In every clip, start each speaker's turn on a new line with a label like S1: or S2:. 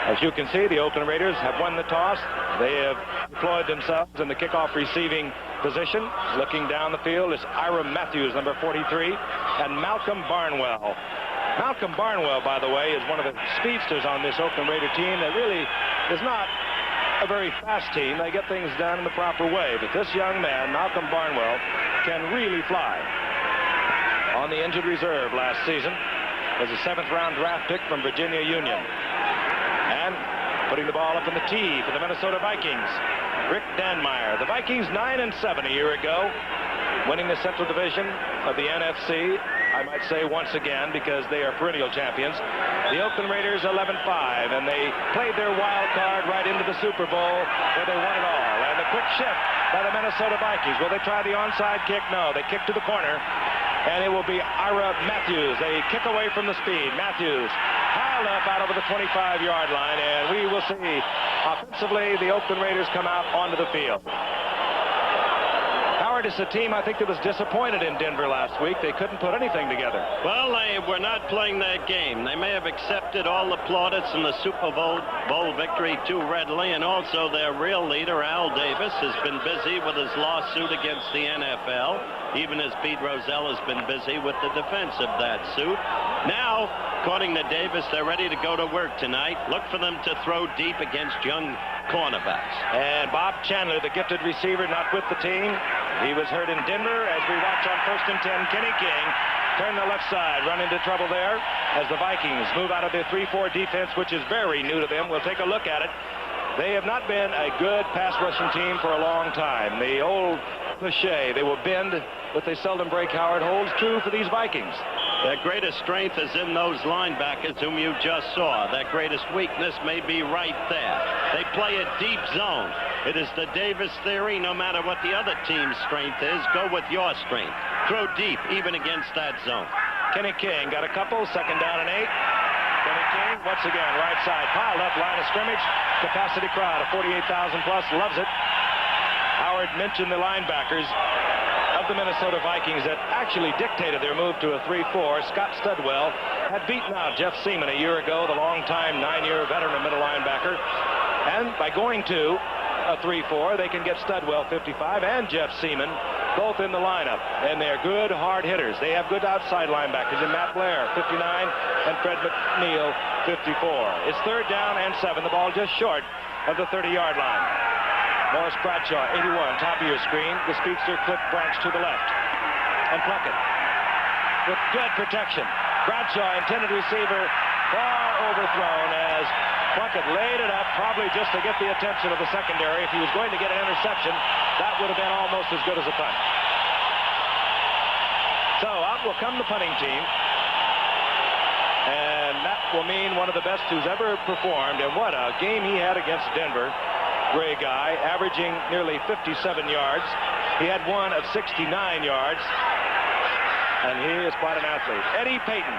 S1: As you can see, the Oakland Raiders have won the toss. They have deployed themselves in the kickoff receiving position. Looking down the field is Ira Matthews, number 43, and Malcolm Barnwell. Malcolm Barnwell, by the way, is one of the speedsters on this Oakland Raider team that really is not a very fast team. They get things done in the proper way. But this young man, Malcolm Barnwell, can really fly. On the injured reserve last season was a 7th-round draft pick from Virginia Union. And putting the ball up in the tee for the Minnesota Vikings, Rick Danmeyer. The Vikings 9-7 a year ago, winning the Central Division of the NFC. I might say once again because they are perennial champions. The Oakland Raiders 11-5, and they played their wild card right into the Super Bowl where they won it all. And the quick shift by the Minnesota Vikings. Will they try the onside kick? No, they kick to the corner, and it will be Ira Matthews. They kick away from the speed. Matthews piled up out over the 25-yard line, and we will see offensively the Oakland Raiders come out onto the field. Howard is a team, I think, that was disappointed in Denver last week. They couldn't put anything together.
S2: Well, they were not playing that game. They may have accepted all the plaudits in the Super Bowl victory too readily, and also their real leader, Al Davis, has been busy with his lawsuit against the NFL, even as Pete Rozelle has been busy with the defense of that suit. Now, according to Davis, they're ready to go to work tonight. Look for them to throw deep against young cornerbacks.
S1: And Bob Chandler, the gifted receiver, not with the team. He was hurt in Denver. As we watch on 1st and 10, Kenny King turn the left side, run into trouble there as the Vikings move out of their 3-4 defense, which is very new to them. We'll take a look at it. They have not been a good pass rushing team for a long time. The old cliche, they will bend, but they seldom break, Howard, holds true for these Vikings.
S2: Their greatest strength is in those linebackers whom you just saw. Their greatest weakness may be right there. They play a deep zone. It is the Davis theory. No matter what the other team's strength is, go with your strength. Throw deep, even against that zone.
S1: Kenny King got a couple, 2nd down and 8. Kenny King, once again, right side, piled up, line of scrimmage. Capacity crowd of 48,000 plus, loves it. Howard mentioned the linebackers of the Minnesota Vikings that actually dictated their move to a 3-4. Scott Studwell had beaten out Jeff Seaman a year ago, the longtime 9-year veteran of middle linebacker. And by going to a 3-4, they can get Studwell, 55, and Jeff Seaman both in the lineup. And they're good hard hitters. They have good outside linebackers in Matt Blair, 59, and Fred McNeil, 54. It's 3rd down and 7. The ball just short of the 30-yard line. Morris Bradshaw, 81, top of your screen. The speedster Cliff Branch to the left. And Plunkett with good protection. Bradshaw, intended receiver, far overthrown as Plunkett laid it up, probably just to get the attention of the secondary. If he was going to get an interception, that would have been almost as good as a punt. So out will come the punting team. And that will mean one of the best who's ever performed. And what a game he had against Denver. Gray guy, averaging nearly 57 yards. He had one of 69 yards. And he is quite an athlete. Eddie Payton.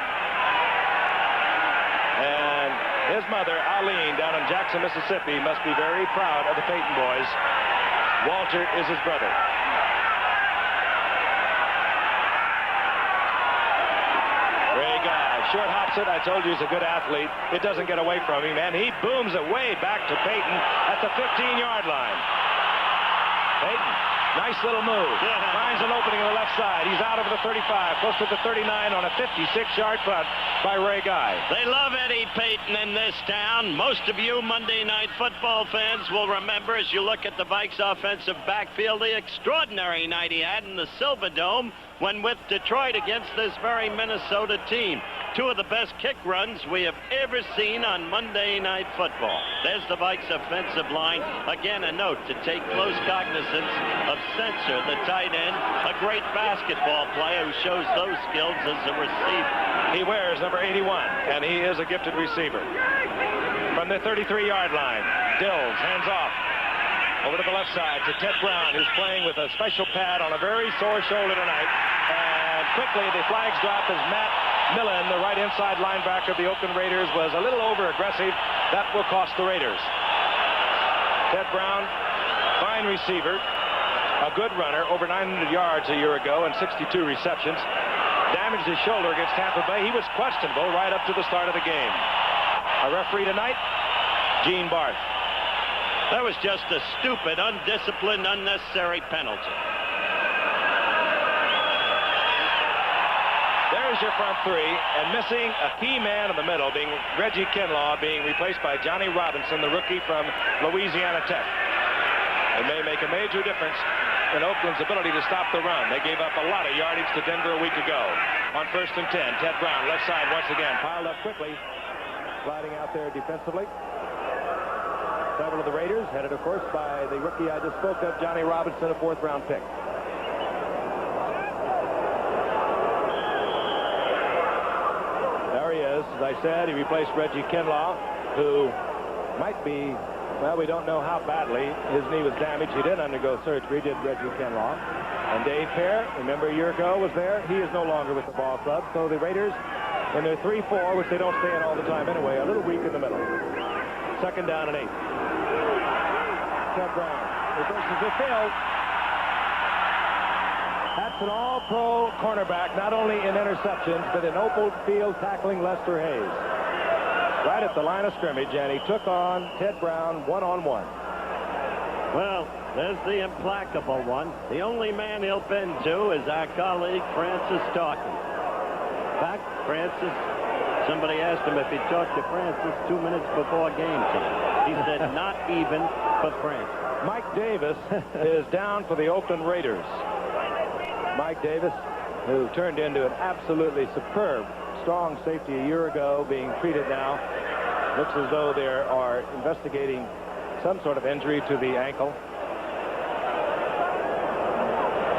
S1: And his mother, Eileen, down in Jackson, Mississippi, must be very proud of the Payton boys. Walter is his brother. Gray guy, short hops it. I told you he's a good athlete. It doesn't get away from him, and he booms it way back to Payton at the 15-yard line. Payton, nice little move. Finds an opening on the left side. He's out over the 35, close to the 39 on a 56-yard punt by Ray Guy.
S2: They love Eddie Payton in this town. Most of you Monday Night Football fans will remember, as you look at the Vikes offensive backfield, the extraordinary night he had in the Silverdome when with Detroit against this very Minnesota team. 2 of the best kick runs we have ever seen on Monday Night Football. There's the Vikes offensive line. Again, a note to take close cognizance of Sensor, the tight end, a great basketball player who shows those skills as a receiver.
S1: He wears number 81, and he is a gifted receiver. From the 33-yard line, Dills hands off over to the left side to Ted Brown, who's playing with a special pad on a very sore shoulder tonight. And quickly, the flags drop as Matt Millen, the right inside linebacker of the Oakland Raiders, was a little over-aggressive. That will cost the Raiders. Ted Brown, fine receiver, a good runner, over 900 yards a year ago and 62 receptions. Damaged his shoulder against Tampa Bay. He was questionable right up to the start of the game. A referee tonight, Gene Barth.
S2: That was just a stupid, undisciplined, unnecessary penalty.
S1: There's your front three, and missing a key man in the middle, being Reggie Kinlaw, being replaced by Johnny Robinson, the rookie from Louisiana Tech. It may make a major difference in Oakland's ability to stop the run. They gave up a lot of yardage to Denver a week ago. On 1st and 10, Ted Brown, left side once again, piled up quickly, sliding out there defensively. Several of the Raiders, headed, of course, by the rookie I just spoke of, Johnny Robinson, a 4th-round pick. There he is. As I said, he replaced Reggie Kinlaw, who might be, well, we don't know how badly. His knee was damaged. He did undergo surgery, did Reggie Kinlaw. And Dave Pear, remember a year ago, was there. He is no longer with the ball club. So the Raiders, in their 3-4, which they don't stay in all the time anyway, a little weak in the middle. 2nd down and 8. Ted Brown reverses the field. That's an all-pro cornerback, not only in interceptions, but in open field tackling Lester Hayes. Right at the line of scrimmage, and he took on Ted Brown one-on-one.
S2: Well, there's the implacable one. The only man he'll bend to is our colleague Francis Talking. In fact, Francis, somebody asked him if he talked to Francis 2 minutes before game time. He said not even for Francis.
S1: Mike Davis is down for the Oakland Raiders. Mike Davis, who turned into an absolutely superb strong safety a year ago, being treated now. Looks as though they are investigating some sort of injury to the ankle.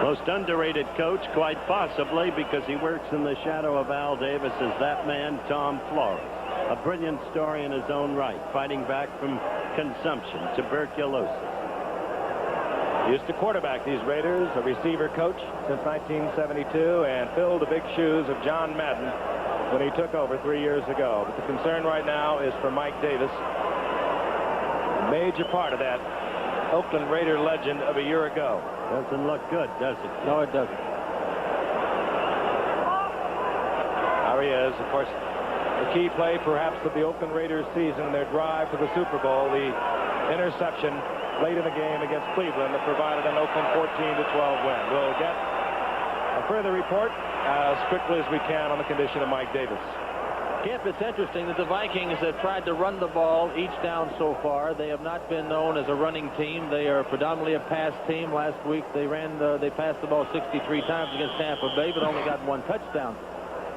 S2: Most underrated coach, quite possibly, because he works in the shadow of Al Davis, is that man, Tom Flores. A brilliant story in his own right, fighting back from consumption, tuberculosis.
S1: He used to quarterback these Raiders, a receiver coach since 1972, and filled the big shoes of John Madden when he took over 3 years ago. But the concern right now is for Mike Davis, a major part of that Oakland Raider legend of a year ago.
S2: Doesn't look good, does it?
S1: No, it doesn't. There he is, of course, the key play perhaps of the Oakland Raiders season, their drive for the Super Bowl, the interception late in the game against Cleveland that provided an Oakland 14-12 win. We'll get a further report as quickly as we can on the condition of Mike Davis.
S3: Kip, it's interesting that the Vikings have tried to run the ball each down so far. They have not been known as a running team. They are predominantly a pass team. Last week they passed the ball 63 times against Tampa Bay, but only got 1 touchdown.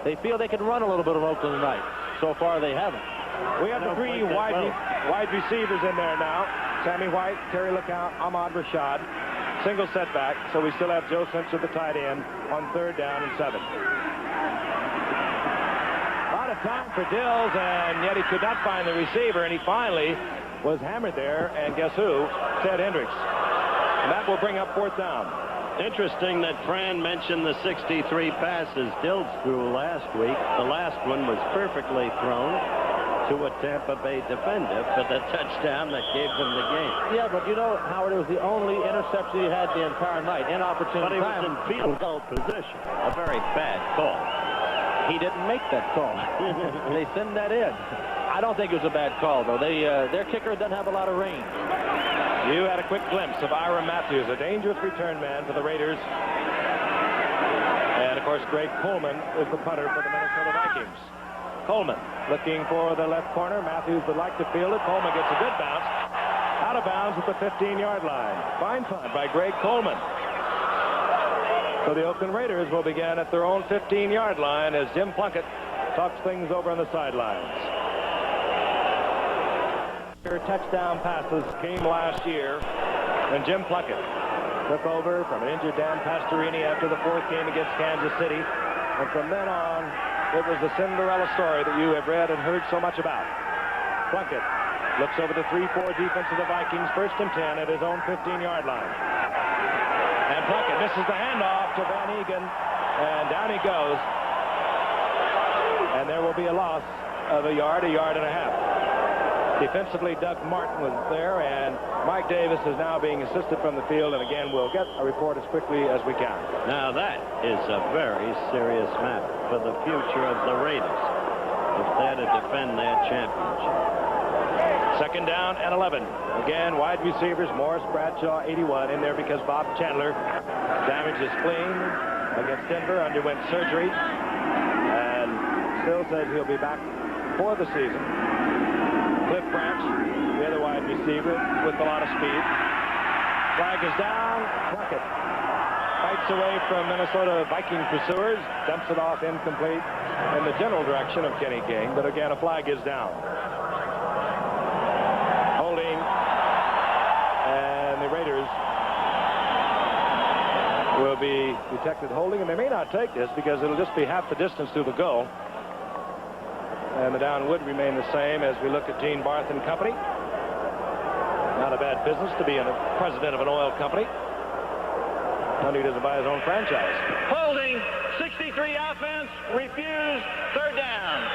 S3: They feel they can run a little bit of Oakland tonight. So far they haven't.
S1: We have the 3 wide receivers in there now. Sammy White, Terry LeCount, Ahmad Rashad. Single setback, so we still have Joe Simpson, the tight end, on 3rd down and 7. A lot of time for Dills, and yet he could not find the receiver, and he finally was hammered there, and guess who? Ted Hendricks. And that will bring up 4th down.
S2: Interesting that Fran mentioned the 63 passes Dills threw last week. The last one was perfectly thrown to a Tampa Bay defender for the touchdown that gave them the game.
S3: Yeah, but you know, Howard, it was the only interception he had the entire night. Inopportune
S2: But he was
S3: time.
S2: in field goal position. A very bad call.
S3: He didn't make that call. They send that in. I don't think it was a bad call, though. Their kicker doesn't have a lot of range.
S1: You had a quick glimpse of Ira Matthews, a dangerous return man for the Raiders. And, of course, Greg Coleman is the punter for the Minnesota Vikings. Coleman looking for the left corner. Matthews would like to field it. Coleman gets a good bounce. Out of bounds at the 15-yard line. Fine punt by Greg Coleman. So the Oakland Raiders will begin at their own 15-yard line as Jim Plunkett talks things over on the sidelines. Touchdown passes came last year when Jim Plunkett took over from an injured Dan Pastorini after the 4th game against Kansas City. And from then on, it was the Cinderella story that you have read and heard so much about. Plunkett looks over the 3-4 defense of the Vikings, 1st and 10 at his own 15-yard line. And Plunkett misses the handoff to Van Egan, and down he goes. And there will be a loss of a yard and a half. Defensively, Doug Martin was there, and Mike Davis is now being assisted from the field, and again, we'll get a report as quickly as we can.
S2: Now, that is a very serious matter for the future of the Raiders if they're to defend their championship.
S1: 2nd Second down and 11. Again, wide receivers, Morris, Bradshaw, 81 in there because Bob Chandler damaged his spleen against Denver, underwent surgery, and still says he'll be back for the season. Cliff Branch, the other wide receiver, with a lot of speed. Flag is down. Plunkett fights away from Minnesota Viking pursuers, dumps it off incomplete in the general direction of Kenny King, but again, a flag is down. Holding, and the Raiders will be detected holding, and they may not take this because it'll just be half the distance to the goal. And the down would remain the same as we look at Gene Barth and Company. Not a bad business to be a president of an oil company. Money doesn't buy his own franchise.
S2: Holding, 63 offense, refused, third down.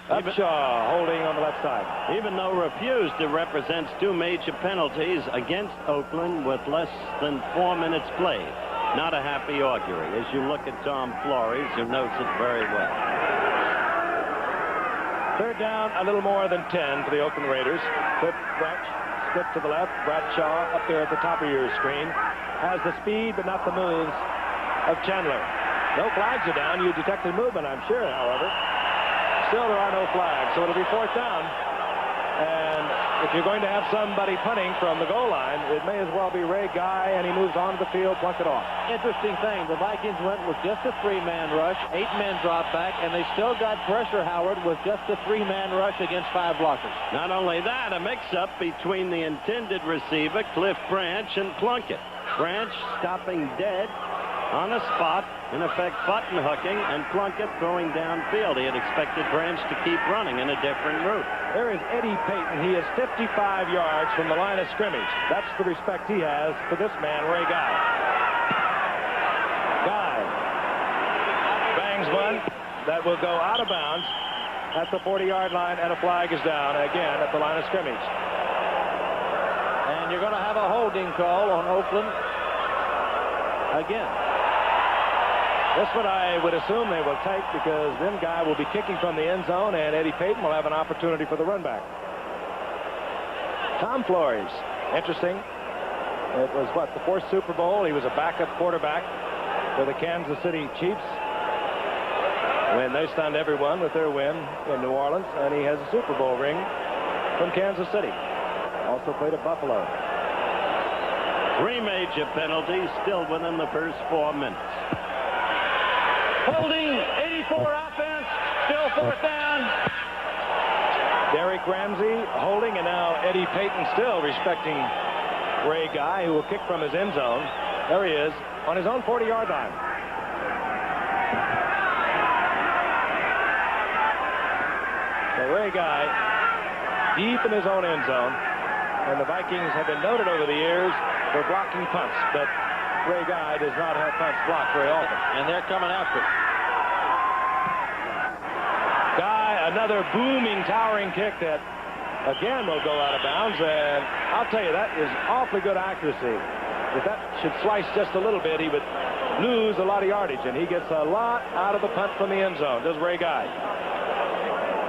S1: Upshaw holding on the left side.
S2: Even though refused, it represents 2 major penalties against Oakland with less than 4 minutes played. Not a happy augury as you look at Tom Flores, who knows it very well.
S1: Third down, a little more than 10 for the Oakland Raiders. Cliff Branch, split to the left. Bradshaw up there at the top of your screen. Has the speed but not the moves of Chandler. No flags are down. You detected movement, I'm sure, however. Still there are no flags, so it'll be fourth down. And if you're going to have somebody punting from the goal line, it may as well be Ray Guy, and he moves onto the field, plunk it off.
S3: Interesting thing, the Vikings went with just a 3-man rush, 8 men dropped back, and they still got pressure, Howard, with just a 3-man rush against 5 blockers.
S2: Not only that, a mix-up between the intended receiver, Cliff Branch, and Plunkett. Branch stopping dead on the spot, in effect button hooking, and Plunkett throwing downfield. He had expected Branch to keep running in a different route.
S1: There is Eddie Payton. He is 55 yards from the line of scrimmage. That's the respect he has for this man, Ray Guy. Guy bangs one that will go out of bounds at the 40-yard line, and a flag is down again at the line of scrimmage.
S3: And you're going to have a holding call on Oakland again.
S1: This one I would assume they will take, because then Guy will be kicking from the end zone, and Eddie Payton will have an opportunity for the run back. Tom Flores, interesting. It was, what, the 4th Super Bowl? He was a backup quarterback for the Kansas City Chiefs when they stunned everyone with their win in New Orleans, and he has a Super Bowl ring from Kansas City. Also played at Buffalo.
S2: 3 major penalties still within the first 4 minutes.
S3: Holding, 84 offense, still fourth down.
S1: Derek Ramsey holding, and now Eddie Payton still respecting Ray Guy, who will kick from his end zone. There he is on his own 40-yard line. So Ray Guy deep in his own end zone, and the Vikings have been noted over the years for blocking punts, but Ray Guy does not have punts blocked very often.
S3: And they're coming after it.
S1: Guy, another booming, towering kick that again will go out of bounds, and I'll tell you, that is awfully good accuracy. If that should slice just a little bit, he would lose a lot of yardage, and he gets a lot out of the punt from the end zone, does Ray Guy.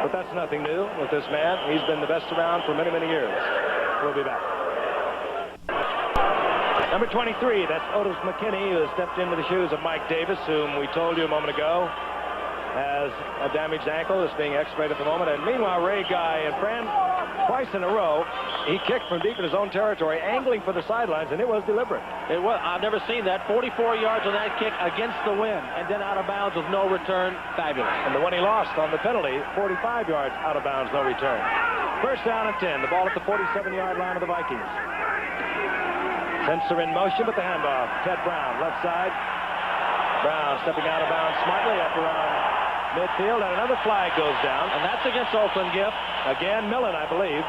S1: But that's nothing new with this man. He's been the best around for many, many years. We'll be back. Number 23, that's Otis McKinney, who has stepped into the shoes of Mike Davis, whom we told you a moment ago has a damaged ankle that's being x-rayed at the moment. And meanwhile, Ray Guy, and Fran, twice in a row, he kicked from deep in his own territory, angling for the sidelines, and it was deliberate.
S3: It was. I've never seen that. 44 yards on that kick against the wind, and then out of bounds with no return. Fabulous.
S1: And the one he lost on the penalty, 45 yards out of bounds, no return. First down and 10. The ball at the 47-yard line of the Vikings. Sensor in motion, but the handoff. Ted Brown, left side. Brown stepping out of bounds smartly up around midfield, and another flag goes down.
S3: And that's against Oakland, Giff.
S1: Again, Millen, I believe.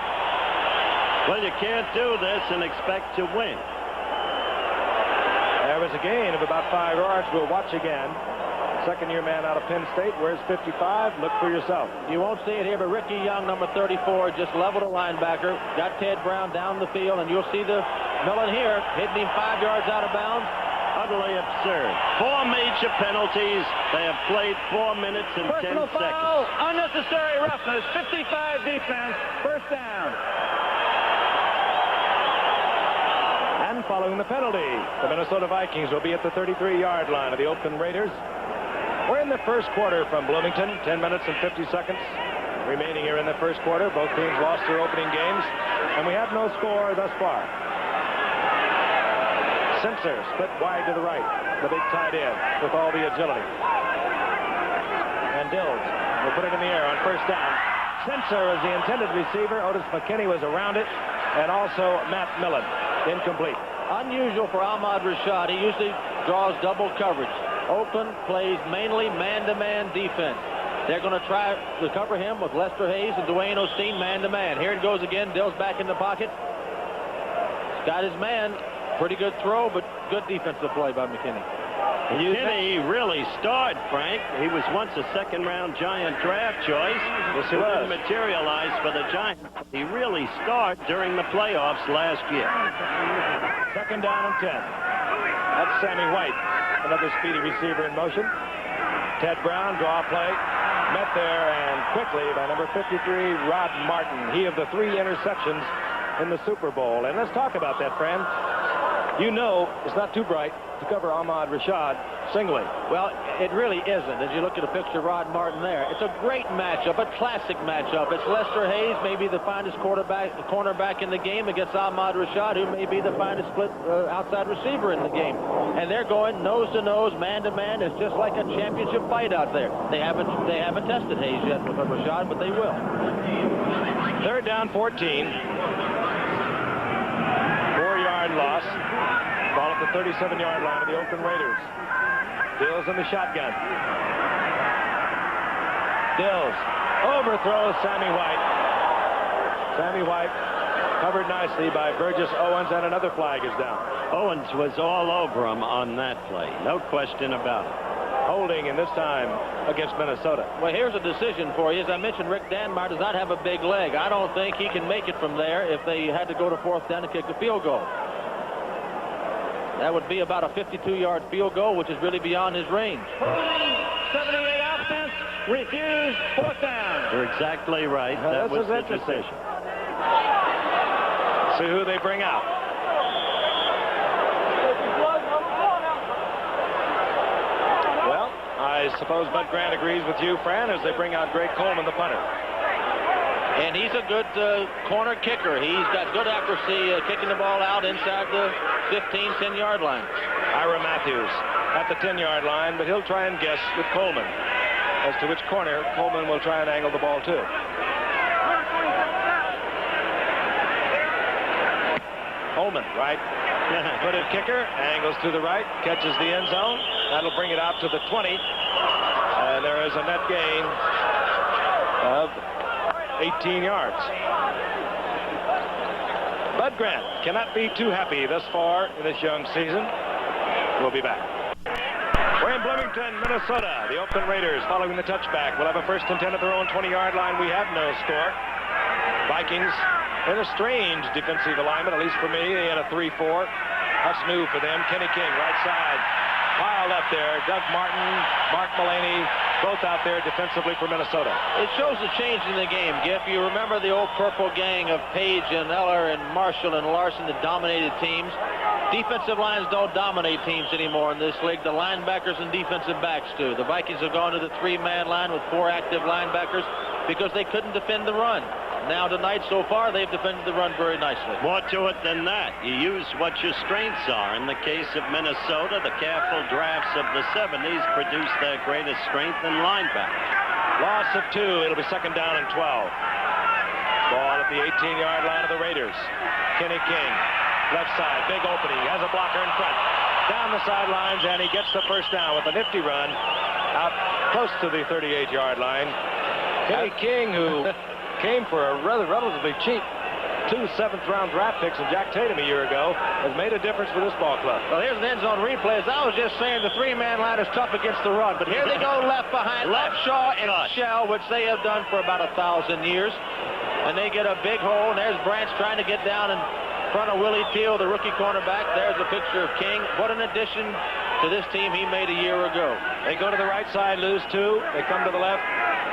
S2: Well, you can't do this and expect to win.
S1: There was a gain of about 5 yards. We'll watch again. Second-year man out of Penn State. Where's 55? Look for yourself.
S3: You won't see it here, but Ricky Young, number 34, just leveled a linebacker. Got Ted Brown down the field, and you'll see the Millen here hitting him 5 yards out of bounds.
S2: Utterly absurd. 4 major penalties. They have played 4 minutes and
S3: Personal
S2: 10 seconds.
S3: Foul, unnecessary roughness, 55 defense, first down.
S1: again following the penalty. The Minnesota Vikings will be at the 33-yard line of the Oakland Raiders. We're in the first quarter from Bloomington. 10 minutes and 50 seconds remaining here in the first quarter. Both teams lost their opening games, and we have no score thus far. Simpson split wide to the right. The big tight end with all the agility. And Dills will put it in the air on first down. Simpson is the intended receiver. Otis McKinney was around it. And also Matt Millen. Incomplete.
S3: Unusual for Ahmad Rashad. He usually draws double coverage. Oakland plays mainly man-to-man defense. They're going to try to cover him with Lester Hayes and Dwayne Osteen man-to-man. Here it goes again. Dill's back in the pocket. He's got his man. Pretty good throw, but good defensive play by McKinney.
S2: McKinney really starred, Frank. He was once a second-round Giant draft choice.
S1: Yes, he was.
S2: Didn't materialize for the Giants. He really starred during the playoffs last year.
S1: Second down and 10. That's Sammy White, another speedy receiver in motion. Ted Brown, draw play. Met there and quickly by number 53, Rod Martin. He of the 3 interceptions in the Super Bowl. And let's talk about that, friend. You know it's not too bright to cover Ahmad Rashad singly.
S3: Well, it really isn't. As you look at a picture of Rod Martin there, it's a great matchup, a classic matchup. It's Lester Hayes, maybe the finest cornerback in the game, against Ahmad Rashad, who may be the finest split outside receiver in the game. And they're going nose to nose, man to man. It's just like a championship fight out there. They haven't tested Hayes yet with Rashad, but they will.
S1: Third down, 14. 4-yard loss. Ball at the 37-yard line of the Oakland Raiders. Dills in the shotgun. Dills overthrows Sammy White. Sammy White covered nicely by Burgess Owens, and another flag is down.
S2: Owens was all over him on that play. No question about it.
S1: Holding in this time against Minnesota.
S3: Well, here's a decision for you. As I mentioned, Rick Danmar does not have a big leg. I don't think he can make it from there if they had to go to fourth down and kick a field goal. That would be about a 52-yard field goal, which is really beyond his range.
S4: 78 offense, refused, fourth down.
S2: You're exactly right. That was the decision.
S1: See who they bring out. Well, I suppose Bud Grant agrees with you, Fran, as they bring out Greg Coleman, the punter.
S3: And he's a good corner kicker. He's got good accuracy kicking the ball out inside the 15, 10-yard line.
S1: Ira Matthews at the 10-yard line, but he'll try and guess with Coleman as to which corner Coleman will try and angle the ball to. Coleman, right? Footed kicker, angles to the right, catches the end zone. That'll bring it out to the 20. And there is a net gain of 18 yards. Bud Grant cannot be too happy thus far in this young season. We'll be back. We're in Bloomington, Minnesota. The Oakland Raiders, following the touchback, will have a first and 10 at their own 20-yard line. We have no score. Vikings in a strange defensive alignment, at least for me. They had a 3-4. That's new for them. Kenny King, right side. Piled up there. Doug Martin, Mark Mullaney, both out there defensively for Minnesota.
S3: It shows a change in the game, Giff. You remember the old purple gang of Page and Eller and Marshall and Larson that dominated teams. Defensive lines don't dominate teams anymore in this league. The linebackers and defensive backs do. The Vikings have gone to the 3-man line with 4 active linebackers because they couldn't defend the run. Now tonight, so far, they've defended the run very nicely.
S2: More to it than that. You use what your strengths are. In the case of Minnesota, the careful drafts of the 70s produced their greatest strength in linebackers.
S1: Loss of 2. It'll be second down and 12. Ball at the 18-yard line of the Raiders. Kenny King, left side, big opening. Has a blocker in front. Down the sidelines, and he gets the first down with a nifty run out close to the 38-yard line. Kenny King, who came for a relatively cheap 2 7th-round draft picks of Jack Tatum a year ago, has made a difference for this ball club.
S3: Well, here's an end zone replay. As I was just saying, the 3-man line is tough against the run, but here they go left behind Upshaw and Shell, which they have done for about 1,000 years. And they get a big hole, and there's Branch trying to get down in front of Willie Teal, the rookie cornerback. There's a picture of King. What an addition to this team he made a year ago.
S1: They go to the right side, lose 2. They come to the left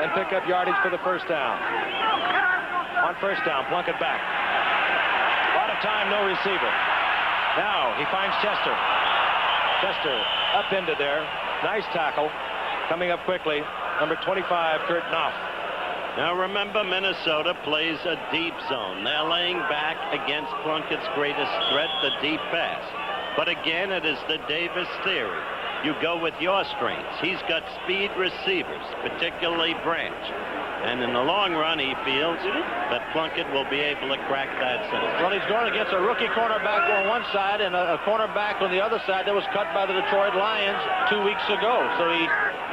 S1: and pick up yardage for the first down. On first down, Plunkett back. A lot of time, no receiver. Now he finds Chester. Chester upended there. Nice tackle. Coming up quickly, number 25, Kurt Knopf.
S2: Now remember, Minnesota plays a deep zone. They're laying back against Plunkett's greatest threat, the deep pass. But again, it is the Davis theory. You go with your strengths. He's got speed receivers, particularly Branch. And in the long run, he feels that Plunkett will be able to crack that center.
S3: Well, he's going against a rookie cornerback on one side and a cornerback on the other side that was cut by the Detroit Lions 2 weeks ago. So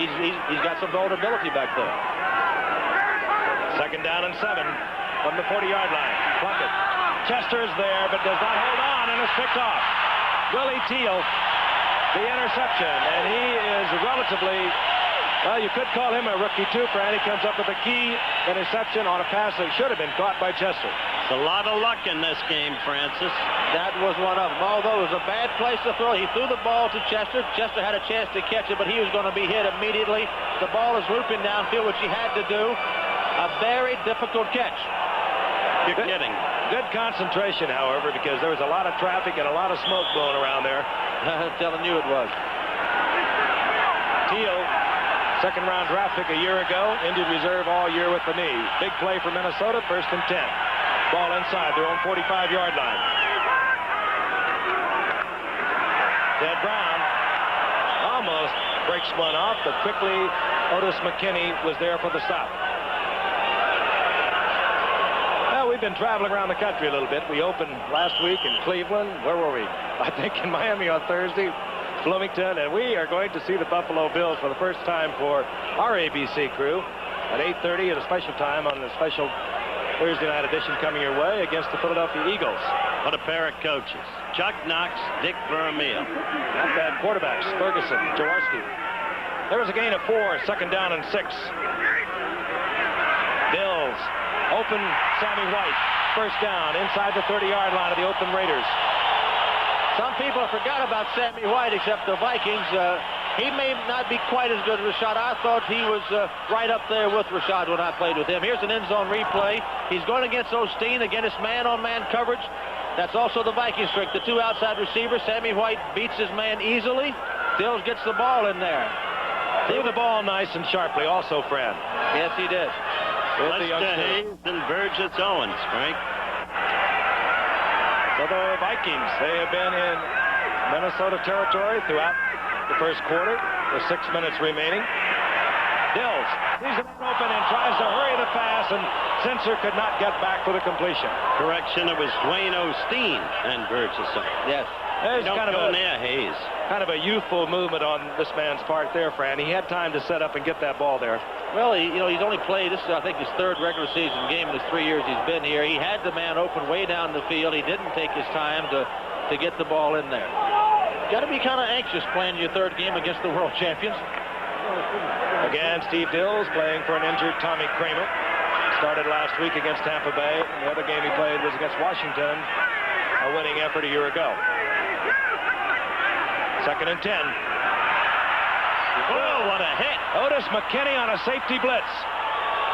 S3: he's got some vulnerability back there.
S1: Second down and 7 from the 40-yard line. Plunkett. Chester is there, but does not hold on and is picked off. Willie Teal, the interception, and he is relatively, well, you could call him a rookie too, Fran. He comes up with a key interception on a pass that should have been caught by Chester.
S2: It's a lot of luck in this game, Francis.
S3: That was one of them. Although it was a bad place to throw, he threw the ball to Chester. Chester had a chance to catch it, but he was going to be hit immediately. The ball is looping downfield, which he had to do. A very difficult catch.
S2: You're kidding.
S1: Good concentration, however, because there was a lot of traffic and a lot of smoke blowing around there.
S3: I'm telling you it was.
S1: Teal, second-round draft pick a year ago, injured reserve all year with the knee. Big play for Minnesota, 1st and 10. Ball inside their own 45-yard line. Ted Brown almost breaks one off, but quickly Otis McKinney was there for the stop. We've been traveling around the country a little bit. We opened last week in Cleveland. Where were we? I think in Miami on Thursday, Bloomington, and we are going to see the Buffalo Bills for the first time for our ABC crew at 8:30 at a special time on the special Thursday night edition coming your way against the Philadelphia Eagles.
S2: What a pair of coaches. Chuck Knox, Dick Vermeil.
S1: Not bad quarterbacks, Ferguson, Jaworski. There was a gain of 4, second down and 6. Bills. Open Sammy White. First down inside the 30-yard line of the Oakland Raiders.
S3: Some people have forgot about Sammy White except the Vikings. He may not be quite as good as Rashad. I thought he was right up there with Rashad when I played with him. Here's an end zone replay. He's going against Osteen, against man-on-man coverage. That's also the Vikings trick. The 2 outside receivers. Sammy White beats his man easily. Dills gets the ball in there.
S1: Threw the ball nice and sharply also, Fred.
S3: Yes, he did.
S2: Lester Hayes and Burgess Owens, Frank.
S1: So the Vikings, they have been in Minnesota territory throughout the first quarter with 6 minutes remaining. Dills sees the man open and tries to hurry the pass, and Sensor could not get back for the completion.
S2: Correction, it was Dwayne Osteen and Burgess Owens.
S3: Yes.
S1: There's
S2: Don't
S1: kind
S2: go
S1: of
S2: near Hayes.
S1: Kind of a youthful movement on this man's part there, Fran. He had time to set up and get that ball there.
S3: Well, he's only played, this is, I think, his 3rd regular season game in his 3 years he's been here. He had the man open way down the field. He didn't take his time to get the ball in there. Got to be kind of anxious playing your 3rd game against the world champions.
S1: Again, Steve Dills playing for an injured Tommy Kramer. Started last week against Tampa Bay. And the other game he played was against Washington, a winning effort a year ago. 2nd and 10.
S2: Oh, what a hit.
S1: Otis McKinney on a safety blitz.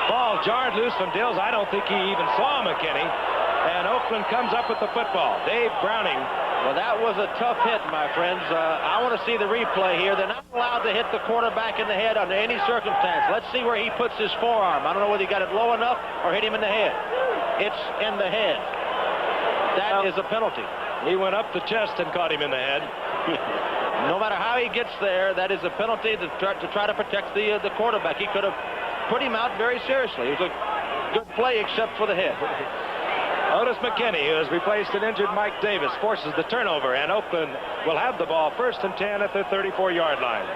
S1: Ball jarred loose from Dills. I don't think he even saw McKinney. And Oakland comes up with the football. Dave Browning.
S3: Well, that was a tough hit, my friends. I want to see the replay here. They're not allowed to hit the quarterback in the head under any circumstance. Let's see where he puts his forearm. I don't know whether he got it low enough or hit him in the head. It's in the head. That is a penalty.
S1: He went up the chest and caught him in the head.
S3: No matter how he gets there, that is a penalty to try to protect the quarterback. He could have put him out very seriously. It was a good play except for the head.
S1: Otis McKinney, who has replaced an injured Mike Davis, forces the turnover, and Oakland will have the ball 1st and 10 at their 34-yard line.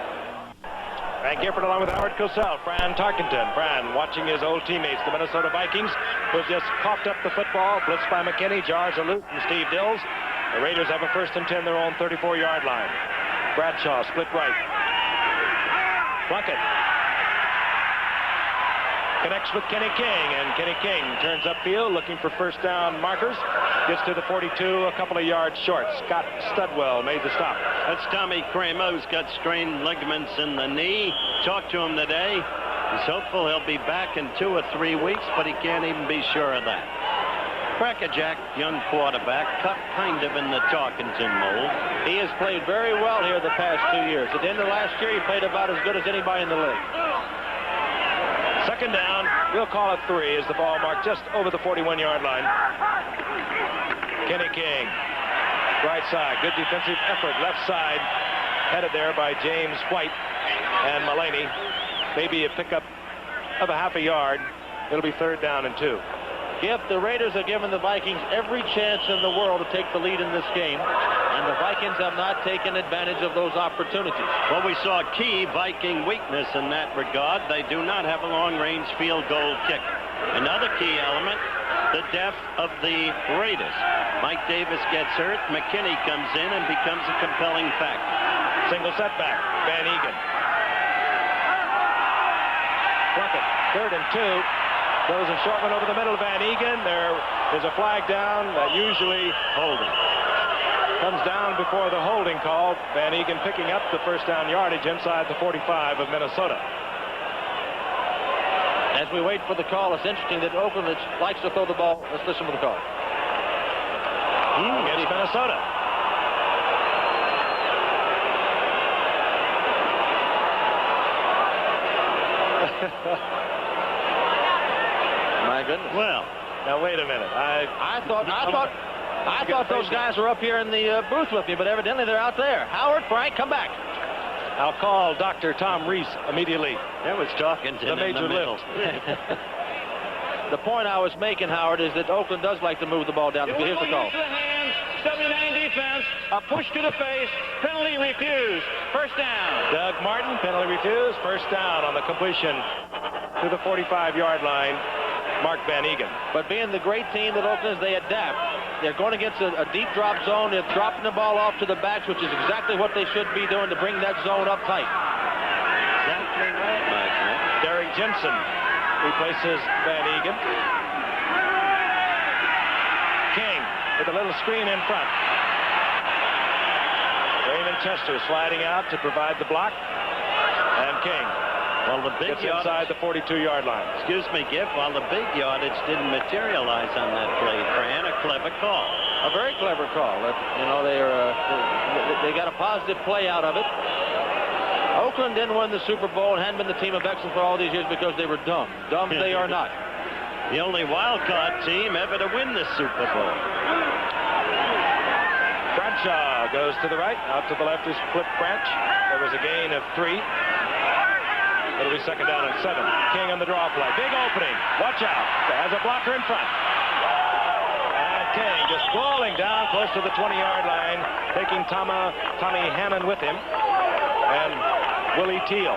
S1: Frank Gifford along with Howard Cosell, Fran Tarkenton. Fran watching his old teammates, the Minnesota Vikings, who have just coughed up the football, blitzed by McKinney, jars a loop from Steve Dills. The Raiders have a 1st and 10, their own 34-yard line. Bradshaw split right. Plunkett connects with Kenny King, and Kenny King turns upfield looking for first down markers. Gets to the 42, a couple of yards short. Scott Studwell made the stop.
S2: That's Tommy Kramer, who's got strained ligaments in the knee. Talked to him today. He's hopeful he'll be back in 2 or 3 weeks, but he can't even be sure of that. Crackerjack, young quarterback, cut kind of in the Tarkenton mold.
S3: He has played very well here the past 2 years. At the end of last year, he played about as good as anybody in the league.
S1: Second down. We'll call it 3 as the ball marked just over the 41-yard line. Kenny King, right side. Good defensive effort. Left side, headed there by James White and Mullaney. Maybe a pickup of a half a yard. It'll be 3rd down and 2.
S3: If the Raiders have given the Vikings every chance in the world to take the lead in this game, and the Vikings have not taken advantage of those opportunities.
S2: Well, we saw key Viking weakness in that regard. They do not have a long-range field goal kicker. Another key element, the depth of the Raiders. Mike Davis gets hurt. McKinney comes in and becomes a compelling factor.
S1: Single setback. Van Egan. Plunkett, 3rd and 2. Throws a short one over the middle of Van Egan. There is a flag down that usually
S2: holding.
S1: Comes down before the holding call. Van Egan picking up the first down yardage inside the 45 of Minnesota.
S3: As we wait for the call, it's interesting that Oakland likes to throw the ball. Let's listen to the call.
S1: Against Minnesota.
S3: My goodness.
S2: Well,
S1: now wait a minute.
S3: I thought those guys were up here in the booth with me, but evidently they're out there. Howard, Frank, come back.
S1: I'll call Dr. Tom Reese immediately.
S2: There was talking to
S1: the major lift.
S3: The point I was making, Howard, is that Oakland does like to move the ball down the field. Here's the call.
S4: 79 defense, a push to the face, penalty refused, 1st down.
S1: Doug Martin, penalty refused, 1st down on the completion to the 45-yard line. Mark Van Egan.
S3: But being the great team that Oakland is, they adapt. They're going against a deep drop zone. They're dropping the ball off to the backs, which is exactly what they should be doing to bring that zone up tight.
S2: Exactly right, my friend.
S1: Derek Jensen replaces Van Egan. King with a little screen in front. Raymond Chester sliding out to provide the block. And King.
S2: Well, the big
S1: gets inside the 42-yard line.
S2: Excuse me, Giff. While the big yardage didn't materialize on that play, Fran, a clever call.
S3: A very clever call. You know, they got a positive play out of it. Oakland didn't win the Super Bowl and hadn't been the team of excellence for all these years because they were dumb. Dumb they are not.
S2: The only wild card team ever to win the Super Bowl.
S1: Bradshaw goes to the right. Out to the left is Cliff Branch. There was a gain of 3. It'll be 2nd down and 7. King on the draw play. Big opening. Watch out. Has a blocker in front. And King just rolling down close to the 20-yard line, taking Tommy Hammond with him. And Willie Teal.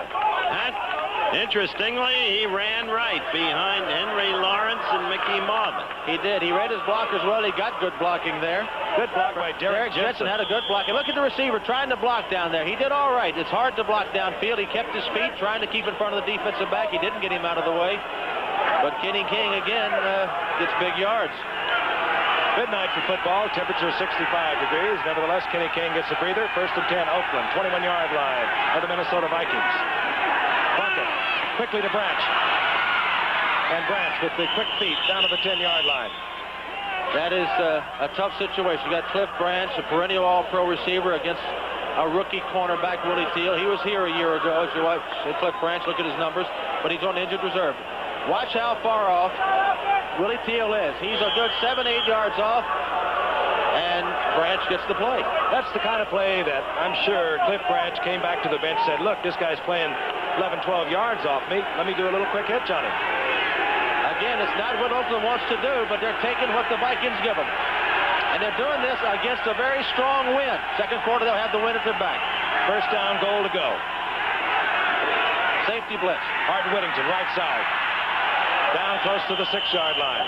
S2: Interestingly, he ran right behind Henry Lawrence and Mickey Marvin.
S3: He did. He read his blockers well. He got good blocking there.
S1: Good block by Derek Jensen.
S3: Had a good block. And look at the receiver trying to block down there. He did all right. It's hard to block downfield. He kept his feet, trying to keep in front of the defensive back. He didn't get him out of the way. But Kenny King, again, gets big yards.
S1: Midnight for football. Temperature 65 degrees. Nevertheless, Kenny King gets a breather. 1st and 10, Oakland. 21-yard line of the Minnesota Vikings. Plunkett quickly to Branch. And Branch with the quick feet down to the 10-yard line.
S3: That is a tough situation. You got Cliff Branch, a perennial all-pro receiver, against a rookie cornerback, Willie Teal. He was here a year ago. As you watch Cliff Branch, look at his numbers, but he's on injured reserve. Watch how far off Willie Teal is. He's a good 7-8 yards off, and Branch gets the play.
S1: That's the kind of play that I'm sure Cliff Branch came back to the bench and said, look, this guy's playing 11, 12 yards off me. Let me do a little quick hitch on him.
S3: Again, it's not what Oakland wants to do, but they're taking what the Vikings give them. And they're doing this against a very strong wind. 2nd quarter, they'll have the wind at their back.
S1: 1st down, goal to go.
S3: Safety blitz.
S1: Martin Whittington, right side. Down close to the 6-yard line.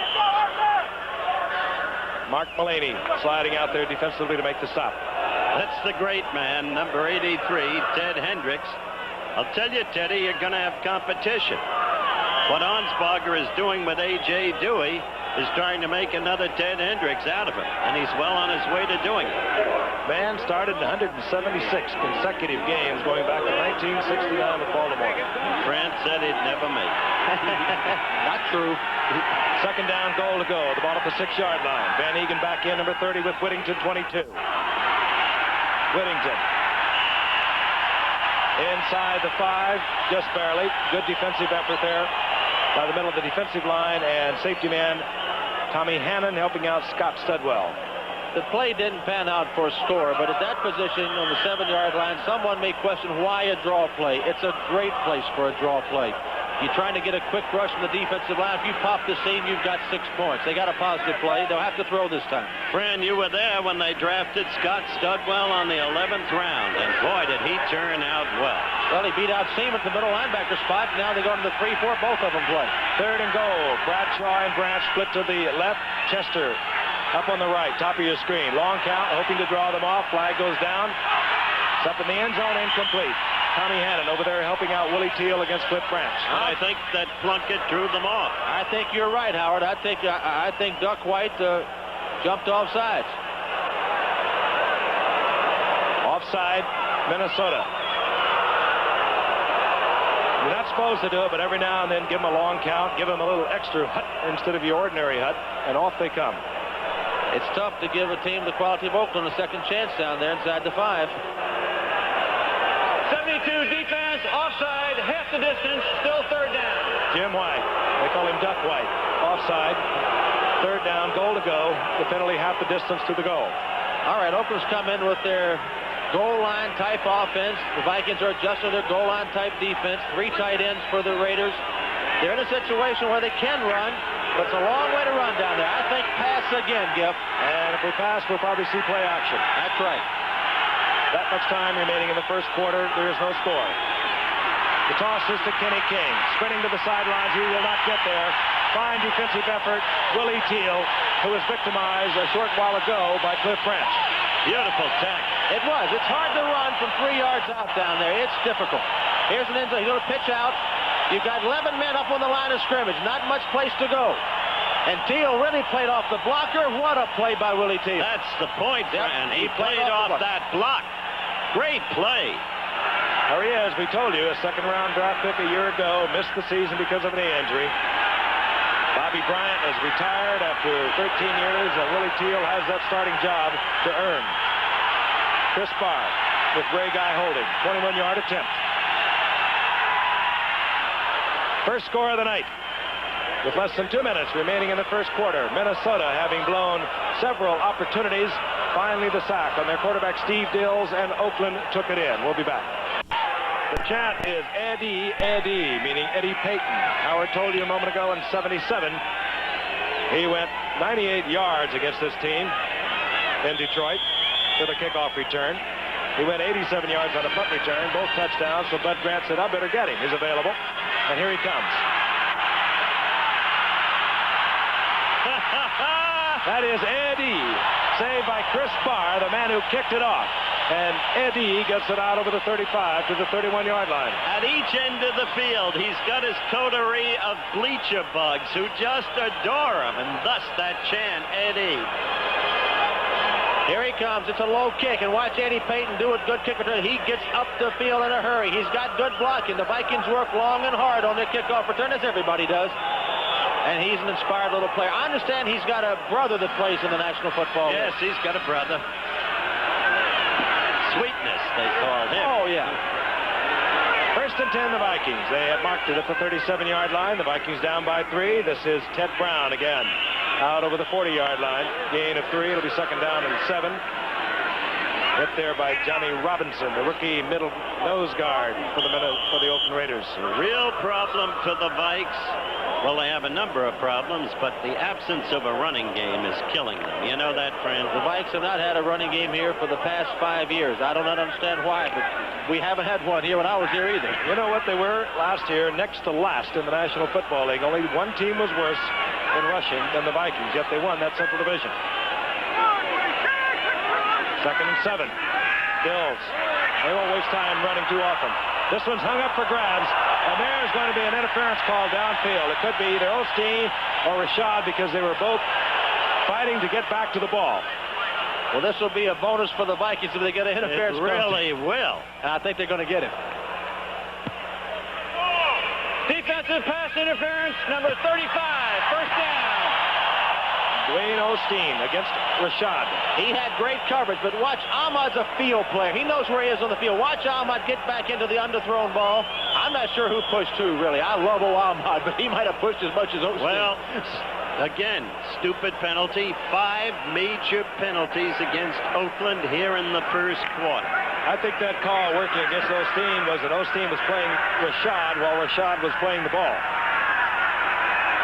S1: Mark Mullaney sliding out there defensively to make the stop.
S2: That's the great man, number 83, Ted Hendricks. I'll tell you, Teddy, you're going to have competition. What Arnsparger is doing with A.J. Dewey is trying to make another Ted Hendricks out of him, and he's well on his way to doing it.
S1: Man started 176 consecutive games going back to 1969 with Baltimore.
S2: Fran said he'd never make it.
S3: Not true.
S1: Second down, goal to go. The ball at the 6-yard line. Van Egan back in, number 30 with Whittington, 22. Whittington. Inside the 5, just barely. Good defensive effort there by the middle of the defensive line, and safety man Tommy Hannon helping out Scott Studwell.
S3: The play didn't pan out for a score, but at that position on the 7-yard line, someone may question why a draw play. It's a great place for a draw play. You're trying to get a quick rush from the defensive line. If you pop the seam, you've got 6 points. They got a positive play. They'll have to throw this time.
S2: Fran, you were there when they drafted Scott Studwell on the 11th round, and boy, did he turn out well.
S3: Well, he beat out Seaman at the middle linebacker spot. Now they go to the 3-4. Both of them play.
S1: Third and goal. Bradshaw and Branch split to the left. Chester up on the right, top of your screen. Long count, hoping to draw them off. Flag goes down. It's up in the end zone, incomplete. Tommy Hannon over there helping out Willie Teal against Cliff Branch.
S2: I think that Plunkett drew them off.
S3: I think you're right, Howard. I think Duck White jumped off sides.
S1: Offside, Minnesota. You're not supposed to do it, but every now and then give them a long count, give them a little extra hut instead of your ordinary hut, and off they come.
S3: It's tough to give a team the quality of Oakland a second chance down there inside the 5.
S4: 72 defense, offside, half the distance, still third down.
S1: Jim White, they call him Duck White. Offside, third down, goal to go. The penalty half the distance to the goal.
S3: All right, Oakland's come in with their goal line type offense. The Vikings are adjusting their goal line type defense. 3 tight ends for the Raiders. They're in a situation where they can run, but it's a long way to run down there. I think pass again, Giff.
S1: And if we pass, we'll probably see play action.
S3: That's right.
S1: That much time remaining in the first quarter. There is no score. The toss is to Kenny King. Sprinting to the sidelines. He will not get there. Fine defensive effort. Willie Teal, who was victimized a short while ago by Cliff Branch.
S2: Beautiful tackle.
S3: It was. It's hard to run from 3 yards out down there. It's difficult. Here's an end zone. He's going to pitch out. You've got 11 men up on the line of scrimmage. Not much place to go. And Teal really played off the blocker. What a play by Willie Teal.
S2: That's the point, Fran.
S3: Yep.
S2: He played off that block. Great play.
S1: There he is. We told you, a second-round draft pick a year ago. Missed the season because of an knee injury. Bobby Bryant is retired after 13 years, and Willie Teal has that starting job to earn. Chris Barr with Ray Guy holding. 21-yard attempt. First score of the night. With less than 2 minutes remaining in the first quarter, Minnesota having blown several opportunities. Finally the sack on their quarterback Steve Dills, and Oakland took it in. We'll be back. The chant is Eddie, Eddie, meaning Eddie Payton. Howard told you a moment ago in '77, he went 98 yards against this team in Detroit for the kickoff return. He went 87 yards on a punt return, both touchdowns, so Bud Grant said, I better get him. He's available, and here he comes. That is Eddie, saved by Chris Barr, the man who kicked it off. And Eddie gets it out over the 35 to the 31-yard line.
S2: At each end of the field, he's got his coterie of bleacher bugs who just adore him, and thus that chant, Eddie.
S3: Here he comes. It's a low kick, and watch Eddie Payton do it. Good kick return. He gets up the field in a hurry. He's got good blocking. The Vikings work long and hard on their kickoff return, as everybody does. And he's an inspired little player. I understand he's got a brother that plays in the National Football League.
S2: Yes, he's got a brother. Sweetness, they called him.
S3: Oh, yeah.
S1: First and 10, the Vikings. They have marked it at the 37-yard line. The Vikings down by 3. This is Ted Brown again. Out over the 40-yard line. Gain of 3. It'll be second down and 7. Hit there by Johnny Robinson, the rookie middle nose guard for the Oakland Raiders.
S2: A real problem for the Vikes. Well, they have a number of problems, but the absence of a running game is killing them. You know that, Fran?
S3: The Vikes have not had a running game here for the past 5 years. I do not understand why, but we haven't had one here when I was here either.
S1: You know what? They were last year next to last in the National Football League. Only one team was worse in rushing than the Vikings, yet they won that Central Division. Second and 7. Bills. They won't waste time running too often. This one's hung up for grabs. And there's going to be an interference call downfield. It could be either Osteen or Rashad because they were both fighting to get back to the ball.
S3: Well, this will be a bonus for the Vikings if they get an interference.
S2: It really will.
S3: And I think they're going to get it.
S4: Defensive pass interference, number 35, first down.
S1: Dwayne Osteen against Rashad.
S3: He had great coverage, but watch, Ahmad's a field player. He knows where he is on the field. Watch Ahmad get back into the underthrown ball. I'm not sure who pushed who, really. I love Ahmad, but he might have pushed as much as Osteen.
S2: Well, again, stupid penalty. 5 major penalties against Oakland here in the first quarter.
S1: I think that call working against Osteen was that Osteen was playing Rashad while Rashad was playing the ball.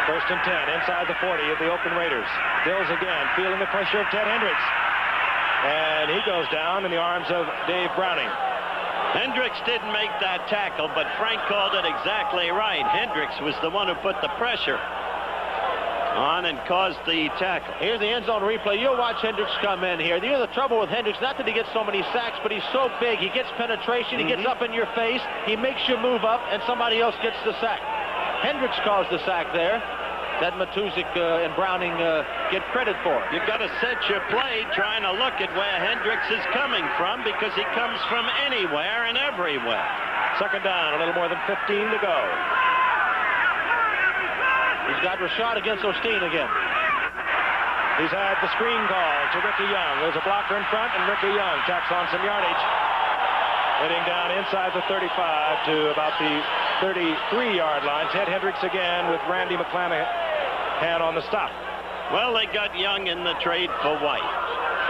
S1: First and 10, inside the 40 of the Oakland Raiders. Dills again, feeling the pressure of Ted Hendricks. And he goes down in the arms of Dave Browning.
S2: Hendricks didn't make that tackle, but Frank called it exactly right. Hendricks was the one who put the pressure on and caused the tackle.
S3: Here's the end zone replay. You'll watch Hendricks come in here. The trouble with Hendricks, not that he gets so many sacks, but he's so big. He gets penetration. He gets up in your face. He makes you move up, and somebody else gets the sack. Hendricks caused the sack there that Matuzik and Browning get credit for.
S2: You've got to set your play trying to look at where Hendricks is coming from because he comes from anywhere and everywhere.
S1: Second down, a little more than 15 to go.
S3: He's got Rashad against Osteen again.
S1: He's had the screen call to Ricky Young. There's a blocker in front, and Ricky Young tacks on some yardage. Heading down inside the 35 to about the 33-yard line. Ted Hendricks again with Randy McClanahan on the stop.
S2: Well, they got Young in the trade for White.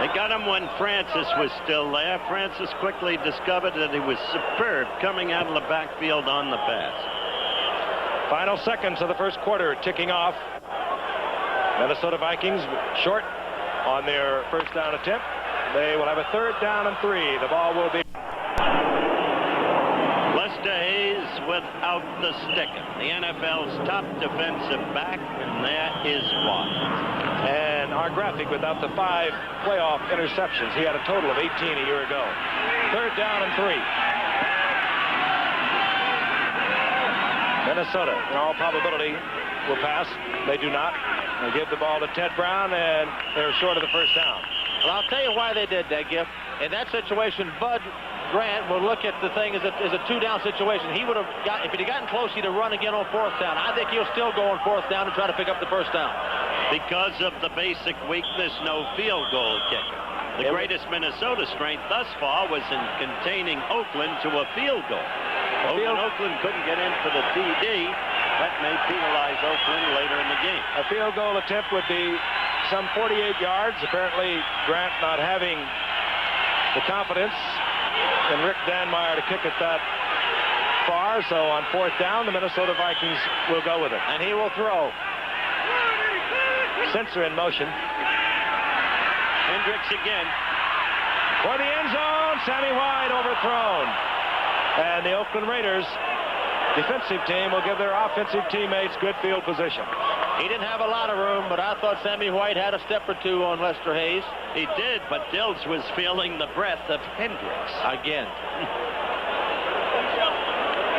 S2: They got him when Francis was still there. Francis quickly discovered that he was superb coming out of the backfield on the pass.
S1: Final seconds of the first quarter ticking off. Minnesota Vikings short on their first down attempt. They will have a third down and 3. The ball will be...
S2: Lester Hayes without the sticker. The NFL's top defensive back, and there is one.
S1: And our graphic without the 5 playoff interceptions. He had a total of 18 a year ago. Third down and 3. Minnesota, in all probability, will pass. They do not. They give the ball to Ted Brown, and they're short of the first down.
S3: Well, I'll tell you why they did that, Giff. In that situation, Bud Grant will look at the thing as a 2-down situation. He would have got, if he'd have gotten close, he'd have run again on 4th down. I think he'll still go on 4th down and try to pick up the first down.
S2: Because of the basic weakness, no field goal kicker. The greatest Minnesota strength thus far was in containing Oakland to a field goal. Oakland couldn't get in for the TD. That may penalize Oakland later in the game.
S1: A field goal attempt would be some 48 yards. Apparently, Grant not having the confidence in Rick Danmeyer to kick it that far. So on 4th down, the Minnesota Vikings will go with it.
S3: And he will throw.
S1: Sensor in motion.
S2: Hendricks again.
S1: For the end zone, Sammy White overthrown. And the Oakland Raiders defensive team will give their offensive teammates good field position.
S3: He didn't have a lot of room, but I thought Sammy White had a step or 2 on Lester Hayes.
S2: He did, but Dills was feeling the breath of Hendricks.
S3: Again.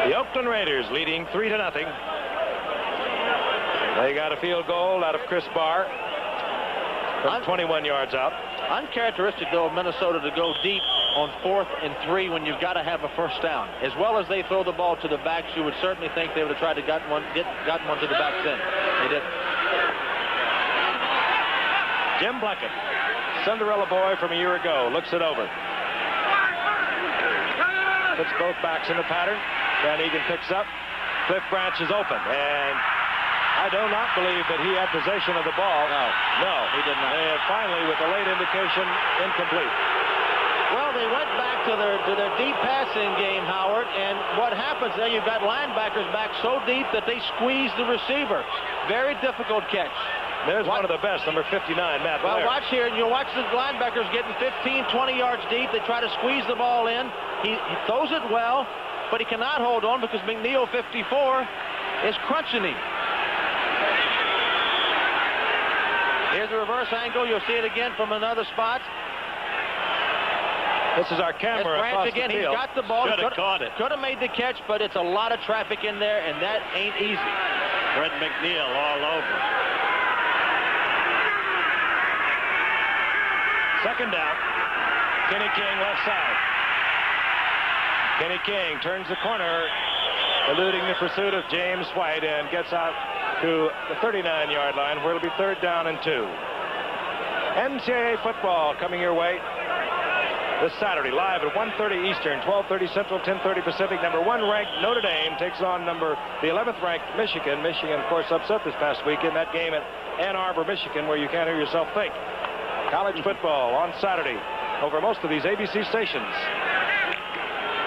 S1: The Oakland Raiders leading 3-0. They got a field goal out of Chris Barr from 21 yards out.
S3: Uncharacteristic, though, of Minnesota to go deep on 4th and 3 when you've got to have a first down. As well as they throw the ball to the backs, you would certainly think they would have tried to gotten one to the backs in. They didn't.
S1: Jim Blackett, Cinderella boy from a year ago, looks it over. Puts both backs in the pattern. Van Egan picks up. Cliff Branch is open, and I do not believe that he had possession of the ball. No,
S3: he did not.
S1: They have finally, with a late indication, incomplete.
S3: Well, they went back to their deep passing game, Howard, and what happens there, you've got linebackers back so deep that they squeeze the receiver. Very difficult catch.
S1: There's one of the best, number 59, Matt Blair.
S3: Well, watch here, and you'll watch the linebackers getting 15, 20 yards deep. They try to squeeze the ball in. He throws it well, but he cannot hold on because McNeil, 54, is crunching him. Here's the reverse angle. You'll see it again from another spot.
S1: This is our camera across
S3: again.
S1: the field.
S3: He's got the ball.
S2: Should have caught it.
S3: Could have made the catch, but it's a lot of traffic in there, and that ain't easy.
S2: Fred McNeil all over.
S1: Second down. Kenny King left side. Kenny King turns the corner, eluding the pursuit of James White, and gets out to the 39-yard line, where it'll be 3rd down and 2. NCAA football coming your way this Saturday, live at 1:30 Eastern, 12:30 Central, 10:30 Pacific. Number 1 ranked Notre Dame takes on the 11th ranked Michigan. Michigan, of course, upset this past week in that game at Ann Arbor, Michigan, where you can't hear yourself think. College football on Saturday over most of these ABC stations.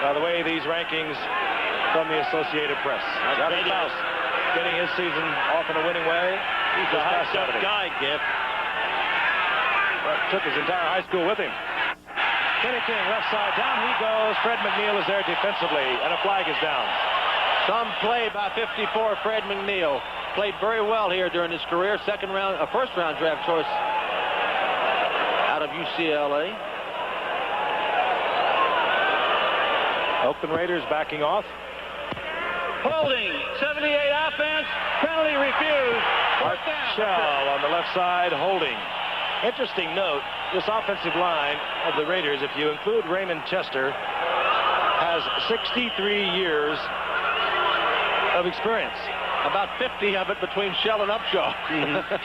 S1: By the way, these rankings from the Associated Press. Johnny Faust getting his season off in a winning way.
S2: He's a high-step guy, Giff.
S1: Well, took his entire high school with him. Kenny King left side, down he goes. Fred McNeil is there defensively, and a flag is down.
S3: Some play by 54, Fred McNeil. Played very well here during his career. First round draft choice out of UCLA.
S1: Oakland Raiders backing off.
S4: Holding, 78 offense, penalty refused.
S1: Art Shell on the left side, holding. Interesting note, this offensive line of the Raiders, if you include Raymond Chester, has 63 years of experience.
S3: About 50 of it between Shell and Upshaw.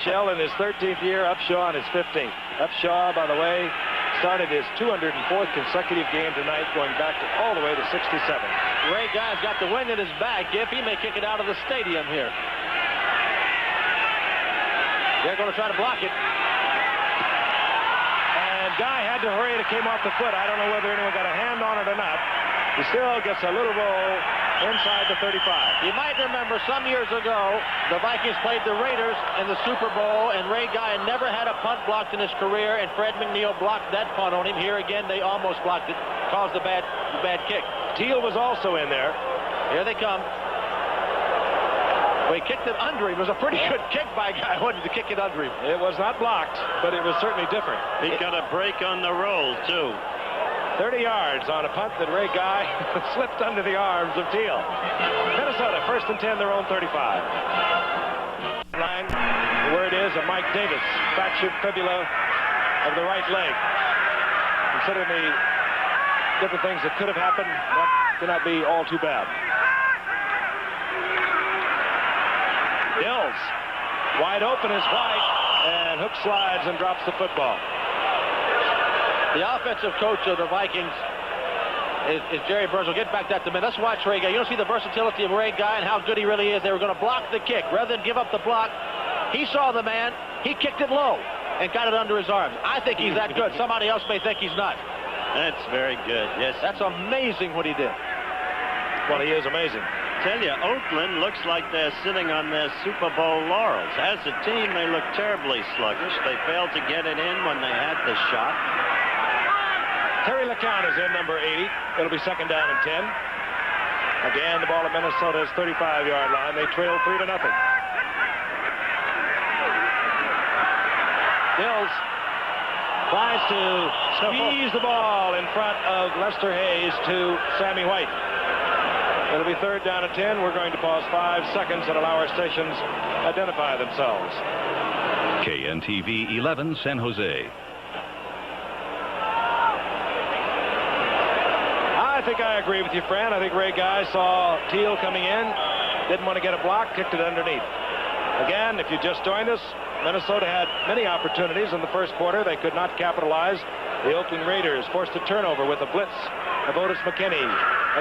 S1: Shell in his 13th year, Upshaw in his 15th. Upshaw, by the way, started his 204th consecutive game tonight, going back all the way to 67.
S3: Ray Guy's got the wind in his back. Giff, he may kick it out of the stadium here. They're going to try to block it.
S1: And Guy had to hurry. It came off the foot. I don't know whether anyone got a hand on it or not. He still gets a little roll inside the 35.
S3: You might remember some years ago, the Vikings played the Raiders in the Super Bowl, and Ray Guy never had a punt blocked in his career, and Fred McNeil blocked that punt on him. Here again, they almost blocked it, caused the bad kick.
S1: Teal was also in there.
S3: Here they come. Well, he kicked it under him. It was a pretty good kick by a guy who wanted to kick it under him.
S1: It was not blocked, but it was certainly different.
S2: He got a break on the roll, too.
S1: 30 yards on a punt that Ray Guy slipped under the arms of Teal. Minnesota, 1st and 10, their own 35. Line, the word is of Mike Davis, fractured fibula of the right leg. Considering the different things that could have happened, that cannot be all too bad. Dills, wide open is White, and Hook slides and drops the football.
S3: The offensive coach of the Vikings is Jerry Burns. We'll get back to that in a minute. Let's watch Ray Guy. You don't see the versatility of Ray Guy and how good he really is. They were going to block the kick. Rather than give up the block, he saw the man. He kicked it low and got it under his arms. I think he's that good. Somebody else may think he's not.
S2: That's very good. Yes.
S3: That's amazing what he did.
S1: Well, he is amazing.
S2: Tell you, Oakland looks like they're sitting on their Super Bowl laurels. As a team, they look terribly sluggish. They failed to get it in when they had the shot.
S1: Terry LeCount is in, number 80. It'll be 2nd down and 10. Again, the ball at Minnesota's 35-yard line. They trail 3-0. Dills tries to squeeze the ball in front of Lester Hayes to Sammy White. It'll be 3rd down and 10. We're going to pause 5 seconds and allow our stations identify themselves.
S5: KNTV 11 San Jose.
S1: I think I agree with you, Fran. I think Ray Guy saw Teal coming in, didn't want to get a block, kicked it underneath. Again, if you just joined us, Minnesota had many opportunities in the first quarter. They could not capitalize. The Oakland Raiders forced a turnover with a blitz of Otis McKinney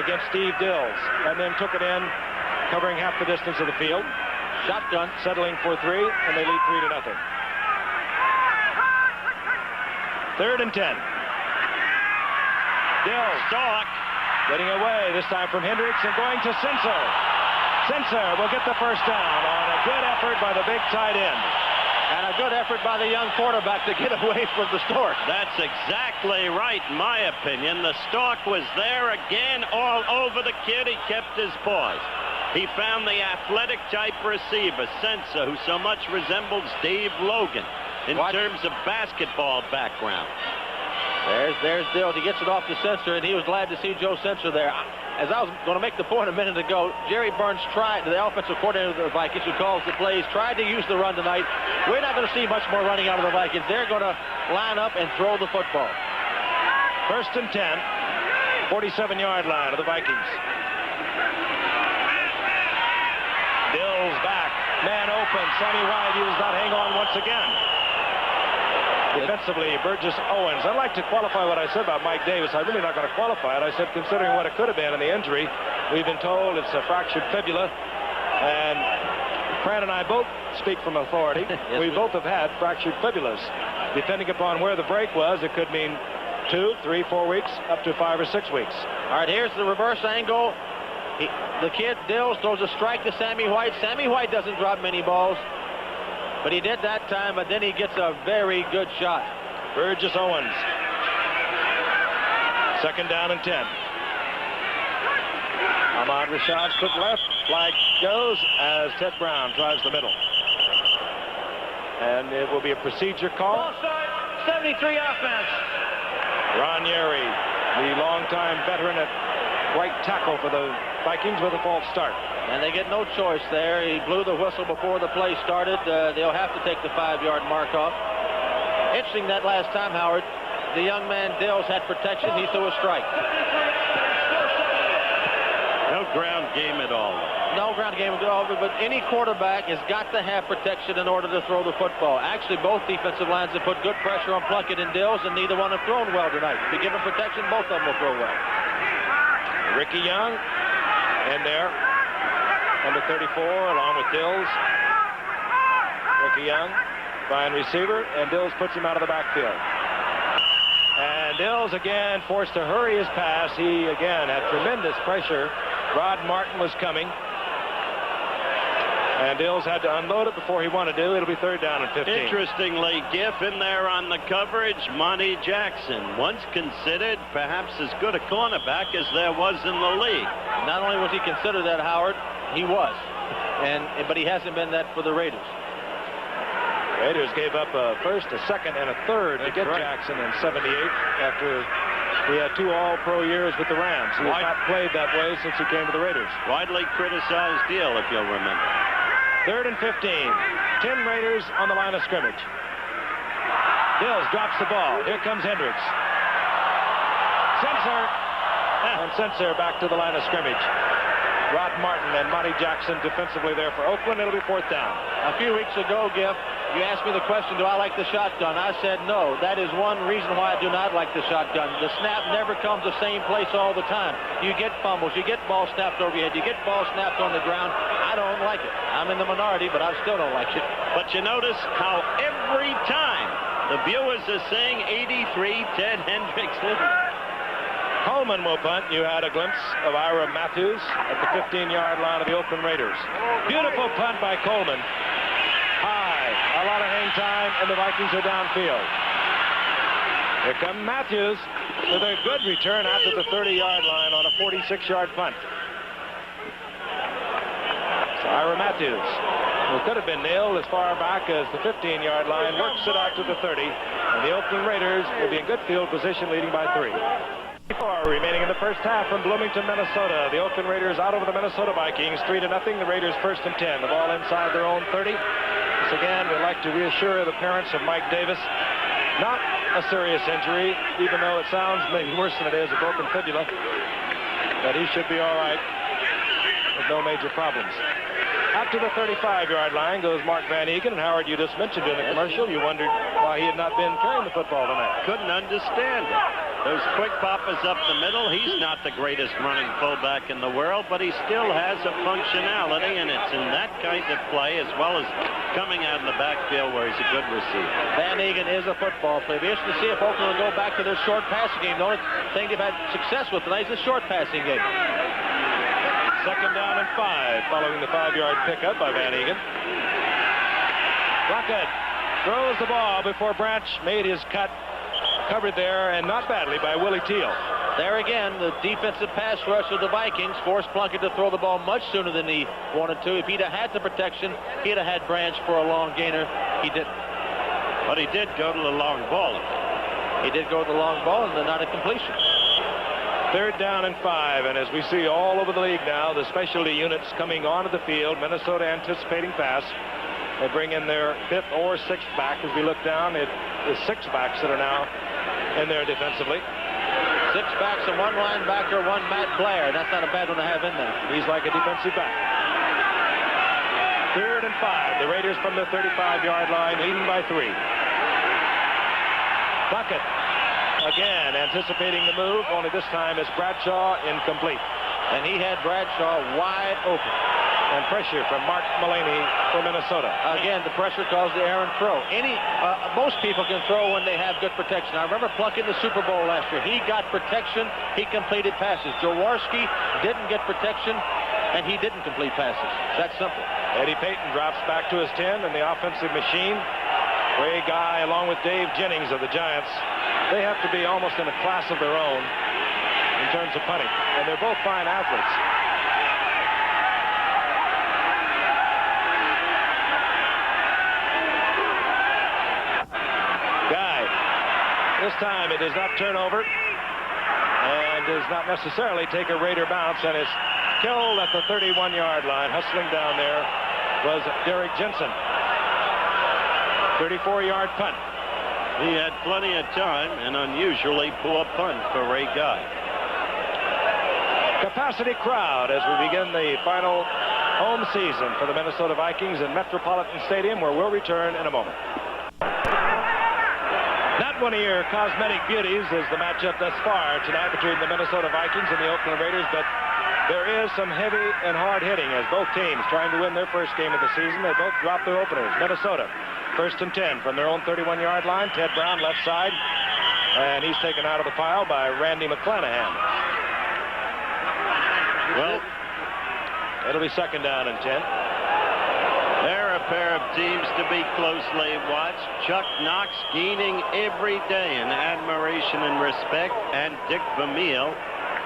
S1: against Steve Dills, and then took it in, covering half the distance of the field. Shotgun, settling for 3, and they lead 3-0. 3rd and 10. Dills, Stark, getting away, this time from Hendricks, and going to Sensor. Sensor will get the first down on a good effort by the big tight end.
S3: And a good effort by the young quarterback to get away from the Stork.
S2: That's exactly right, in my opinion. The Stork was there again, all over the kid. He kept his paws. He found the athletic type receiver, Sensor, who so much resembles Dave Logan in terms of basketball background.
S3: There's Dills. He gets it off the censor, and he was glad to see Joe Censor there. As I was going to make the point a minute ago, Jerry Burns tried, the offensive coordinator of the Vikings, who calls the plays, tried to use the run tonight. We're not going to see much more running out of the Vikings. They're going to line up and throw the football.
S1: 1st and 10, 47-yard line of the Vikings. Dills back, man open. Sammy White, he does not hang on once again. Defensively, Burgess Owens. I'd like to qualify what I said about Mike Davis. I'm really not going to qualify it. I said, considering what it could have been in the injury, we've been told it's a fractured fibula. And Fran and I both speak from authority.
S3: Yes,
S1: we both have had fractured fibulas. Depending upon where the break was, it could mean 2, 3, 4 weeks, up to 5 or 6 weeks.
S3: All right, here's the reverse angle. The kid, Dills, throws a strike to Sammy White. Sammy White doesn't drop many balls. But he did that time, but then he gets a very good shot.
S1: Burgess Owens. 2nd down and 10. Ahmad Rashad took left. Flag goes as Ted Brown tries the middle. And it will be a procedure call.
S4: Ball start, 73 offense.
S1: Ron Yeri, the longtime veteran at right tackle for the Vikings, with a false start.
S3: And they get no choice there. He blew the whistle before the play started. They'll have to take the 5-yard mark off. Interesting that last time, Howard, the young man Dills had protection. He threw a strike.
S2: No ground game at all.
S3: No ground game at all, but any quarterback has got to have protection in order to throw the football. Actually, both defensive lines have put good pressure on Plunkett and Dills, and neither one have thrown well tonight. If you give them protection, both of them will throw well.
S1: Ricky Young in there. Number 34, along with Dills. Ricky Young, fine receiver, and Dills puts him out of the backfield. And Dills again forced to hurry his pass. He again had tremendous pressure. Rod Martin was coming. And Dills had to unload it before he wanted to. It'll be 3rd down and 15.
S2: Interestingly, Giff in there on the coverage, Monty Jackson, once considered perhaps as good a cornerback as there was in the league.
S3: Not only was he considered that, Howard, he was. But he hasn't been that for the Raiders.
S1: Raiders gave up a 1st, a 2nd, and a 3rd to get Jackson in 78 after he had 2 All-Pro years with the Rams. He has not played that way since he came to the Raiders.
S2: Widely criticized deal, if you'll remember.
S1: 3rd and 15. 10 Raiders on the line of scrimmage. Dills drops the ball. Here comes Hendricks. Censor. And Censor back to the line of scrimmage. Rod Martin and Monty Jackson defensively there for Oakland. It'll be 4th down.
S3: A few weeks ago, Giff, you asked me the question, do I like the shotgun? I said no. That is one reason why I do not like the shotgun. The snap never comes the same place all the time. You get fumbles. You get ball snapped over your head. You get ball snapped on the ground. I don't like it. I'm in the minority, but I still don't like it.
S2: But you notice how every time the viewers are saying 83 Ted Hendricks.
S1: Coleman will punt. You had a glimpse of Ira Matthews at the 15-yard line of the Oakland Raiders. Beautiful punt by Coleman. High, a lot of hang time, and the Vikings are downfield. Here comes Matthews with a good return out to the 30-yard line on a 46-yard punt. So Ira Matthews, who could have been nailed as far back as the 15-yard line, works it out to the 30, and the Oakland Raiders will be in good field position, leading by 3. Remaining in the first half from Bloomington, Minnesota. The Oakland Raiders out over the Minnesota Vikings, 3-0. The Raiders 1st and 10. The ball inside their own 30. Once again, we'd like to reassure the parents of Mike Davis, not a serious injury, even though it sounds maybe worse than it is, a broken fibula, that he should be all right with no major problems. Out to the 35-yard line goes Mark Van Eegen. And Howard, you just mentioned in the commercial, you wondered why he had not been carrying the football tonight.
S2: Couldn't understand it. Those quick poppers up the middle, he's not the greatest running fullback in the world, but he still has a functionality, and it's in that kind of play as well as coming out in the backfield where he's a good receiver.
S3: Van Eegen is a football player. It'll be interesting to see if Oakland will go back to their short passing game. The only thing they've had success with tonight is the short passing game.
S1: 2nd down and 5 following the 5-yard pickup by Van Eegen. Plunkett throws the ball before Branch made his cut. Covered there, and not badly, by Willie Teal.
S3: There again, the defensive pass rush of the Vikings forced Plunkett to throw the ball much sooner than he wanted to. If he'd have had the protection, he'd have had Branch for a long gainer. He didn't.
S2: But he did go to the long ball.
S3: He did go with the long ball and not a completion.
S1: 3rd down and 5, and as we see all over the league now, the specialty units coming onto the field. Minnesota anticipating pass. They bring in their 5th or 6th back. As we look down, it is 6 backs that are now in there defensively.
S3: 6 backs and 1 linebacker, 1 Matt Blair. That's not a bad one to have in there.
S1: He's like a defensive back. 3rd and 5. The Raiders from the 35-yard line, leading by 3. Bucket again anticipating the move, only this time it's Bradshaw incomplete.
S3: And he had Bradshaw wide open.
S1: And pressure from Mark Mullaney for Minnesota.
S3: Again, the pressure caused the errant throw. Most people can throw when they have good protection. I remember Pluck in the Super Bowl last year. He got protection. He completed passes. Jaworski didn't get protection, and he didn't complete passes. That's simple.
S1: Eddie Payton drops back to his 10, and the offensive machine, Ray Guy, along with Dave Jennings of the Giants, they have to be almost in a class of their own in terms of punting. And they're both fine athletes. This time it does not turn over and does not necessarily take a Raider bounce, and is killed at the 31-yard line. Hustling down there was Derek Jensen. 34-yard punt.
S2: He had plenty of time, an unusually poor punt for Ray Guy.
S1: Capacity crowd as we begin the final home season for the Minnesota Vikings in Metropolitan Stadium, where we'll return in a moment. Not one of your cosmetic beauties is the matchup thus far tonight between the Minnesota Vikings and the Oakland Raiders, but there is some heavy and hard hitting as both teams trying to win their first game of the season. They both drop their openers. Minnesota, 1st and 10 from their own 31-yard line. Ted Brown left side, and he's taken out of the pile by Randy McClanahan. Well, it'll be 2nd down and 10.
S2: They're a pair of teams to be closely watched. Chuck Knox gaining every day in admiration and respect, and Dick Vermeil,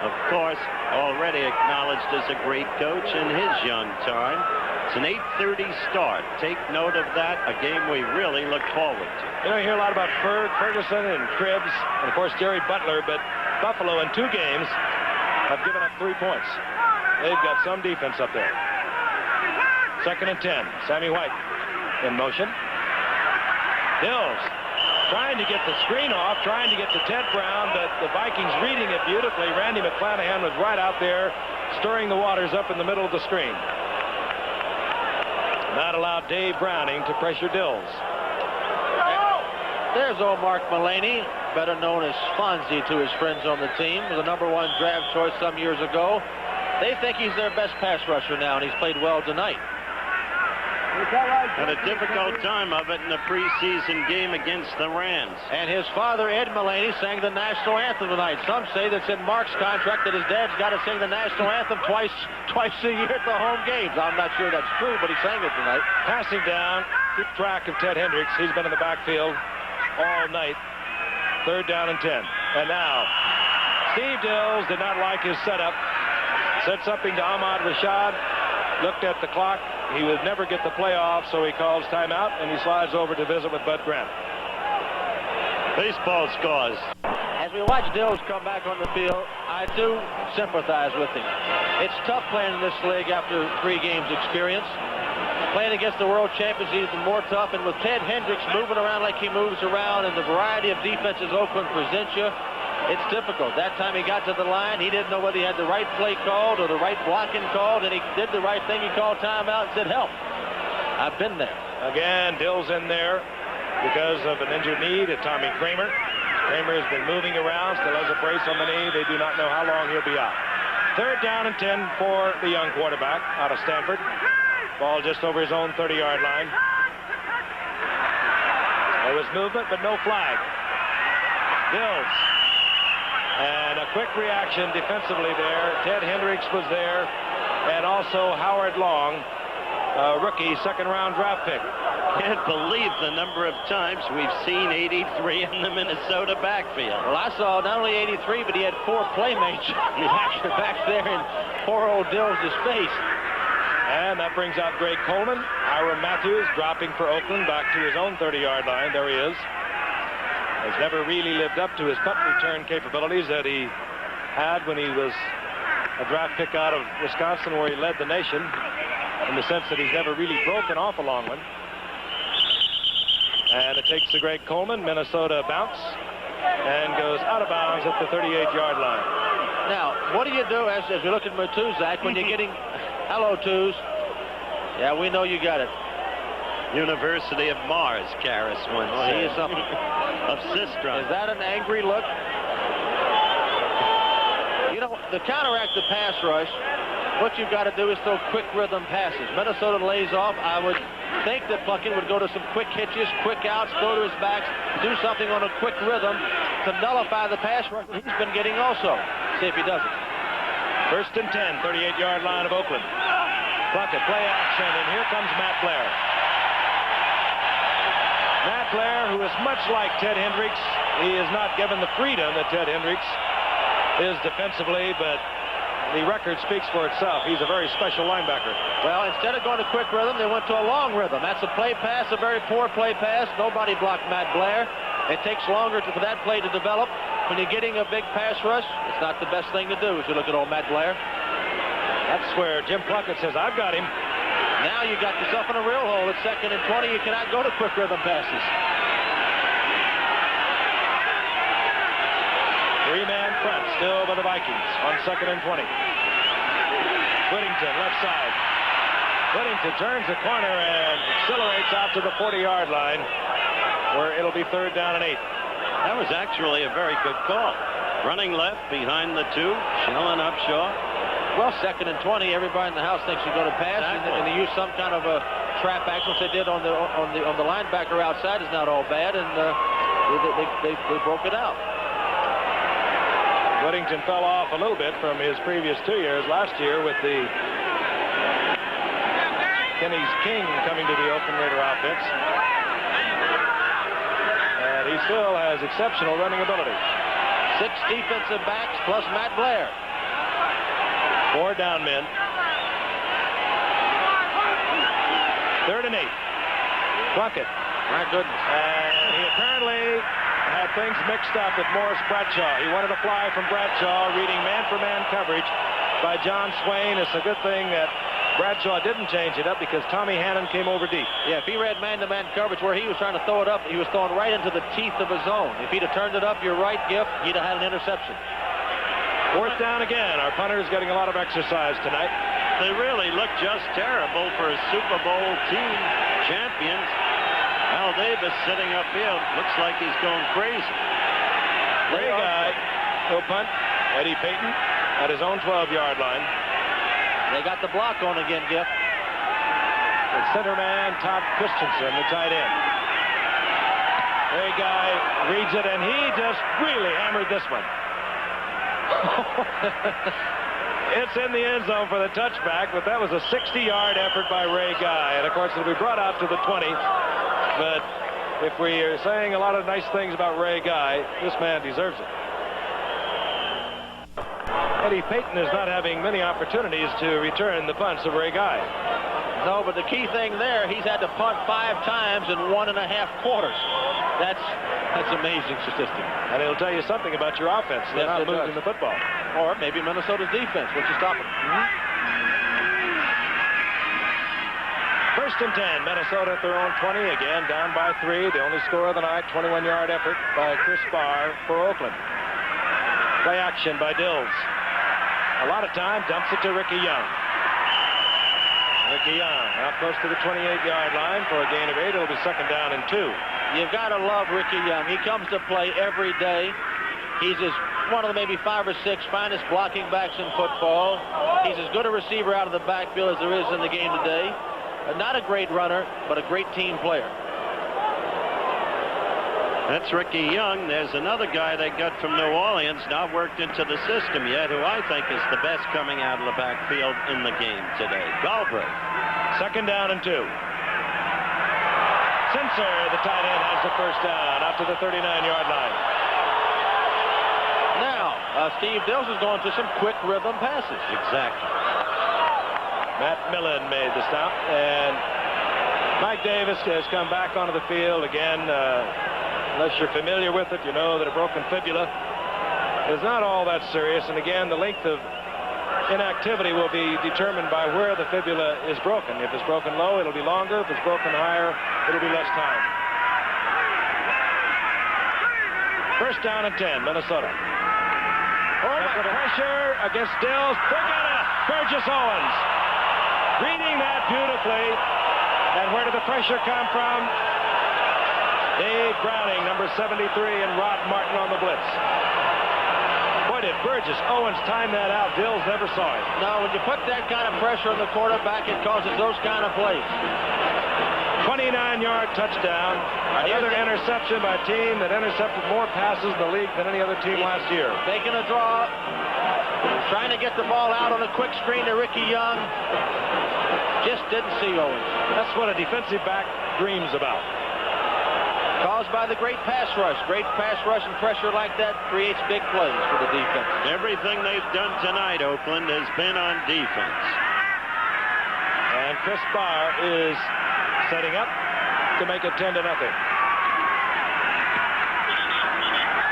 S2: of course, already acknowledged as a great coach in his young time. It's an 8:30 start. Take note of that, a game we really look forward to.
S1: You know, you hear a lot about Ferguson and Cribbs, and of course Jerry Butler, but Buffalo in 2 games have given up 3 points. They've got some defense up there. 2nd and 10. Sammy White in motion. Dills trying to get the screen off, trying to get to Ted Brown, but the Vikings reading it beautifully. Randy McClanahan was right out there stirring the waters up in the middle of the screen. Not allowed Dave Browning to pressure Dills.
S3: There's old Mark Mullaney, better known as Fonzie to his friends on the team. Was a #1 draft choice some years ago. They think he's their best pass rusher now, and he's played well tonight.
S2: Had a difficult time of it in the preseason game against the Rams.
S3: And his father, Ed Mullaney, sang the national anthem tonight. Some say that's in Mark's contract that his dad's got to sing the national anthem twice a year at the home games. I'm not sure that's true, but he sang it tonight.
S1: Passing down, keep track of Ted Hendricks. He's been in the backfield all night. 3rd down and 10. And now, Steve Dills did not like his setup. Said something to Ahmad Rashad. Looked at the clock. He would never get the play off, so he calls timeout, and he slides over to visit with Bud Grant.
S2: Baseball scores.
S3: As we watch Dills come back on the field, I do sympathize with him. It's tough playing in this league after 3 games experience. Playing against the world champions is even more tough, and with Ted Hendricks moving around like he moves around and the variety of defenses Oakland presents you, it's difficult. That time he got to the line, he didn't know whether he had the right play called or the right blocking called, and he did the right thing. He called timeout and said, help. I've been there.
S1: Again, Dills in there because of an injured knee to Tommy Kramer. Kramer has been moving around, still has a brace on the knee. They do not know how long he'll be out. 3rd down and 10 for the young quarterback out of Stanford. Ball just over his own 30-yard line. There was movement, but no flag. Dills. And a quick reaction defensively there. Ted Hendricks was there, and also Howard Long, rookie 2nd-round draft pick.
S2: Can't believe the number of times we've seen 83 in the Minnesota backfield.
S3: Well, I saw not only 83, but he had 4 playmates back there in poor old Dills' face.
S1: And that brings out Greg Coleman. Ira Matthews dropping for Oakland back to his own 30-yard line. There he is. has never really lived up to his punt return capabilities that he had when he was a draft pick out of Wisconsin, where he led the nation, in the sense that he's never really broken off a long one. And it takes the Greg Coleman Minnesota bounce and goes out of bounds at the 38-yard line.
S3: Now, what do you do as we look at Matuzak when you're getting... Hello, Tuz. Yeah, we know you got it.
S2: University of Mars, Karras once said.
S3: He is something.
S2: Of Sistron.
S3: Is that an angry look? You know, to counteract the pass rush, what you've got to do is throw quick rhythm passes. Minnesota lays off. I would think that Plunkett would go to some quick hitches, quick outs, throw to his backs, do something on a quick rhythm to nullify the pass rush that he's been getting also. See if he does it.
S1: First and 10, 38-yard line of Oakland. Plunkett, play action, and here comes Matt Blair. Matt Blair, who is much like Ted Hendricks, he is not given the freedom that Ted Hendricks is defensively, but the record speaks for itself. He's a very special linebacker.
S3: Well, instead of going to quick rhythm, they went to a long rhythm. That's a play pass, a very poor play pass. Nobody blocked Matt Blair. It takes longer for that play to develop. When you're getting a big pass rush, it's not the best thing to do as you look at old Matt Blair.
S1: That's where Jim Plunkett says, I've got him.
S3: Now you got yourself in a real hole. It's 2nd and 20. You cannot go to quick rhythm passes.
S1: Three-man front still by the Vikings on 2nd and 20. Whittington, left side. Whittington turns the corner and accelerates out to the 40-yard line, where it'll be 3rd down and 8.
S2: That was actually a very good call. Running left behind the two, Shell and Upshaw.
S3: Well, 2nd and 20. Everybody in the house thinks you're going to pass,
S2: exactly.
S3: and they use some kind of a trap action, which they did on the linebacker outside. Is not all bad, and they broke it out.
S1: Whittington fell off a little bit from his previous 2 years. Last year with the Kenny's King coming to the Oakland Raider offense. And he still has exceptional running ability.
S3: 6 defensive backs plus Matt Blair.
S1: 4 down men. 3rd and 8. Plunkett.
S3: My goodness.
S1: And he apparently had things mixed up with Morris Bradshaw. He wanted a fly from Bradshaw, reading man-for-man coverage by John Swain. It's a good thing that Bradshaw didn't change it up because Tommy Hannon came over deep.
S3: Yeah, if he read man-to-man coverage where he was trying to throw it up, he was throwing right into the teeth of his zone. If he'd have turned it up, you're right, Giff, he'd have had an interception.
S1: 4th down again. Our punter's getting a lot of exercise tonight.
S2: They really look just terrible for Super Bowl team champions. Al Davis sitting upfield. Looks like he's going crazy.
S1: Ray Guy will punt. Eddie Payton at his own 12-yard line.
S3: They got the block on again, Giff.
S1: The center man, Todd Christensen, the tight end. Ray Guy reads it, and he just really hammered this one. It's in the end zone for the touchback, but that was a 60-yard effort by Ray Guy. And, of course, it'll be brought out to the 20. But if we are saying a lot of nice things about Ray Guy, this man deserves it. Eddie Payton is not having many opportunities to return the punts of Ray Guy.
S3: No, but the key thing there, he's had to punt 5 times in 1.5 quarters. That's amazing statistic.
S1: And it'll tell you something about your offense. They're not moving the football.
S3: Or maybe Minnesota's defense, which is stopping.
S1: First and 10, Minnesota at their own 20, again down by 3. The only score of the night, 21-yard effort by Chris Barr for Oakland. Play action by Dills. A lot of time, dumps it to Ricky Young. Ricky Young out close to the 28-yard line for a gain of 8. It'll be 2nd down and 2.
S3: You've got to love Ricky Young. He comes to play every day. He's one of the maybe 5 or 6 finest blocking backs in football. He's as good a receiver out of the backfield as there is in the game today. Not a great runner, but a great team player.
S2: That's Ricky Young. There's another guy they got from New Orleans, not worked into the system yet, who I think is the best coming out of the backfield in the game today. Galbraith. 2nd down and 2.
S1: Sensor, the tight end, has the first down out to the 39-yard line.
S3: Now, Steve Dills is going to some quick rhythm passes.
S2: Exactly.
S1: Matt Millen made the stop, and Mike Davis has come back onto the field again. Unless you're familiar with it, you know that a broken fibula is not all that serious. And again, the length of inactivity will be determined by where the fibula is broken. If it's broken low, it'll be longer. If it's broken higher, it'll be less time. First down and 10, Minnesota. Pressure against Dills. Forget it! Burgess Owens reading that beautifully. And where did the pressure come from? Dave Browning, number 73, and Rod Martin on the blitz. Boy, did Burgess Owens time that out. Dills never saw it.
S3: No, when you put that kind of pressure on the quarterback, it causes those kind of plays.
S1: 29-yard touchdown. Another interception by a team that intercepted more passes in the league than any other team last year.
S3: Taking a draw, trying to get the ball out on a quick screen to Ricky Young. Just didn't see Owens.
S1: That's what a defensive back dreams about.
S3: Caused by the great pass rush. Great pass rush and pressure like that creates big plays for the defense.
S2: Everything they've done tonight, Oakland, has been on defense.
S1: And Chris Barr is setting up to make it 10-0.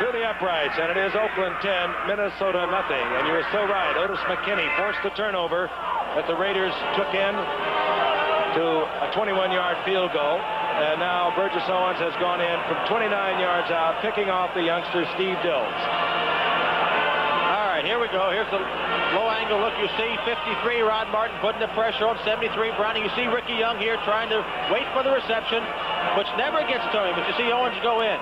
S1: Through the uprights, and it is Oakland 10, Minnesota nothing. And you were so right. Otis McKinney forced the turnover that the Raiders took in to a 21-yard field goal. And now Burgess Owens has gone in from 29 yards out, picking off the youngster Steve Dills.
S3: All right, here we go. Here's the low angle look. You see 53, Rod Martin putting the pressure on 73, Browning. You see Ricky Young here trying to wait for the reception, which never gets to him, but you see Owens go in.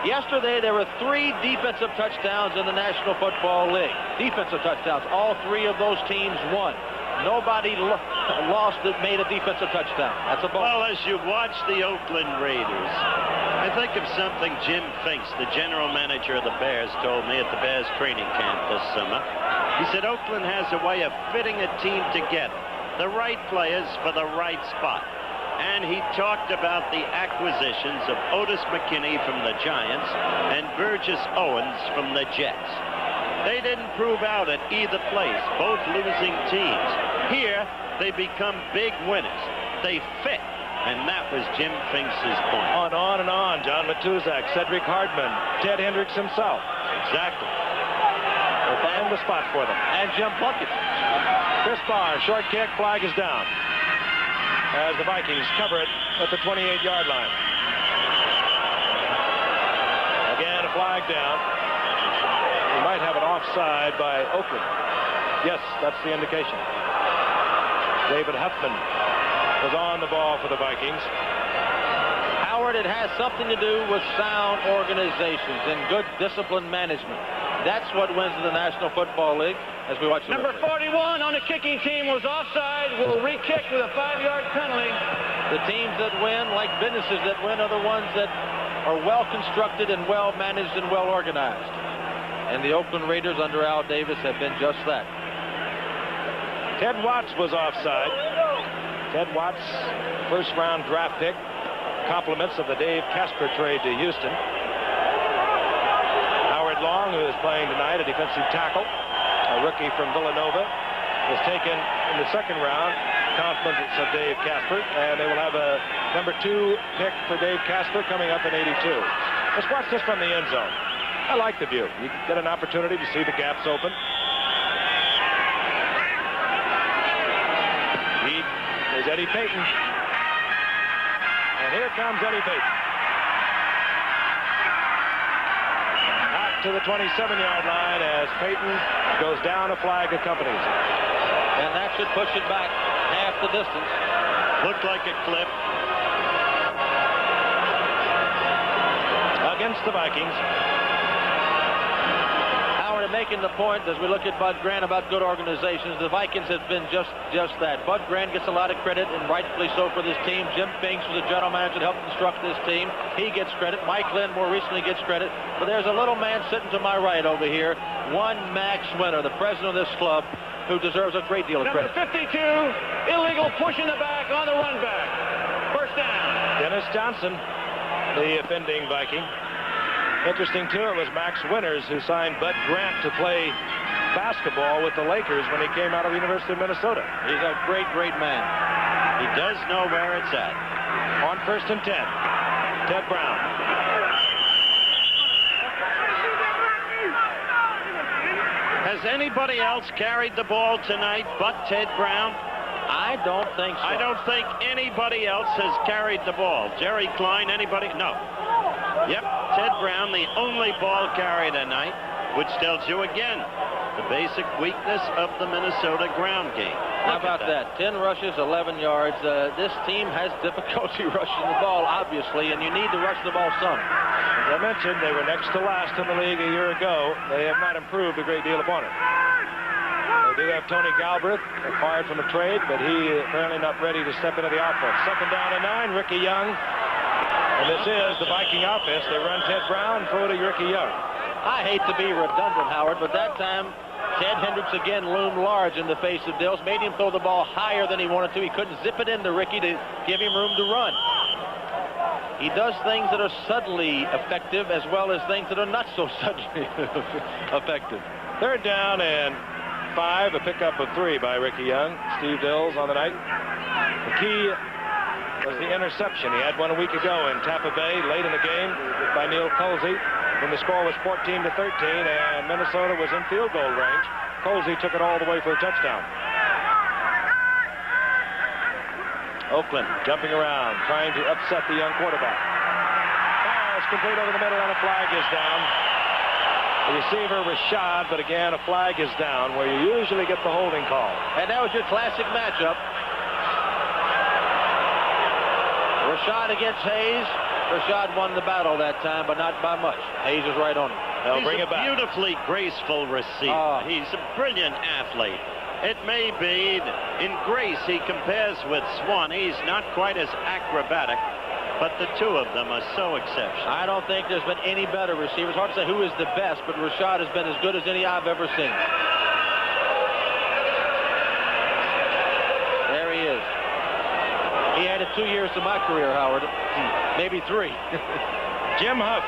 S3: Yesterday, there were 3 defensive touchdowns in the National Football League. Defensive touchdowns. All 3 of those teams won. Nobody lost that made a defensive touchdown. That's a ball.
S2: Well, as you watch the Oakland Raiders, I think of something Jim Finks, the general manager of the Bears, told me at the Bears training camp this summer. He said Oakland has a way of fitting a team together, the right players for the right spot. And he talked about the acquisitions of Otis McKinney from the Giants and Burgess Owens from the Jets. They didn't prove out at either place, both losing teams. Here, they become big winners. They fit, and that was Jim Finks' point.
S1: On and on. John Matuzak, Cedric Hardman, Ted Hendricks himself.
S2: Exactly.
S1: They found the spot for them.
S3: And Jim Plunkett.
S1: Chris Barr, short kick, flag is down, as the Vikings cover it at the 28-yard line. Again, a flag down. We might have an offside by Oakland. Yes, that's the indication. David Huffman was on the ball for the Vikings.
S3: Howard, it has something to do with sound organizations and good discipline management. That's what wins the National Football League as we watch the
S4: Number 41 on the kicking team was offside. Will re-kick with a 5-yard penalty.
S3: The teams that win, like businesses that win, are the ones that are well constructed and well managed and well organized. And the Oakland Raiders under Al Davis have been just that.
S1: Ted Watts was offside. Ted Watts, first-round draft pick. Compliments of the Dave Casper trade to Houston. Howard Long, who is playing tonight, a defensive tackle, a rookie from Villanova, was taken in the second round. Compliments of Dave Casper, and they will have a number 2 pick for Dave Casper coming up in 82. Let's watch this from the end zone. I like the view. You get an opportunity to see the gaps open. There's Eddie Payton. And here comes Eddie Payton. Out to the 27-yard line as Payton goes down. A flag accompanies him.
S3: And that should push it back half the distance.
S2: Looked like a clip.
S1: Against the Vikings.
S3: Making the point as we look at Bud Grant about good organizations. The Vikings have been just that. Bud Grant gets a lot of credit, and rightfully so, for this team. Jim Finks was the general manager that helped construct this team. He gets credit. Mike Lynn more recently gets credit. But there's a little man sitting to my right over here, one Max Winter, the president of this club, who deserves a great deal of credit.
S4: Number 52, illegal push in the back on the run back. First down.
S1: Dennis Johnson, the offending Viking. Interesting, too, it was Max Winters who signed Bud Grant to play basketball with the Lakers when he came out of the University of Minnesota.
S3: He's a great man.
S2: He does know where it's at.
S1: On 1st and 10, Ted Brown.
S2: Has anybody else carried the ball tonight but Ted Brown?
S3: I don't think so.
S2: I don't think anybody else has carried the ball. Jerry Klein, anybody? No. Yep, Ted Brown, the only ball carrier tonight, which tells you again the basic weakness of the Minnesota ground game.
S3: How about that? 10 rushes, 11 yards. This team has difficulty rushing the ball, obviously, and you need to rush the ball some.
S1: As I mentioned, they were next to last in the league a year ago. They have not improved a great deal upon it. They do have Tony Galbraith, acquired from a trade, but he apparently not ready to step into the offense. 2nd down and 9, Ricky Young. And this is the Viking offense. They run Ted Brown, throw to Ricky Young.
S3: I hate to be redundant, Howard, but that time Ted Hendricks again loomed large in the face of Dills, made him throw the ball higher than he wanted to. He couldn't zip it into Ricky to give him room to run. He does things that are suddenly effective as well as things that are not so suddenly effective.
S1: 3rd down and 5, a pickup of 3 by Ricky Young. Steve Dills on the night. The key was the interception. He had one a week ago in Tampa Bay late in the game by Neil Colsey when the score was 14-13 and Minnesota was in field goal range. Colsey took it all the way for a touchdown. Oakland jumping around, trying to upset the young quarterback. Pass complete over the middle and a flag is down. The receiver Rashad, but again a flag is down where you usually get the holding call.
S3: And that was your classic matchup. Rashad against Hayes. Rashad won the battle that time, but not by much. Hayes is right on him.
S1: They'll
S2: He's
S1: bring it back.
S2: Beautifully graceful receiver. He's a brilliant athlete. It may be in grace he compares with Swan. He's not quite as acrobatic, but the two of them are so exceptional.
S3: I don't think there's been any better receivers. Hard to say who is the best, but Rashad has been as good as any I've ever seen. There he is. He added 2 years to my career, Howard. Maybe 3.
S1: Jim Huff,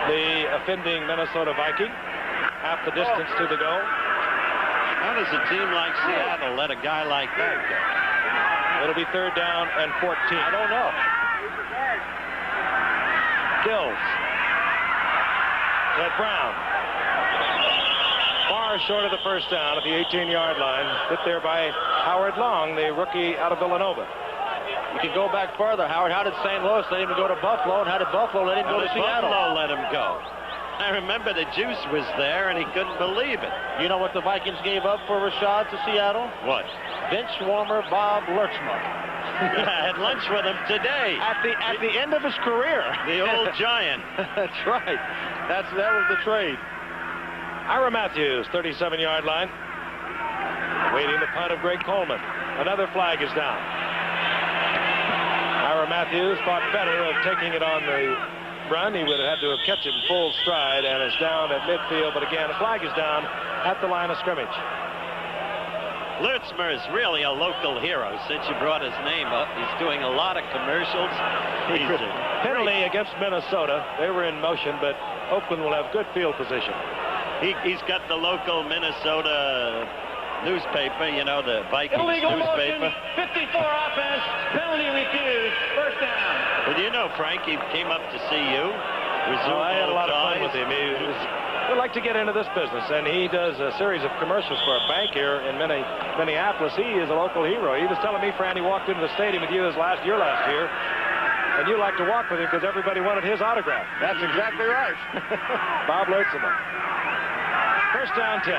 S1: the offending Minnesota Viking, half the distance to the goal.
S2: How does a team like Seattle let a guy like that go?
S1: It'll be 3rd down and 14.
S3: I don't know.
S1: Dills. Ted Brown. Far short of the 1st down at the 18-yard line. Hit there by Howard Long, the rookie out of Villanova.
S3: You can go back further, Howard. How did St. Louis let him go to Buffalo, and how did Buffalo let him go to Seattle?
S2: Buffalo let him go. I remember the juice was there, and he couldn't believe it.
S3: You know what the Vikings gave up for Rashad to Seattle?
S2: What?
S3: Bench warmer Bob Lurchmer.
S2: I had lunch with him today.
S3: At the end of his career.
S2: The old giant.
S3: That's right. That was the trade.
S1: Ira Matthews, 37-yard line. Waiting the punt of Greg Coleman. Another flag is down. Ira Matthews thought better of taking it on the run. He would have had to have kept it in full stride, and it's down at midfield. But again, a flag is down at the line of scrimmage.
S2: Lurtzmer is really a local hero since you brought his name up. He's doing a lot of commercials. He's a
S1: penalty against Minnesota. They were in motion, but Oakland will have good field position.
S2: He's got the local Minnesota newspaper, you know, the Vikings
S4: Illegal
S2: newspaper.
S4: Motion, 54 offense, penalty refused, 1st down.
S2: Well, you know, Frank, he came up to see you.
S1: I had a lot of fun with him. He would like to get into this business, and he does a series of commercials for a bank here in Minneapolis. He is a local hero. He was telling me, Fran, he walked into the stadium with you last year, and you liked to walk with him because everybody wanted his autograph.
S3: That's exactly right.
S1: Bob Lurtzman. 1st down 10.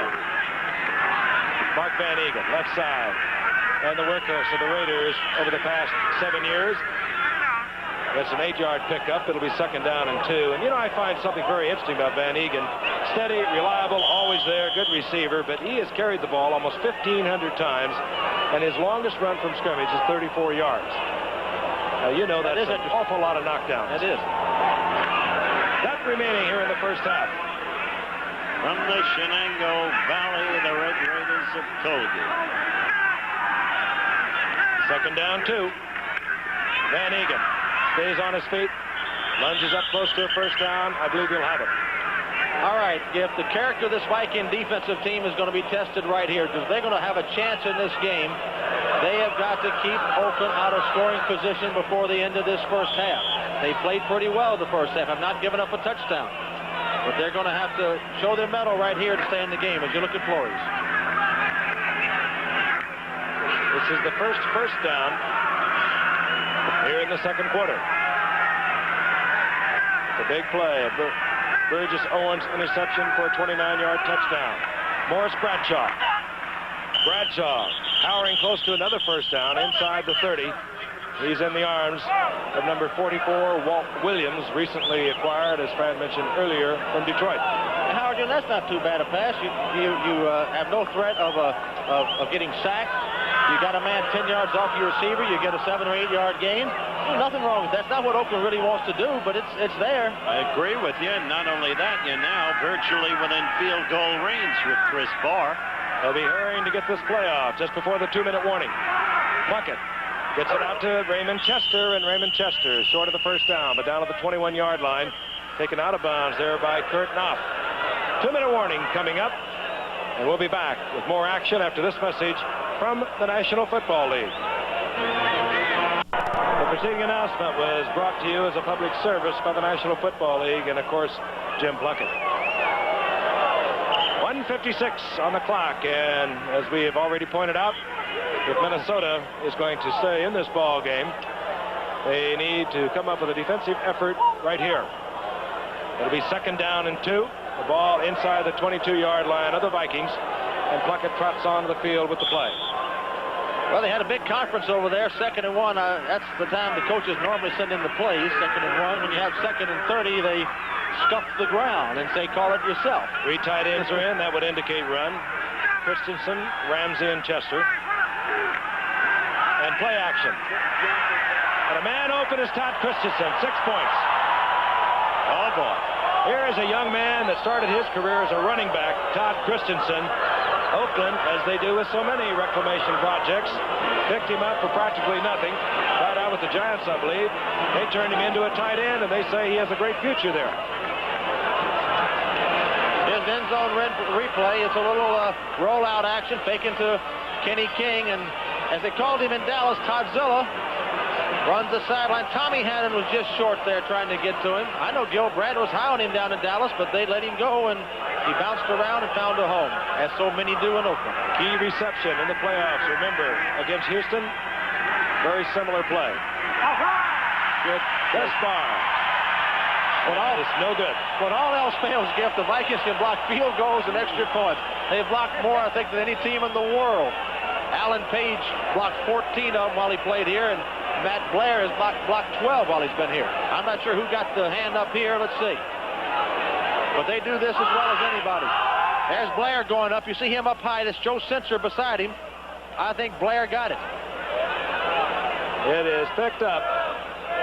S1: Mark Van Egan, left side. And the workhorse of the Raiders over the past 7 years. That's an 8-yard pickup. It'll be 2nd down and 2. And, you know, I find something very interesting about Van Egan. Steady, reliable, always there, good receiver. But he has carried the ball almost 1,500 times. And his longest run from scrimmage is 34 yards. Now, you know, that's an awful lot of knockdowns.
S3: It is.
S1: That remaining here in the 1st half.
S2: From the Shenango Valley, the Red Raiders of Colgate.
S1: 2nd down 2. Van Egan stays on his feet, lunges up close to a 1st down. I believe he'll have it.
S3: All right, if the character of this Viking defensive team is going to be tested right here, because they're going to have a chance in this game, they have got to keep Oakland out of scoring position before the end of this 1st half. They played pretty well the 1st half. Have not given up a touchdown. But they're going to have to show their mettle right here to stay in the game as you look at Flores.
S1: This is the first down here in the second quarter. The big play, a Burgess Owens interception for a 29-yard touchdown. Morris Bradshaw. Bradshaw powering close to another first down inside the 30. He's in the arms of number 44, Walt Williams, recently acquired, as Fran mentioned earlier, from Detroit.
S3: Howard, that's not too bad a pass. You have no threat of getting sacked. You got a man 10 yards off your receiver. You get a 7 or 8 yard gain. There's nothing wrong with that. That's not what Oakland really wants to do, but it's there.
S2: I agree with you. Not only that, you're now virtually within field goal range with Chris Barr.
S1: They'll be hurrying to get this play off just before the 2-minute warning. Puckett gets it out to Raymond Chester, and Raymond Chester short of the first down, but down at the 21-yard line, taken out of bounds there by Kurt Knopf. 2-minute warning coming up, and we'll be back with more action after this message from the National Football League. The preceding announcement was brought to you as a public service by the National Football League and, of course, Jim Plunkett. 1:56 on the clock, and as we have already pointed out, if Minnesota is going to stay in this ball game, they need to come up with a defensive effort right here. It'll be second down and 2. The ball inside the 22-yard line of the Vikings, and Plunkett trots onto the field with the play.
S3: Well, they had a big conference over there, 2nd and 1. That's the time the coaches normally send in the plays, 2nd and 1. When you have 2nd and 30, they scuff the ground and say, call it yourself.
S1: 3 tight ends are in. That would indicate run. Christensen, Ramsey, and Chester. And play action. And a man open is Todd Christensen. 6 points. Oh, boy. Here is a young man that started his career as a running back, Todd Christensen. Oakland, as they do with so many reclamation projects, picked him up for practically nothing. Tried out with the Giants, I believe. They turned him into a tight end, and they say he has a great future there.
S3: His end zone replay. It's a little rollout action, faking to Kenny King, and as they called him in Dallas, Todzilla runs the sideline. Tommy Hannon was just short there trying to get to him. I know Gil Brandt was high on him down in Dallas, but they let him go, and he bounced around and found a home, as so many do in Oakland.
S1: Key reception in the playoffs. Remember, against Houston, very similar play. Good. This bar. It's no good.
S3: When all else fails, Giff, the Vikings can block field goals and extra points. They've blocked more, I think, than any team in the world. Alan Page blocked 14 of them while he played here, and Matt Blair has blocked 12 while he's been here. I'm not sure who got the hand up here. Let's see. But they do this as well as anybody. There's Blair going up. You see him up high. That's Joe Sensor beside him. I think Blair got it.
S1: It is picked up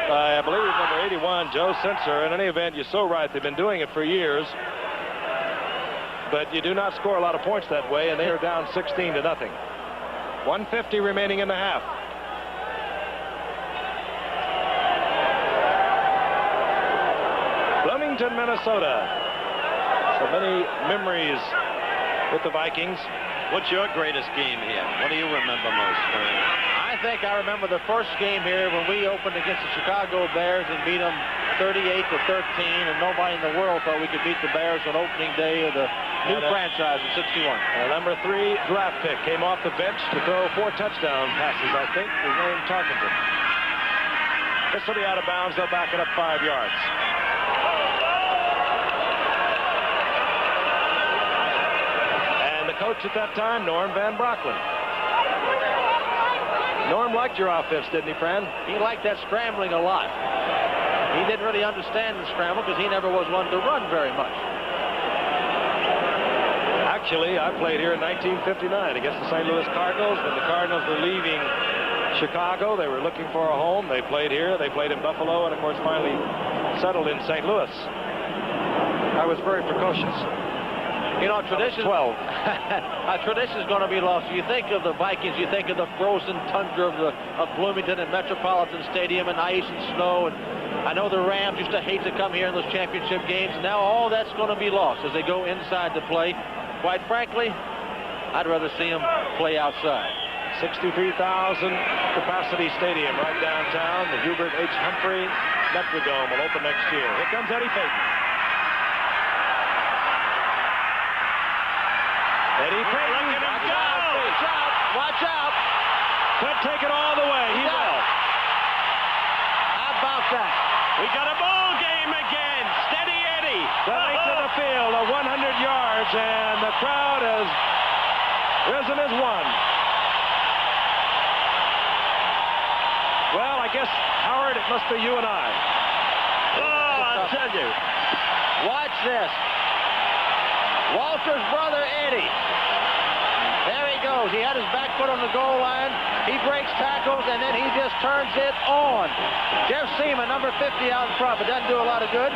S1: by, I believe, number 81, Joe Sensor. In any event, you're so right. They've been doing it for years. But you do not score a lot of points that way, and they are down 16-0. 1:50 remaining in the half. Bloomington, Minnesota. So many memories with the Vikings.
S2: What's your greatest game here? What do you remember most?
S3: I think I remember the first game here when we opened against the Chicago Bears and beat them 38-13, and nobody in the world thought we could beat the Bears on opening day of the new franchise in '61.
S1: Number 3 draft pick came off the bench to throw 4 touchdown passes, I think. His name Tarkenton. This will be out of bounds. They'll back it up 5 yards. And the coach at that time, Norm Van Brocklin. Norm liked your offense, didn't he, Fran?
S3: He liked that scrambling a lot. He didn't really understand the scramble because he never was one to run very much.
S1: Actually, I played here in 1959 against the St. Louis Cardinals. When the Cardinals were leaving Chicago, they were looking for a home. They played here. They played in Buffalo, and, of course, finally settled in St. Louis. I was very precocious.
S3: You know, tradition. 12. Tradition is going to be lost. You think of the Vikings, you think of the frozen tundra of Bloomington and Metropolitan Stadium and ice and snow. And I know the Rams used to hate to come here in those championship games. Now all that's going to be lost as they go inside to play. Quite frankly, I'd rather see them play outside.
S1: 63,000 capacity stadium right downtown. The Hubert H. Humphrey Metrodome will open next year. Here comes Eddie Payton. Eddie Payton.
S2: Look at him go.
S3: Watch out. Watch out.
S1: Could take it all the way. He will.
S3: How about that?
S2: We got a ball game again. Steady Eddie.
S1: The length of the field, 100 yards, and the crowd has risen as one. Well, I guess, Howard, it must be you and I.
S2: Oh, I'll tell you.
S3: Watch this. Walter's brother, Eddie. There he goes. He had his back foot on the goal line. He breaks tackles, and then he just turns it on. Jeff Seaman, number 50 out in front, but doesn't do a lot of good.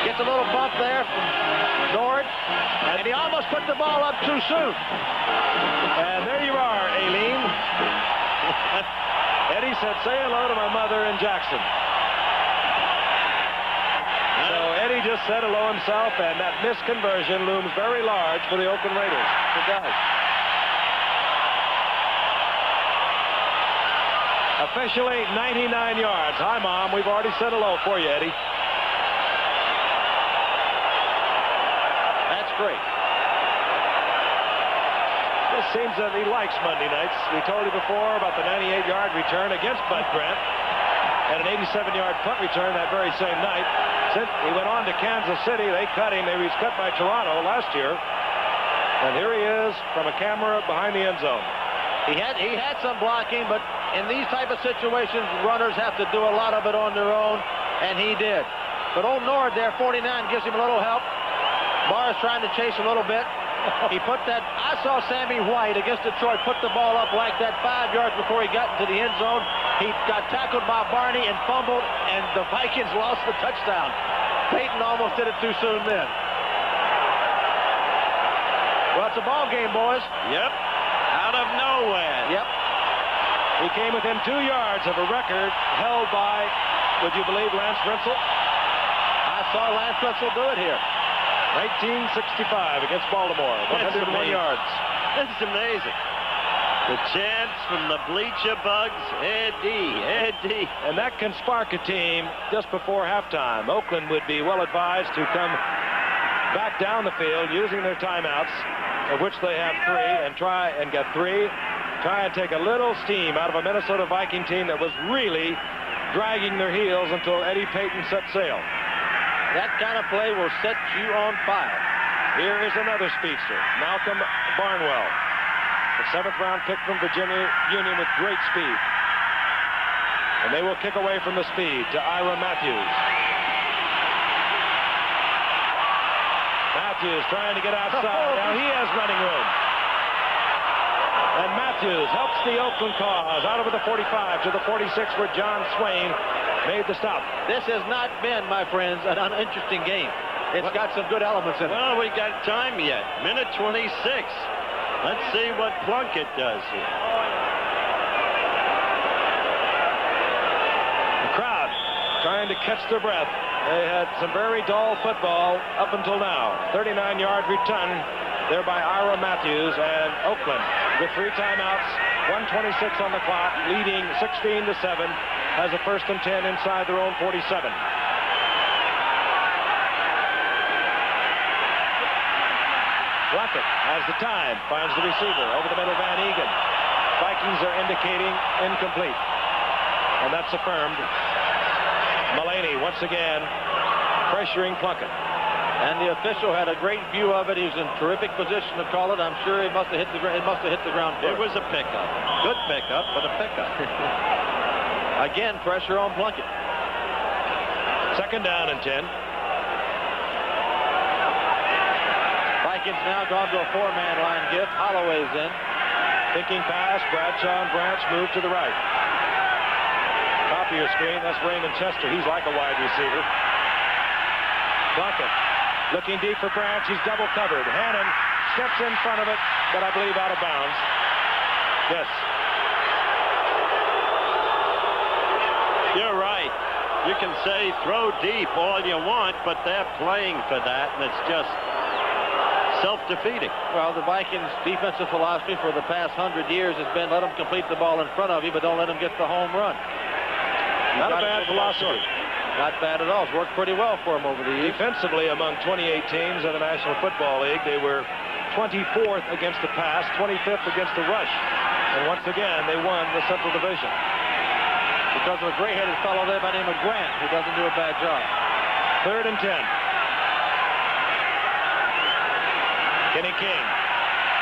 S3: Gets a little bump there from Nord, and he almost put the ball up too soon.
S1: And there you are, Aileen. Eddie said, say hello to my mother in Jackson. So Eddie just said hello himself, and that missed conversion looms very large for the Oakland Raiders. It does. Officially 99 yards. Hi, Mom. We've already said hello for you, Eddie.
S3: That's great.
S1: It seems that he likes Monday nights. We told you before about the 98-yard return against Bud Grant and an 87-yard punt return that very same night. Since he went on to Kansas City, they cut him. He was cut by Toronto last year. And here he is from a camera behind the end zone.
S3: He had some blocking, but in these type of situations, runners have to do a lot of it on their own, and he did. But old Nord there, 49, gives him a little help. Barr is trying to chase a little bit. He put that, I saw Sammy White against Detroit put the ball up like that 5 yards before he got into the end zone. He got tackled by Barney and fumbled, and the Vikings lost the touchdown. Peyton almost did it too soon then. Well, it's a ball game, boys.
S2: Yep. Out of nowhere.
S3: Yep.
S1: He came within 2 yards of a record held by, would you believe, Lance Rentzel?
S3: I saw Lance Rentzel do it here.
S1: 1965 against Baltimore, 101 yards.
S2: That's amazing. The chants from the bleacher bugs, Eddie, Eddie.
S1: And that can spark a team just before halftime. Oakland would be well advised to come back down the field using their timeouts, of which they have 3, and try and get 3. Try and take a little steam out of a Minnesota Viking team that was really dragging their heels until Eddie Payton set sail.
S3: That kind of play will set you on fire.
S1: Here is another speedster, Malcolm Barnwell, the 7th-round pick from Virginia Union with great speed. And they will kick away from the speed to Ira Matthews. Matthews trying to get outside. Now he has running room. And Matthews helps the Oakland cause out over the 45 to the 46 where John Swain made the stop.
S3: This has not been, my friends, an uninteresting game. It's got some good elements in it.
S2: Well, we got time yet. Minute 26. Let's see what Plunkett does here.
S1: The crowd trying to catch their breath. They had some very dull football up until now. 39-yard return there by Ira Matthews, and Oakland with 3 timeouts, 1:26 on the clock, leading 16-7, has a 1st and 10 inside their own 47. Plunkett has the time, finds the receiver over the middle, Van Egan. Vikings are indicating incomplete, and that's affirmed. Mullaney once again pressuring Plunkett.
S3: And the official had a great view of it. He was in terrific position to call it. I'm sure it must have hit the ground first.
S2: It was a pickup. Good pickup, but a pickup.
S3: Again, pressure on Plunkett.
S1: 2nd down and 10.
S3: Vikings now gone to a 4-man line gift. Holloway's in.
S1: Thinking pass, Bradshaw and Branch move to the right. Top of your screen, that's Raymond Chester. He's like a wide receiver. Plunkett looking deep for Branch. He's double covered. Hannon steps in front of it, but I believe out of bounds. Yes.
S2: You're right. You can say throw deep all you want, but they're playing for that, and it's just self-defeating.
S3: Well, the Vikings' defensive philosophy for the past 100 years has been let them complete the ball in front of you, but don't let them get the home run.
S1: Not a bad philosophy.
S3: Not bad at all. It's worked pretty well for them over the years.
S1: Defensively, among 28 teams in the National Football League, they were 24th against the pass, 25th against the rush. And once again, they won the Central Division.
S3: Because of a gray-headed fellow there by the name of Grant, who doesn't do a bad job.
S1: 3rd and 10. Kenny King.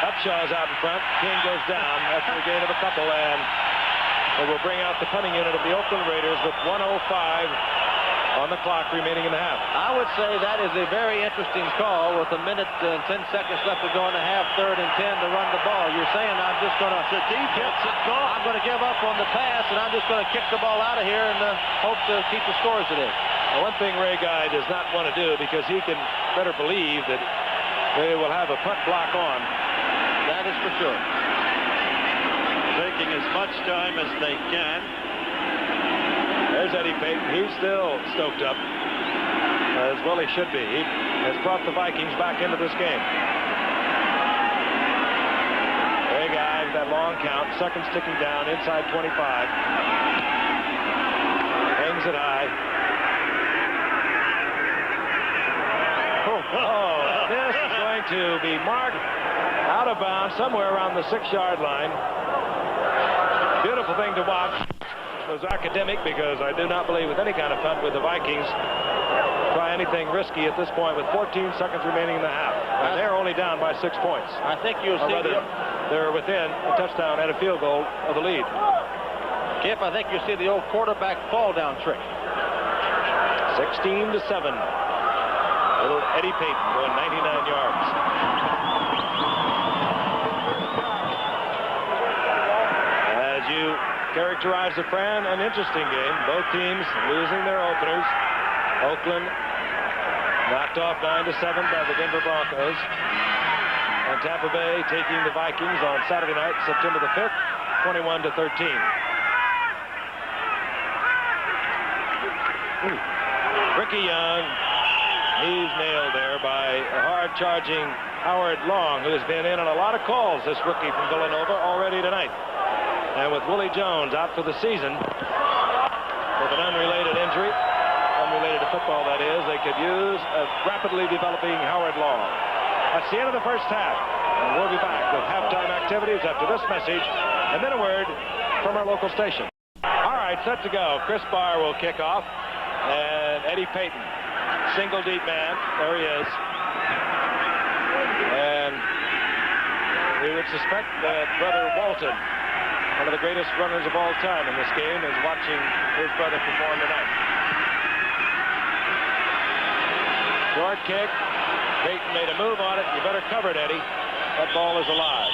S1: Upshaw's out in front. King goes down after a gain of a couple, and it will bring out the punting unit of the Oakland Raiders with 1:05 on the clock remaining in the half.
S3: I would say that is a very interesting call with 1 minute and 10 seconds left to go in the half, 3rd and 10 to run the ball. You're saying I'm just going to I'm going to give up on the pass, and I'm just going to kick the ball out of here and hope to keep the score as it is.
S1: Well, one thing Ray Guy does not want to do, because he can better believe that they will have a punt block on.
S3: That is for sure.
S2: Taking as much time as they can.
S1: There's Eddie Payton. He's still stoked up, as well he should be. He has brought the Vikings back into this game. Ray Guy, that long count, seconds ticking down inside 25. Hangs it high. Oh, this is going to be marked out of bounds somewhere around the 6-yard line. Beautiful thing to watch. It was academic, because I do not believe with any kind of punt with the Vikings try anything risky at this point with 14 seconds remaining in the half. And they're only down by 6 points.
S3: I think you'll see
S1: they're within a touchdown and a field goal of the lead.
S3: Kip, I think you'll see the old quarterback fall down trick.
S1: 16-7. Little Eddie Payton going 99 yards. As you characterize the Fran, an interesting game. Both teams losing their openers. Oakland knocked off 9-7 by the Denver Broncos. And Tampa Bay taking the Vikings on Saturday night, September the 5th, 21-13. Ricky Young, he's nailed there by a hard-charging Howard Long, who has been in on a lot of calls, this rookie from Villanova, already tonight. And with Willie Jones out for the season with an unrelated injury, unrelated to football that is, they could use a rapidly developing Howard Long. That's the end of the first half, and we'll be back with halftime activities after this message, and then a word from our local station. All right, set to go. Chris Barr will kick off, and Eddie Payton, single deep man. There he is. And we would suspect that Brother Walton, one of the greatest runners of all time in this game, is watching his brother perform tonight. Short kick. Payton made a move on it. You better cover it, Eddie. That ball is alive.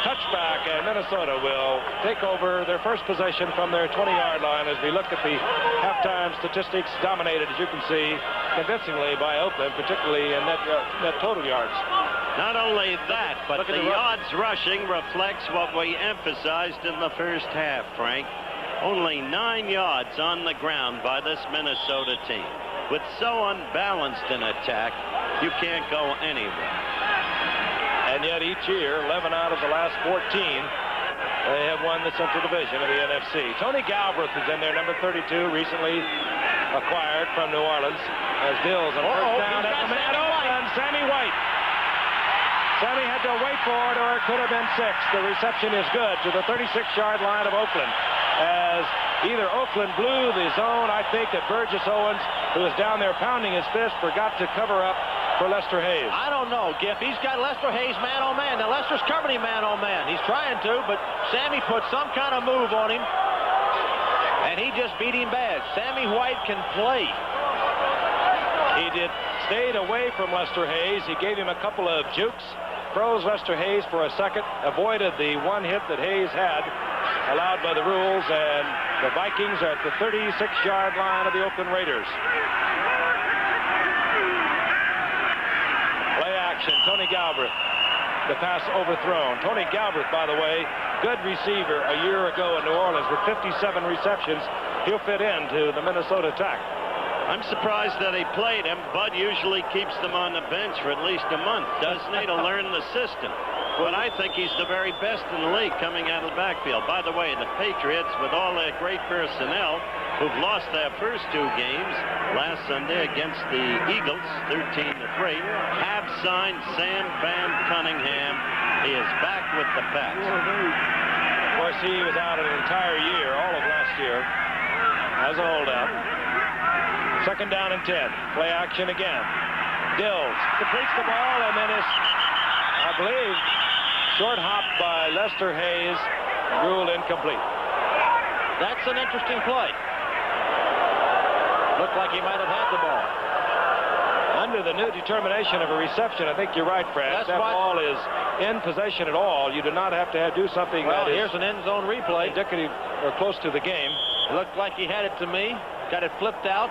S1: Touchback, and Minnesota will take over their first possession from their 20-yard line as we look at the halftime statistics, dominated, as you can see, convincingly by Oakland, particularly in net total yards.
S2: Not only that, but the yards rushing reflects what we emphasized in the first half, Frank. Only 9 yards on the ground by this Minnesota team. With so unbalanced an attack, you can't go anywhere.
S1: And yet each year, 11 out of the last 14, they have won the Central Division of the NFC. Tony Galbraith is in there, number 32, recently acquired from New Orleans, as Dills on first down at the man open. Sammy White. Sammy had to wait for it, or it could have been 6. The reception is good to the 36-yard line of Oakland, as either Oakland blew the zone. I think that Burgess Owens, who was down there pounding his fist, forgot to cover up for Lester Hayes.
S3: I don't know, Giff. He's got Lester Hayes man-on-man. Now, Lester's covering him man-on-man. He's trying to, but Sammy put some kind of move on him, and he just beat him bad. Sammy White can play.
S1: He stayed away from Lester Hayes. He gave him a couple of jukes, froze Lester Hayes for a second, avoided the one hit that Hayes had allowed by the rules, and the Vikings are at the 36-yard line of the Oakland Raiders. Tony Galbraith, the pass overthrown. Tony Galbraith, by the way, good receiver a year ago in New Orleans with 57 receptions. He'll fit into the Minnesota attack.
S2: I'm surprised that he played him. Bud usually keeps them on the bench for at least a month, doesn't he, to learn the system. But I think he's the very best in the league coming out of the backfield. By the way, the Patriots, with all their great personnel, who've lost their first 2 games last Sunday against the Eagles, 13-3, have signed Sam Van Cunningham. He is back with the Pats.
S1: Of course, he was out an entire year, all of last year, as a holdout. 2nd down and 10. Play action again. Dills completes the ball, and then is, I believe, short hop by Lester Hayes, ruled incomplete.
S3: That's an interesting play. Looked like he might have had the ball.
S1: Under the new determination of a reception, I think you're right, Fred.
S3: That's
S1: that
S3: what,
S1: ball is in possession at all. You do not have to do something
S3: well,
S1: that
S3: here's
S1: is
S3: an end zone replay.
S1: indicative or close to the game.
S3: Looked like he had it to me. Got it flipped out.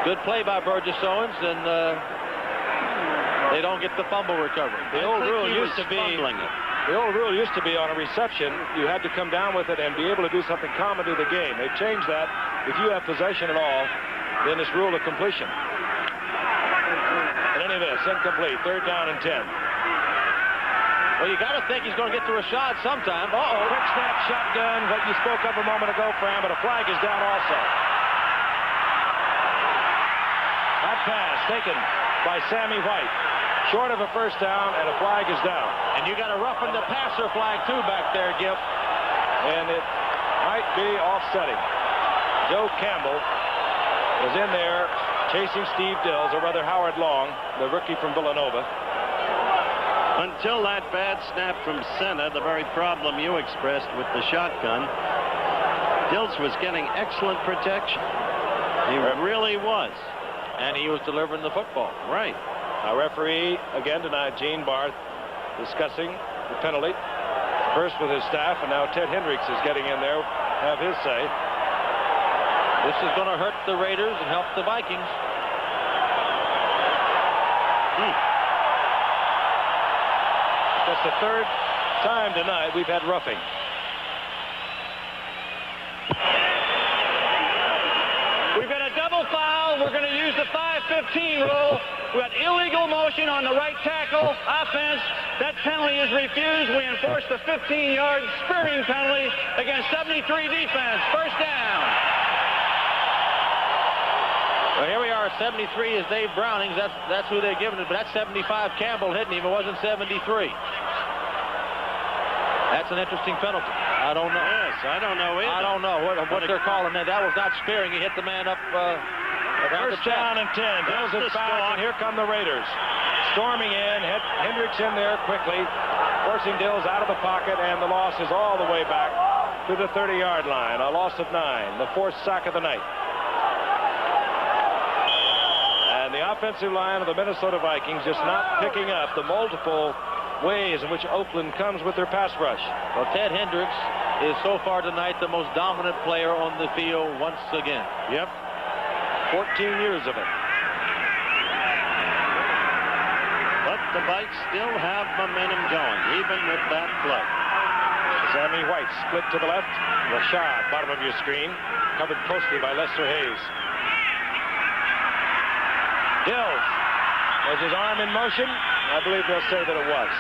S3: Good play by Burgess Owens, and they don't get the fumble recovery.
S1: The old rule used to be on a reception, you had to come down with it and be able to do something common to the game. They've changed that. If you have possession at all, then it's ruled a completion. In any event, incomplete. 3rd down and 10.
S3: Well, you got to think he's going to get to Rashad sometime. Uh-oh.
S1: Quick snap shotgun, what you spoke of a moment ago, Fran, but a flag is down also. That pass taken by Sammy White. Short of a first down, and a flag is down.
S3: And you got a roughing the passer flag, too, back there, Gip.
S1: And it might be offsetting. Joe Campbell was in there chasing Steve Dills, or rather Howard Long, the rookie from Villanova.
S2: Until that bad snap from center, the very problem you expressed with the shotgun, Dills was getting excellent protection. He really was.
S3: And he was delivering the football.
S2: Right.
S1: Our referee again tonight, Gene Barth, discussing the penalty. First with his staff, and now Ted Hendricks is getting in there, have his say.
S3: This is going to hurt the Raiders and help the Vikings.
S1: That's the 3rd time tonight we've had roughing.
S4: We've got a double foul. We're going to use the 5-15 rule. We've got illegal motion on the right tackle offense. That penalty is refused. We enforce the 15-yard spearing penalty against 73 defense. First down.
S3: Well, here we are at 73 is Dave Brownings. That's who they're giving it, but that's 75 Campbell hitting him. It wasn't 73. That's an interesting penalty. I don't know.
S2: Yes, I don't know either.
S3: I don't know what they're calling that. That was not spearing. He hit the man up around
S1: First down and 10. Dills is back, and here come the Raiders. Storming in. Hendricks in there quickly, forcing Dills out of the pocket, and the loss is all the way back to the 30-yard line. A loss of 9. The 4th sack of the night. And the offensive line of the Minnesota Vikings just not picking up the multiple ways in which Oakland comes with their pass rush.
S3: Well, Ted Hendricks is so far tonight the most dominant player on the field once again.
S1: Yep. 14 years of it.
S2: But the Vikes still have momentum going, even with that play.
S1: Sammy White split to the left. Rashad, bottom of your screen, covered closely by Lester Hayes. Dills. Was his arm in motion? I believe they'll say that it was.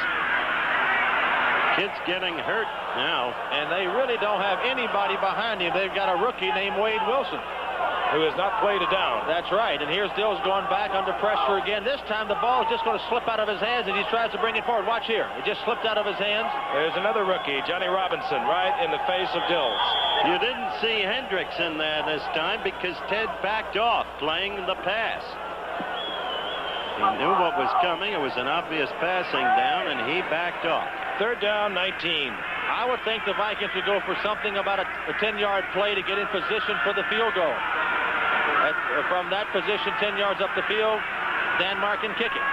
S2: Kid's getting hurt now.
S3: And they really don't have anybody behind him. They've got a rookie named Wade Wilson,
S1: who has not played it down.
S3: That's right. And here's Dills going back under pressure again. This time the ball is just going to slip out of his hands, and he tries to bring it forward. Watch here. It just slipped out of his hands.
S1: There's another rookie, Johnny Robinson, right in the face of Dills.
S2: You didn't see Hendricks in there this time because Ted backed off playing the pass. He knew what was coming. It was an obvious passing down, and he backed off.
S1: 3rd down, 19.
S3: I would think the Vikings would go for something about a 10-yard play to get in position for the field goal. From that position, 10 yards up the field, Danmark can kick it.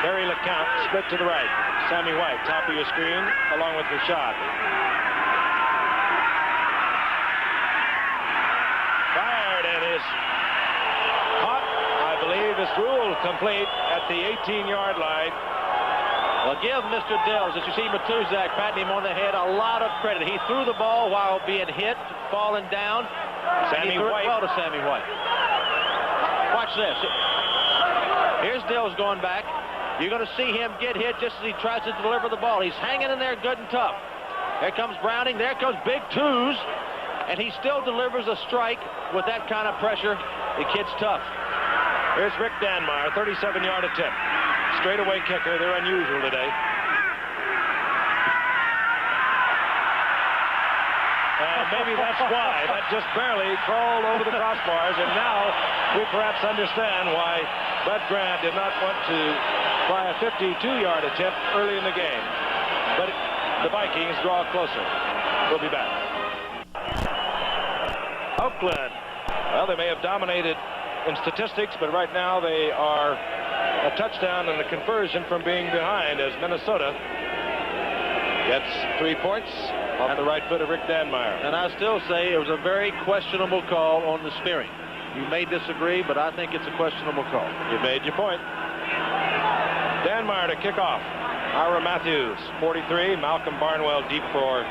S1: Terry LeCount split to the right. Sammy White, top of your screen, along with Rashad. Fired and is caught. I believe is ruled complete at the 18-yard line.
S3: Well, give Mr. Dills, as you see Matuzak patting him on the head, a lot of credit. He threw the ball while being hit, falling down.
S1: Sammy White.
S3: Well to Sammy White. Watch this. Here's Dills going back. You're going to see him get hit just as he tries to deliver the ball. He's hanging in there good and tough. Here comes Browning. There comes Big Twos. and he still delivers a strike with that kind of pressure. The kid's tough.
S1: Here's Rick Danmeyer, 37-yard attempt. Straightaway kicker. They're unusual today. And maybe that's why that just barely crawled over the crossbars. And now we perhaps understand why Bud Grant did not want to try a 52-yard attempt early in the game. But the Vikings draw closer. We'll be back. Oakland. Well, they may have dominated in statistics, but right now they are a touchdown and a conversion from being behind as Minnesota gets 3 points off the right foot of Rick Danmeyer.
S3: And I still say it was a very questionable call on the spearing. You may disagree, but I think it's a questionable call.
S1: You made your point. Danmeyer to kick off. Ira Matthews, 43. Malcolm Barnwell deep for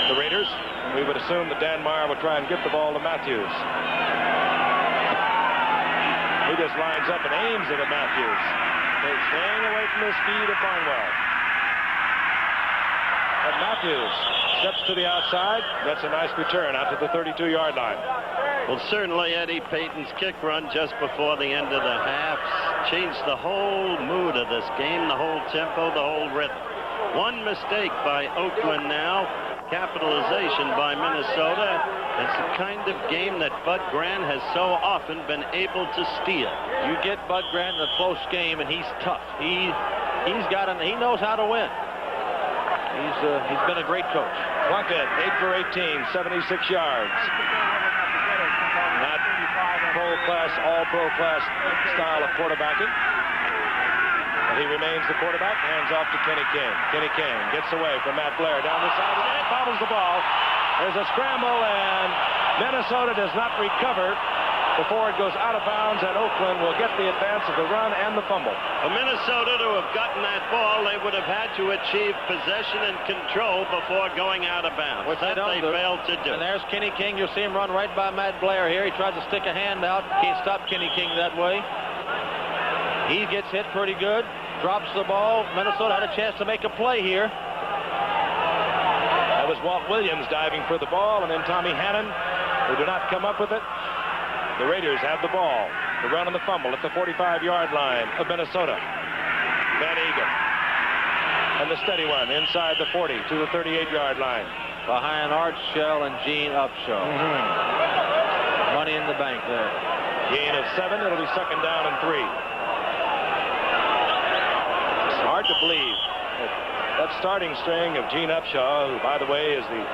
S1: the Raiders. We would assume that Danmeyer will try and get the ball to Matthews. He just lines up and aims it at Matthews. They're staying away from the speed of Barnwell. And Matthews steps to the outside. That's a nice return out to the 32-yard line.
S2: Well, certainly Eddie Payton's kick run just before the end of the half changed the whole mood of this game, the whole tempo, the whole rhythm. One mistake by Oakland now, capitalization by Minnesota. It's the kind of game that Bud Grant has so often been able to steal.
S3: You get Bud Grant in a close game, and he's tough. He knows how to win. He's been a great coach.
S1: Plunkett, 8 for 18, 76 yards. Not pro-class, all-pro class style of quarterbacking. But he remains the quarterback, hands off to Kenny King. Kenny King gets away from Matt Blair down the sideline, bobbles the ball. There's a scramble, and Minnesota does not recover before it goes out of bounds, and Oakland will get the advance of the run and the fumble.
S2: For Minnesota to have gotten that ball, they would have had to achieve possession and control before going out of bounds.
S3: Which they
S2: failed to do.
S3: And there's Kenny King. You'll see him run right by Matt Blair here. He tries to stick a hand out. Can't stop Kenny King that way. He gets hit pretty good. Drops the ball. Minnesota had a chance to make a play here.
S1: That was Walt Williams diving for the ball, and then Tommy Hannon, who did not come up with it. The Raiders have the ball. The run and the fumble at the 45-yard line of Minnesota. Van Egan. And the steady one inside the 40 to the 38-yard line.
S3: Behind Art Shell and Gene Upshaw. Money in the bank there.
S1: Gain of 7. It'll be second down and 3. It's hard to believe that starting string of Gene Upshaw, who, by the way, is the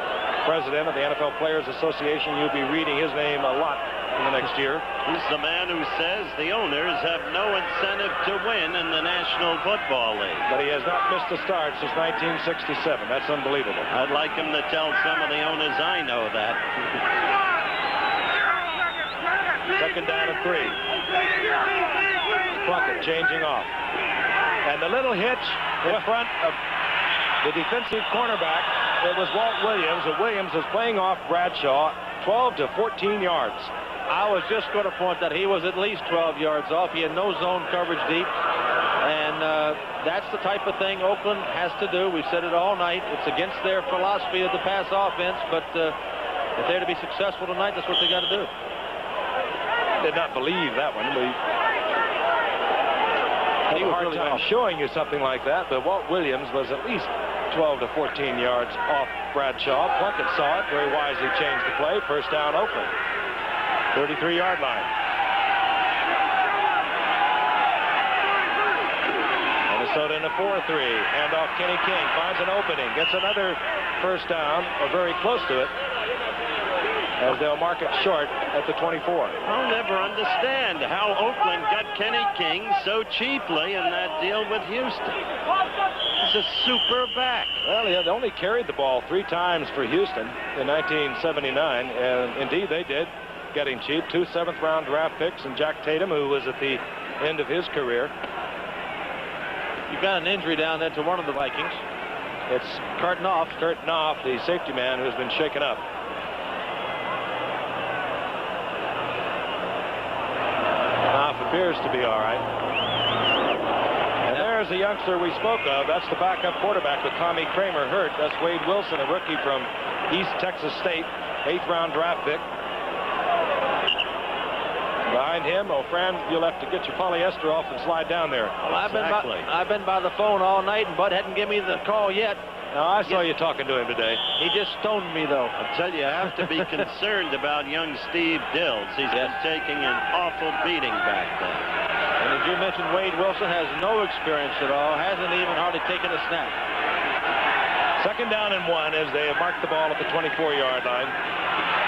S1: president of the NFL Players Association. You'll be reading his name a lot in the next year.
S2: He's the man who says the owners have no incentive to win in the National Football League.
S1: But he has not missed a start since 1967. That's unbelievable.
S2: I'd like him to tell some of the owners I know that.
S1: Second down and 3. Plunkett changing off. And the little hitch in front of the defensive cornerback, it was Walt Williams, and Williams was playing off Bradshaw 12 to 14 yards.
S3: I was just going to point that he was at least 12 yards off. He had no zone coverage deep. And that's the type of thing Oakland has to do. We've said it all night. It's against their philosophy of the pass offense, but if they're to be successful tonight, that's what they got to do.
S1: Did not believe that one. I have a hard time showing you something like that, but Walt Williams was at least 12 to 14 yards off Bradshaw. Plunkett saw it, very wisely changed the play. First down, Oakland. 33-yard line. Minnesota in a 4-3. Hand off Kenny King. Finds an opening. Gets another first down, or very close to it, as they'll mark it short at the 24.
S2: I'll never understand how Oakland got Kenny King so cheaply in that deal with Houston. He's a super back.
S1: Well, he had only carried the ball 3 times for Houston in 1979, and indeed they did get him cheap. 2 7th-round draft picks, and Jack Tatum, who was at the end of his career.
S3: You've got an injury down there to one of the Vikings.
S1: It's Kurtnoff, the safety man, who's been shaken up. Appears to be all right. And there's the youngster we spoke of. That's the backup quarterback with Tommy Kramer hurt. That's Wade Wilson, a rookie from East Texas State. 8th-round draft pick. Behind him, Fran, you'll have to get your polyester off and slide down there.
S3: Well, I've been by the phone all night, and Bud hadn't given me the call yet.
S1: No, I saw you talking to him today.
S3: He just stoned me, though.
S2: I'll tell you, I have to be concerned about young Steve Dills. He's been taking an awful beating back there.
S3: And as you mentioned, Wade Wilson has no experience at all, hasn't even hardly taken a snap.
S1: 2nd down and 1 as they have marked the ball at the 24-yard line.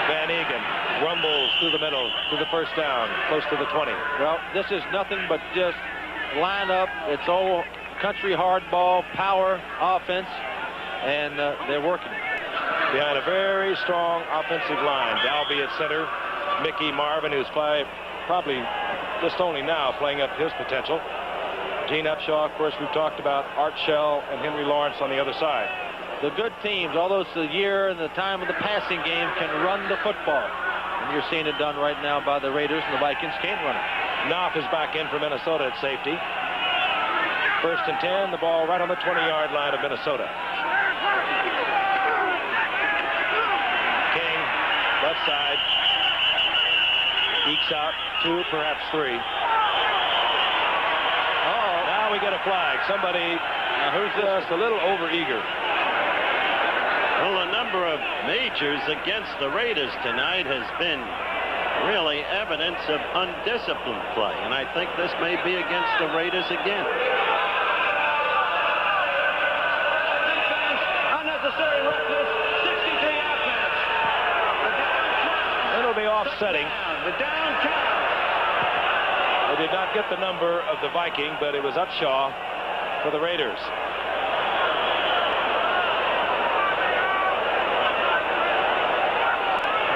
S1: Van Egan rumbles through the middle to the 1st down, close to the 20.
S3: Well, this is nothing but just line up. It's old country hardball, power offense, and they're working.
S1: Behind a very strong offensive line. Dalby at center. Mickey Marvin, who's probably just only now playing up his potential. Gene Upshaw, of course, we've talked about. Art Shell and Henry Lawrence on the other side.
S3: The good teams, although it's the year and the time of the passing game, can run the football. And you're seeing it done right now by the Raiders, and the Vikings can't run it.
S1: Knopf is back in for Minnesota at safety. 1st and 10, the ball right on the 20-yard line of Minnesota. King, left side. Ekes out 2, perhaps 3. Oh, now we get a flag. Somebody who's just a little overeager.
S2: Well, the number of majors against the Raiders tonight has been really evidence of undisciplined play, and I think this may be against the Raiders again.
S4: Unnecessary roughness, 63 offense.
S1: It'll be offsetting.
S4: The down count.
S1: They did not get the number of the Viking, but it was Upshaw for the Raiders.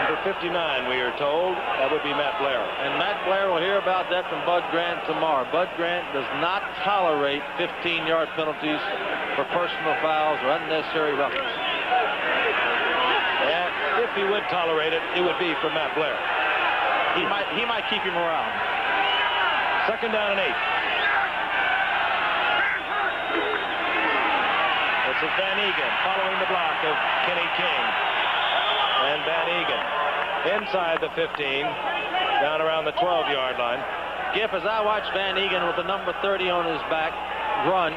S1: Number 59, we are told. That would be Matt Blair.
S3: And Matt Blair will hear about that from Bud Grant tomorrow. Bud Grant does not tolerate 15-yard penalties for personal fouls or unnecessary roughness.
S1: And if he would tolerate it, it would be from Matt Blair.
S3: He might keep him around.
S1: 2nd down and 8. This is Van Egan following the block of Kenny King. And Van Egan inside the 15, down around the 12-yard line.
S3: Giff, as I watch Van Egan with the number 30 on his back run,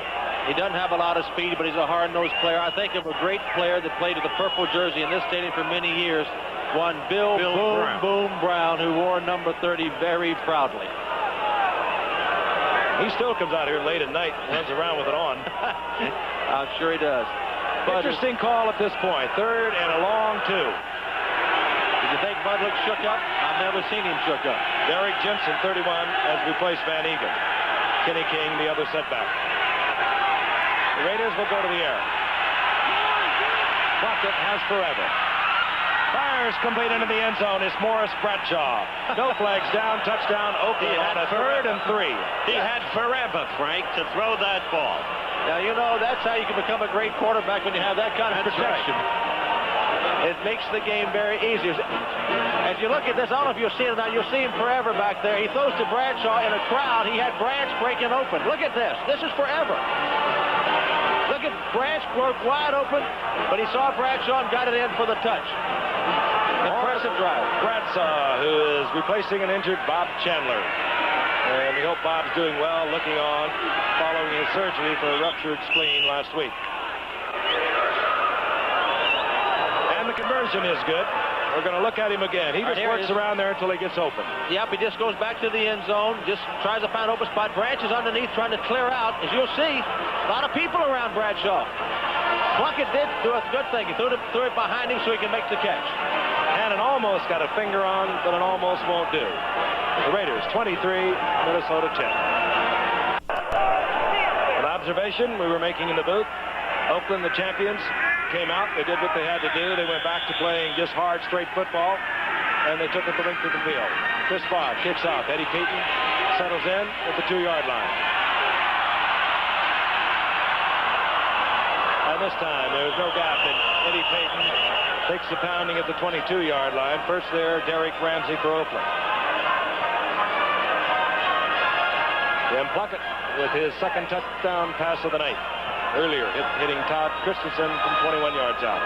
S3: he doesn't have a lot of speed, but he's a hard-nosed player. I think of a great player that played with the purple jersey in this stadium for many years, one Bill Boom Brown, who wore number 30 very proudly.
S1: He still comes out here late at night and runs around with it on.
S3: I'm sure he does. But
S1: interesting call at this point. 3rd and a long 2.
S3: Did you think Bud looked shook up? I've never seen him shook up.
S1: Derek Jensen, 31, has replaced Van Egan. Kenny King, the other setback. The Raiders will go to the air. Plunkett has forever. Fires complete into the end zone. It's Morris Bradshaw. No flags down. Touchdown. Oakland on a 3rd and 3.
S2: He had forever, Frank, to throw that ball.
S3: Now, you know, that's how you can become a great quarterback when you have that kind of protection. Right. It makes the game very easy. As you look at this, I don't know if you'll see it now. You'll see him forever back there. He throws to Bradshaw in a crowd. He had Branch breaking open. Look at this. This is forever. Look at Branch broke wide open, but he saw Bradshaw and got it in for the touch. Impressive drive.
S1: Bradshaw, who is replacing an injured Bob Chandler. And we hope Bob's doing well, looking on, following his surgery for a ruptured spleen last week. And the conversion is good. We're going to look at him again. He just works around there until he gets open.
S3: Yep, he just goes back to the end zone, just tries to find an open spot. Branch is underneath trying to clear out. As you'll see, a lot of people around Bradshaw. Plunkett did do a good thing. He threw it behind him so he can make the catch.
S1: And an almost got a finger on, but an almost won't do. The Raiders 23, Minnesota 10. An observation we were making in the booth. Oakland, the champions, came out. They did what they had to do. They went back to playing just hard, straight football, and they took it the length of the field. Chris Farr kicks off. Eddie Payton settles in at the 2-yard line. And this time, there's no gap, and Eddie Payton takes the pounding at the 22-yard line. First there, Derek Ramsey for Oakland. Jim Plunkett with his 2nd touchdown pass of the night. Earlier, hitting Todd Christensen from 21 yards out.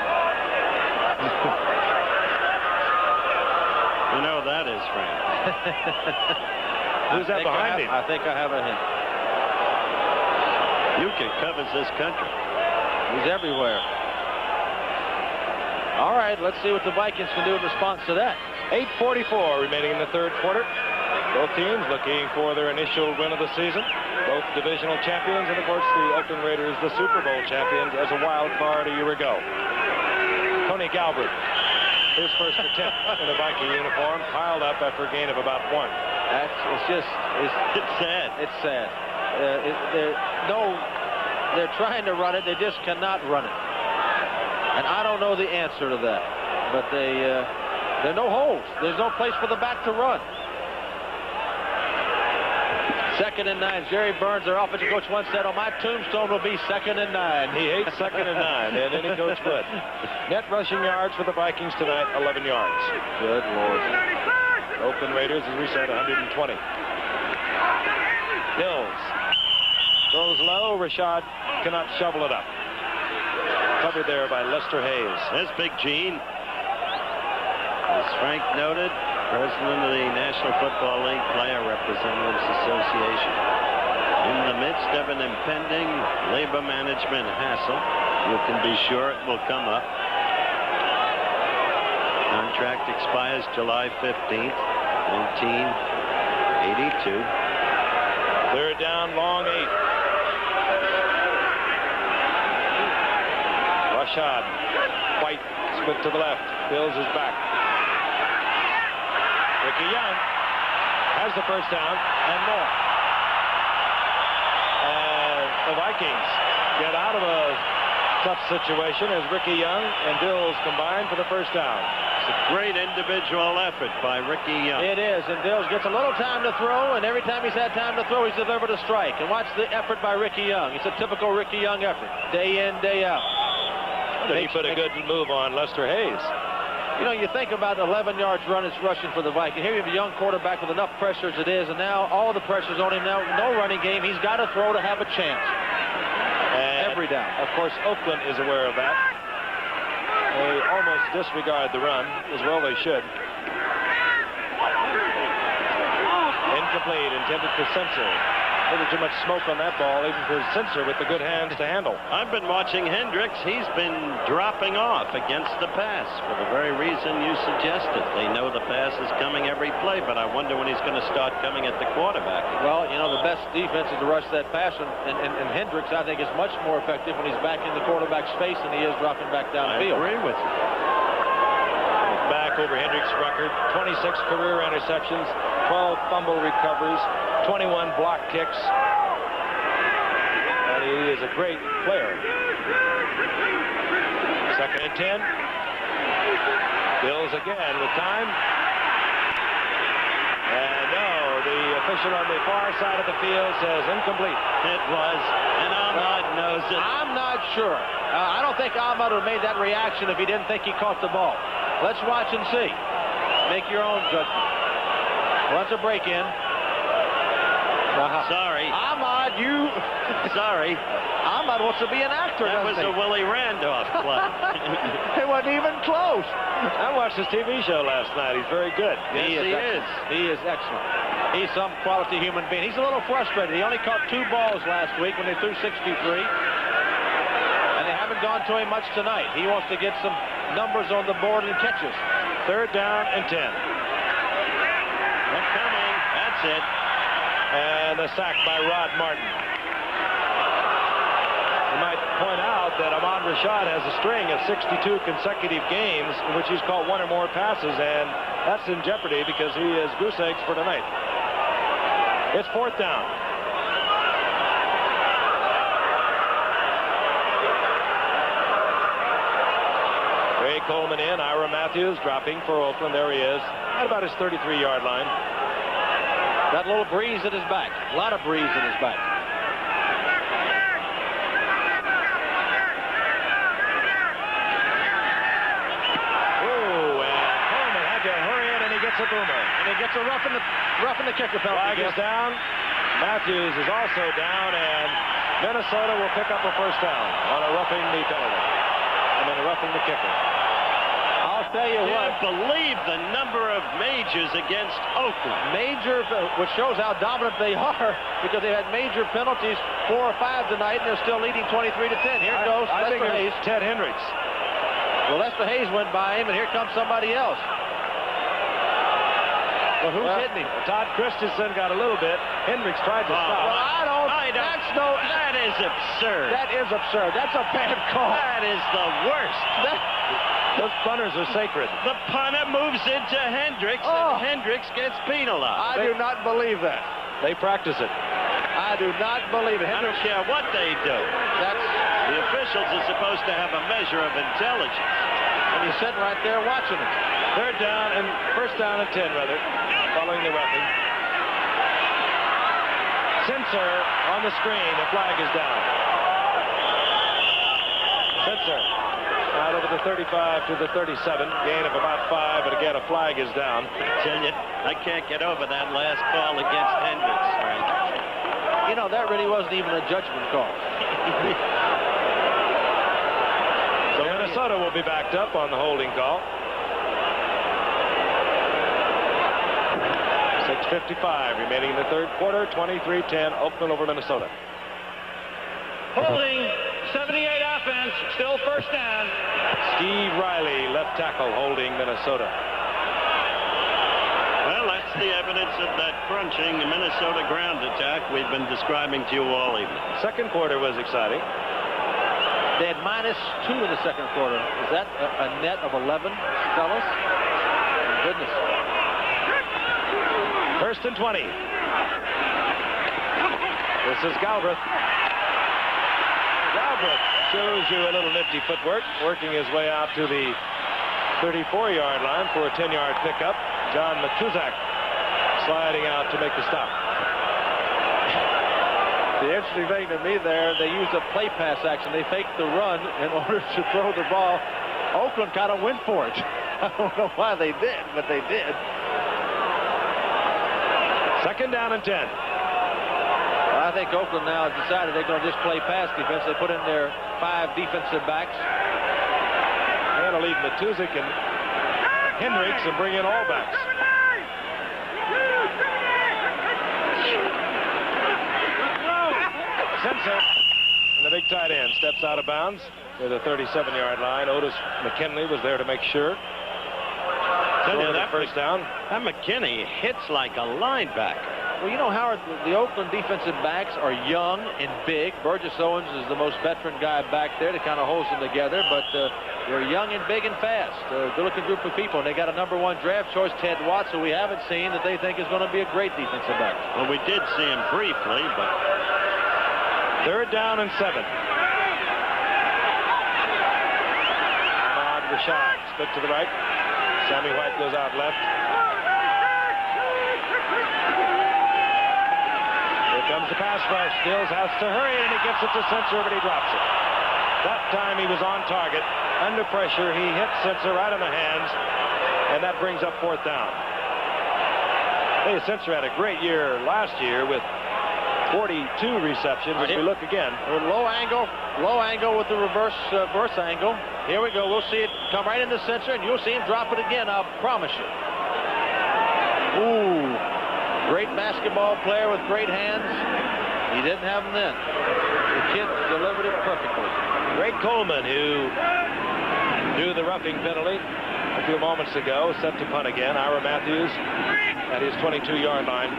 S2: You know that is, Frank.
S1: Who's that behind him?
S3: I think I have a hint.
S2: Yuka covers this country.
S3: He's everywhere. All right, let's see what the Vikings can do in response to that.
S1: 8:44 remaining in the third quarter. Both teams looking for their initial win of the season. Both divisional champions, and of course the Oakland Raiders, the Super Bowl champions, as a wild card a year ago. Tony Galbraith, his first attempt in a Viking uniform, piled up after a gain of about 1.
S3: It's sad. It's sad. They're trying to run it. They just cannot run it. And I don't know the answer to that. But there are no holes. There's no place for the back to run. 2nd and 9. Jerry Burns, their offensive coach, once said, "Oh, my tombstone will be 2nd and 9."
S1: He hates 2nd and 9, and any coach would. Net rushing yards for the Vikings tonight, 11 yards.
S3: Good Lord.
S1: Oakland Raiders, as we said, 120. Hills throws low. Rashad cannot shovel it up. Covered there by Lester Hayes.
S2: There's Big Gene. As Frank noted, president of the National Football League Player Representatives Association. In the midst of an impending labor management hassle, you can be sure it will come up. Contract expires July 15th, 1982.
S1: 3rd down, long 8. Rashad. White split to the left. Bills is back. Ricky Young has the first down and more. And the Vikings get out of a tough situation as Ricky Young and Dills combine for the first down.
S2: It's a great individual effort by Ricky Young.
S3: It is, and Dills gets a little time to throw, and every time he's had time to throw, he's delivered a strike. And watch the effort by Ricky Young. It's a typical Ricky Young effort, day in, day out.
S1: He put a good move on Lester Hayes.
S3: You know, you think about 11 yards rushing for the Vikings. Here you have a young quarterback with enough pressure as it is, and now all the pressure's on him now. No running game. He's got to throw to have a chance.
S1: And
S3: every down.
S1: Of course, Oakland is aware of that. They almost disregard the run, as well they should. Incomplete, intended for Censor. A little too much smoke on that ball, even for Censor with the good hands to handle.
S2: I've been watching Hendricks. He's been dropping off against the pass for the very reason you suggested. They know the pass is coming every play, but I wonder when he's going to start coming at the quarterback.
S3: Well, you know, the best defense is to rush that pass, and Hendricks, I think, is much more effective when he's back in the quarterback's face than he is dropping back downfield.
S2: I agree with you.
S1: Back over Hendricks' record, 26 career interceptions, 12 fumble recoveries, 21 block kicks. And he is a great player. 2nd and 10. Bills again with time. And no, the official on the far side of the field says incomplete.
S2: It was, and Ahmad knows it.
S3: I'm not sure. I don't think Ahmad would have made that reaction if he didn't think he caught the ball. Let's watch and see. Make your own judgment. What's a break-in?
S2: Sorry.
S3: Ahmad, you...
S2: Sorry.
S3: Ahmad wants to be an actor,
S2: That was a Willie Randolph play.
S3: It wasn't even close.
S1: I watched his TV show last night. He's very good.
S3: Yes, he is. He is excellent. He's some quality human being. He's a little frustrated. He only caught 2 balls last week when they threw 63. And they haven't gone to him much tonight. He wants to get some numbers on the board and catches.
S1: 3rd down and 10.
S2: They're coming. That's it.
S1: And a sack by Rod Martin. You might point out that Ahmad Rashad has a string of 62 consecutive games in which he's caught 1 or more passes, and that's in jeopardy because he is goose eggs for tonight. It's 4th down. Ray Coleman in, Ira Matthews dropping for Oakland. There he is, at about his 33-yard line.
S3: Got a little breeze in his back. A lot of breeze in his back.
S1: Ooh, and Coleman had to hurry in, and he gets a boomer.
S3: And he gets a rough in the kicker penalty.
S1: Flag is down. Matthews is also down, and Minnesota will pick up a first down on a roughing the penalty. I mean, roughing the kicker.
S3: I'll I'll tell you what.
S2: Can't believe the number of majors against Oakland.
S3: Major, which shows how dominant they are, because they had major penalties, 4 or 5 tonight, and they're still leading 23-10. Here it goes.
S1: I think
S3: Lester
S1: it
S3: Hayes.
S1: was Ted Hendricks.
S3: Well, Lester Hayes went by him, and here comes somebody else. Well, who's hitting him?
S1: Todd Christensen got a little bit. Hendricks tried to stop.
S3: Well,
S2: That is absurd.
S3: That is absurd. That's a bad call.
S2: That is the worst.
S1: Those punters are sacred.
S2: The punter moves into Hendricks, and Hendricks gets penalized.
S3: I do not believe that.
S1: They practice it.
S3: I do not believe it.
S2: I don't care what they do. The officials are supposed to have a measure of intelligence.
S3: And he's sitting right there watching it.
S1: First down and 10, rather, following the roughing. Censor on the screen. The flag is down. Censor out over the 35 to the 37. Gain of about 5, but again, a flag is down.
S2: I tell you, I can't get over that last call against Hendricks, Frank.
S3: You know, that really wasn't even a judgment call.
S1: So Minnesota will be backed up on the holding call. 6:55 remaining in the third quarter. 23-10, Oakland over Minnesota.
S4: Holding, 78 offense, still first down.
S1: Steve Riley, left tackle, holding Minnesota.
S2: Well, that's the evidence of that crunching Minnesota ground attack we've been describing to you all evening.
S1: Second quarter was exciting.
S3: They had -2 in the second quarter. Is that a net of 11, fellas? Goodness.
S1: First and 20. This is Galbraith. Galbraith shows you a little nifty footwork, working his way out to the 34-yard line for a 10-yard pickup. John Matuzak sliding out to make the stop.
S3: The interesting thing to me there, they used a play pass action. They faked the run in order to throw the ball. Oakland kind of went for it. I don't know why they did, but they did.
S1: Second down and 10.
S3: I think Oakland now has decided they're going to just play pass defense. They put in their 5 defensive backs.
S1: They're going to leave Matuzak and Hendricks and bring in all backs. Censor, and the big tight end, steps out of bounds near the 37-yard line. Otis McKinley was there to make sure.
S2: That
S1: first down.
S2: That McKinney hits like a linebacker.
S3: Well, you know, Howard, the Oakland defensive backs are young and big. Burgess Owens is the most veteran guy back there that kind of holds them together, but they're young and big and fast. Good-looking group of people, and they got a #1 draft choice, Ted Watts, who we haven't seen, that they think is going to be a great defensive back.
S2: Well, we did see him briefly, but...
S1: Third down and 7. Ahmad Rashad, split to the right. Sammy White goes out left. Here comes the pass rush. Stills has to hurry, and he gets it to Censor, but he drops it. That time he was on target. Under pressure, he hit Censor right on the hands, and that brings up 4th down. Hey, Censor had a great year last year with 42 receptions. As we look again.
S3: Low angle with the reverse angle. Here we go. We'll see it come right in the Censor, and you'll see him drop it again, I'll promise you. Ooh, great basketball player with great hands. He didn't have them then. The kid delivered it perfectly.
S1: Greg Coleman, who drew the roughing penalty a few moments ago, set to punt again. Ira Matthews at his 22-yard line.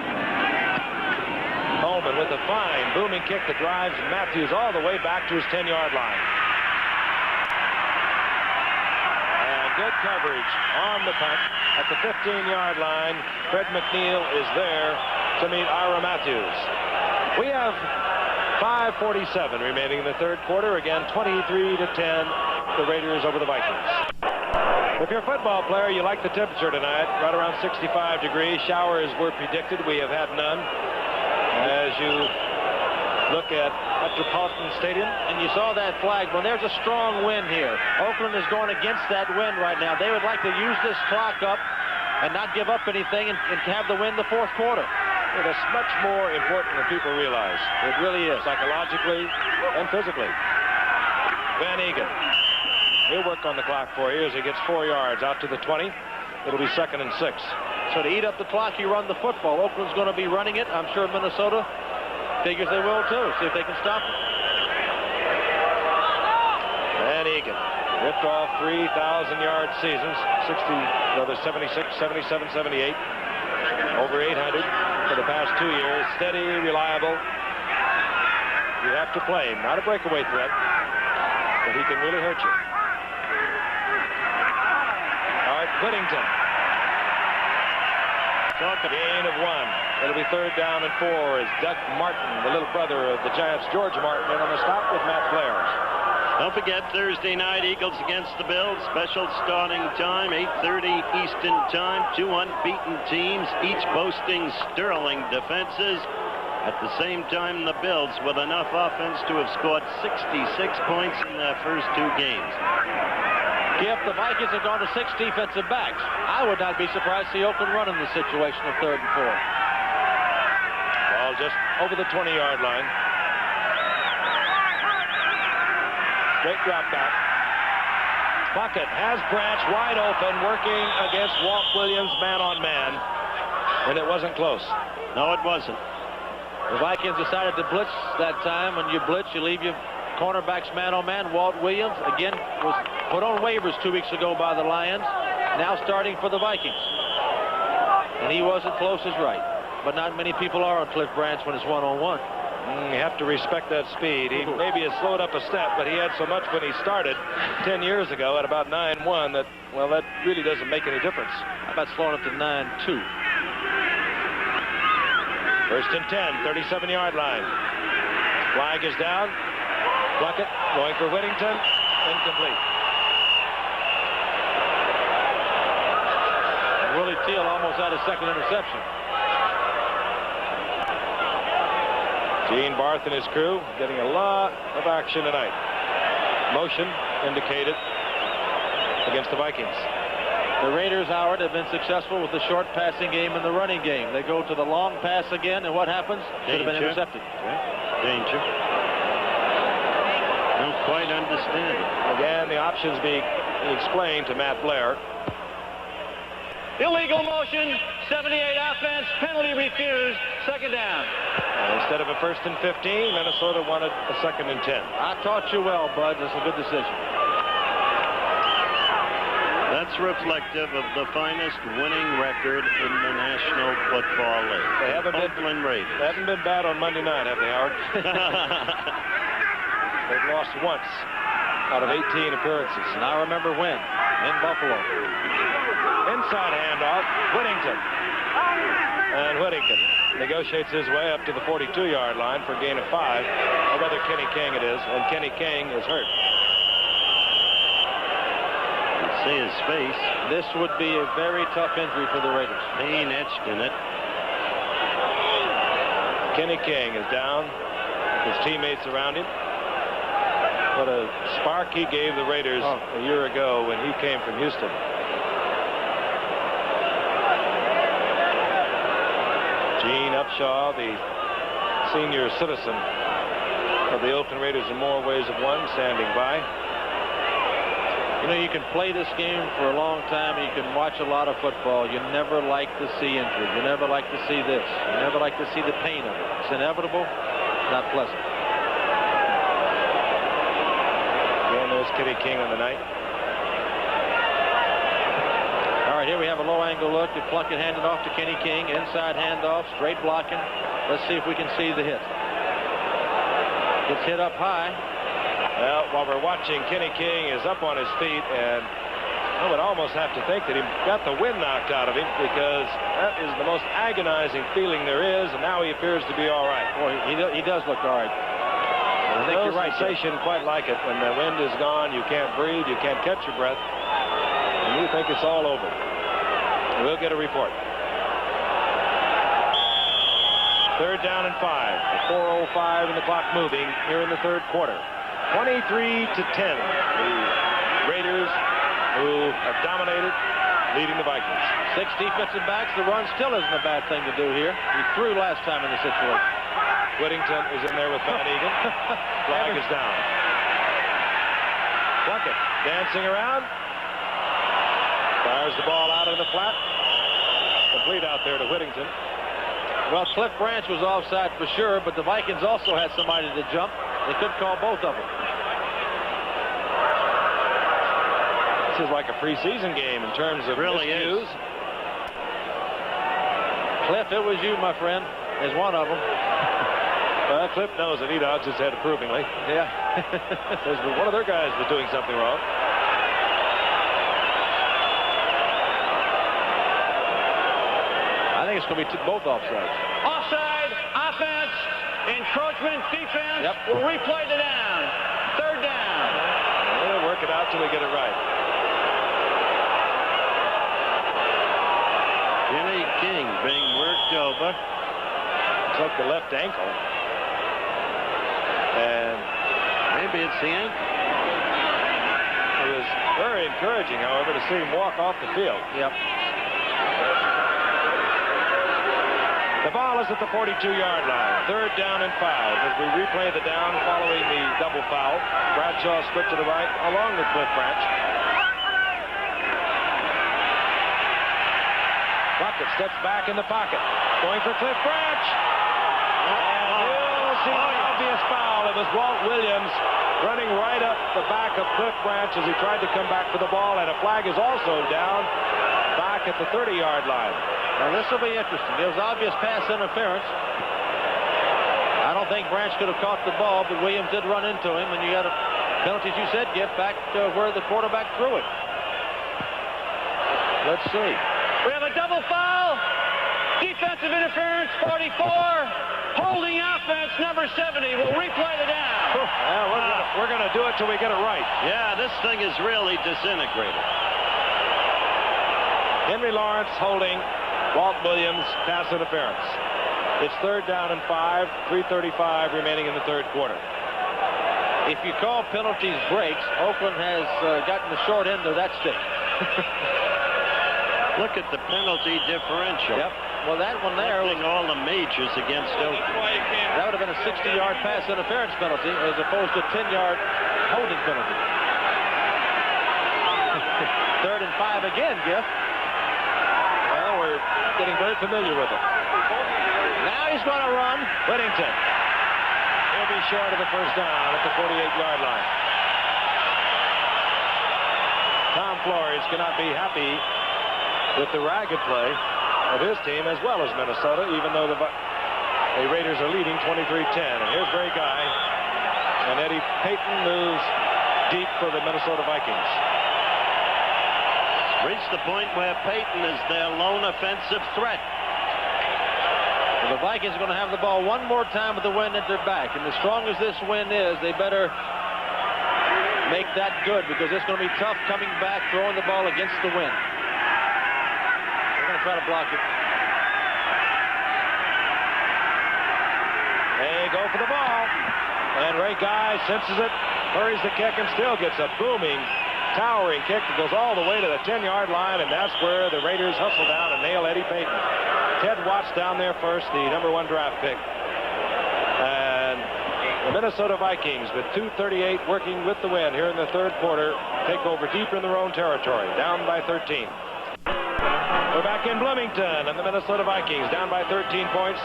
S1: Coleman with a fine booming kick that drives Matthews all the way back to his 10-yard line. And good coverage on the punt at the 15-yard line. Fred McNeil is there to meet Ira Matthews. We have 5:47 remaining in the third quarter. Again, 23-10, the Raiders over the Vikings. If you're a football player, you like the temperature tonight, right around 65 degrees. Showers were predicted. We have had none. As you look at Metropolitan Stadium.
S3: And you saw that flag. Well, there's a strong wind here. Oakland is going against that wind right now. They would like to use this clock up and not give up anything and have the win the fourth quarter.
S1: Well, that's much more important than people realize.
S3: It really is.
S1: Psychologically and physically. Van Egan. He'll work on the clock for you as he gets 4 yards out to the 20. It'll be 2nd and 6.
S3: So to eat up the clock, you run the football. Oakland's going to be running it. I'm sure Minnesota figures they will too. See if they can stop it.
S1: And Egan ripped off 3,000-yard seasons, 76, 77, 78, over 800 for the past 2 years. Steady, reliable. You have to play him, not a breakaway threat, but he can really hurt you. All right, Whittington. Gain of 1. It'll be 3rd down and 4 as Doug Martin, the little brother of the Giants' George Martin, in on the stop with Matt Blair.
S2: Don't forget Thursday night, Eagles against the Bills. Special starting time, 8:30 Eastern time. 2 unbeaten teams, each boasting sterling defenses. At the same time, the Bills with enough offense to have scored 66 points in their first 2 games.
S3: If the Vikings have gone to 6 defensive backs, I would not be surprised to see Oakland run in the situation of 3rd and 4.
S1: Ball just over the 20-yard line. Straight drop back. Bucket has Branch wide open, working against Walt Williams man-on-man, and it wasn't close.
S2: No, it wasn't.
S3: The Vikings decided to blitz that time. When you blitz, you leave your cornerbacks man-on-man. Walt Williams, again, was put on waivers 2 weeks ago by the Lions, now starting for the Vikings. And he wasn't close as right. But not many people are on Cliff Branch when it's one-on-one.
S1: You have to respect that speed. He maybe has slowed up a step, but he had so much when he started 10 years ago at about 9-1 that, well, that really doesn't make any difference.
S3: How about slowing up to 9-2?
S1: 1st and 10, 37-yard line. Flag is down. Bucket going for Whittington. Incomplete.
S3: Willie Teal almost had his 2nd interception.
S1: Gene Barth and his crew getting a lot of action tonight. Motion indicated against the Vikings.
S3: The Raiders, Howard, have been successful with the short passing game and the running game. They go to the long pass again, and what happens? Should have been intercepted.
S2: Danger. Don't quite understand it.
S1: Again, the options being explained to Matt Blair.
S4: Illegal motion, 78 offense, penalty refused, 2nd down.
S1: Instead of a 1st and 15, Minnesota wanted a 2nd and 10.
S3: I taught you well, Bud. That's a good decision.
S2: That's reflective of the finest winning record in the National Football League.
S1: They haven't
S2: Oakland Raiders.
S1: They haven't been bad on Monday night, have they, Howard? They've lost once out of 18 appearances.
S3: And I remember when, in Buffalo.
S1: Inside handoff, Whittington. And Whittington negotiates his way up to the 42-yard line for a gain of 5. Or rather, Kenny King it is, and Kenny King is hurt.
S2: You see his face.
S3: This would be a very tough injury for the Raiders.
S2: Pain etched in it.
S1: Kenny King is down. His teammates around him. What a spark he gave the Raiders a year ago when he came from Houston. Gene Upshaw, the senior citizen of the Oakland Raiders in more ways than one, standing by.
S3: You know, you can play this game for a long time. You can watch a lot of football. You never like to see injury. You never like to see this. You never like to see the pain of it. It's inevitable. It's not pleasant.
S1: Again, there's Kenny King on the night.
S3: All right, here we have a low-angle look. The Plunkett handed off to Kenny King. Inside handoff, straight blocking. Let's see if we can see the hit. Gets hit up high.
S1: Well, while we're watching, Kenny King is up on his feet, and I would almost have to think that he got the wind knocked out of him, because that is the most agonizing feeling there is, and now he appears to be all right.
S3: Boy, he does look all right. I think
S1: No
S3: you're right.
S1: sensation quite like it. When the wind is gone, you can't breathe, you can't catch your breath, and you think it's all over. We'll get a report. 3rd down and 5. 4:05 and the clock moving here in the 3rd quarter. 23-10. The Raiders, who have dominated, leading the Vikings.
S3: 6 defensive backs. The run still isn't a bad thing to do here. He threw last time in the situation.
S1: Whittington is in there with Van Egan. Flag is down. Plunkett dancing around. Fires the ball out of the flat. Complete out there to Whittington.
S3: Well, Cliff Branch was offside for sure, but the Vikings also had somebody to jump. They could call both of them.
S1: This is like a preseason game in terms of
S2: really
S1: miscues.
S3: Cliff, it was you, my friend, is one of them.
S1: Well, Cliff knows that he nods his head approvingly.
S3: Yeah.
S1: Says that one of their guys was doing something wrong.
S3: I think it's going to be both offsides.
S4: Offside, offense, encroachment, defense.
S3: Yep.
S4: We'll replay the down. Third down.
S1: We'll work it out till we get it right.
S2: Jimmy King being worked over.
S1: Took the left ankle. And
S2: Maybe it's the ankle.
S1: it was very encouraging, however, to see him walk off the field.
S3: Yep.
S1: The ball is at the 42-yard line. Third down and 5 as we replay the down following the double foul. Bradshaw split to the right along with Cliff Branch. Bucket steps back in the pocket. Going for Cliff Branch. And you'll see an obvious foul. It was Walt Williams running right up the back of Cliff Branch as he tried to come back for the ball. And a flag is also down back at the 30-yard line.
S3: Now, this will be interesting. There was obvious pass interference. I don't think Branch could have caught the ball, but Williams did run into him, and you got a penalty, as you said, get back to where the quarterback threw it. Let's see.
S4: We have a double foul. Defensive interference, 44. Holding offense, number 70. We'll replay the down.
S1: We're going to do it till we get it right.
S2: Yeah, this thing is really disintegrated.
S1: Henry Lawrence holding Walt Williams, pass interference. It's third down and 5, 3:35 remaining in the third quarter.
S3: If you call penalties breaks, Oakland has gotten the short end of that stick.
S2: Look at the penalty differential.
S3: Yep. Well, that one there was,
S2: All the majors against Oakland.
S3: that would have been a 60-yard pass interference penalty as opposed to a 10-yard holding penalty. Third and 5 again, Giff.
S1: Well, we're getting very familiar with it.
S3: Now he's going to run.
S1: Whittington. He'll be short of the first down at the 48-yard line. Tom Flores cannot be happy with the ragged play of his team as well as Minnesota, even though the Raiders are leading 23-10. And here's Ray Guy. And Eddie Payton moves deep for the Minnesota Vikings.
S2: Reached the point where Peyton is their lone offensive threat.
S3: Well, the Vikings are going to have the ball one more time with the wind at their back. And as strong as this wind is, they better make that good because it's going to be tough coming back, throwing the ball against the wind. They're going to try to block it.
S1: They go for the ball. And Ray Guy senses it, hurries the kick, and still gets a booming, towering kick that goes all the way to the 10-yard line, and that's where the Raiders hustle down and nail Eddie Payton. Ted Watts down there first, the #1 draft pick. And the Minnesota Vikings, with 2:38 working with the wind here in the third quarter, take over deep in their own territory, down by 13. We're back in Bloomington, and the Minnesota Vikings, down by 13 points,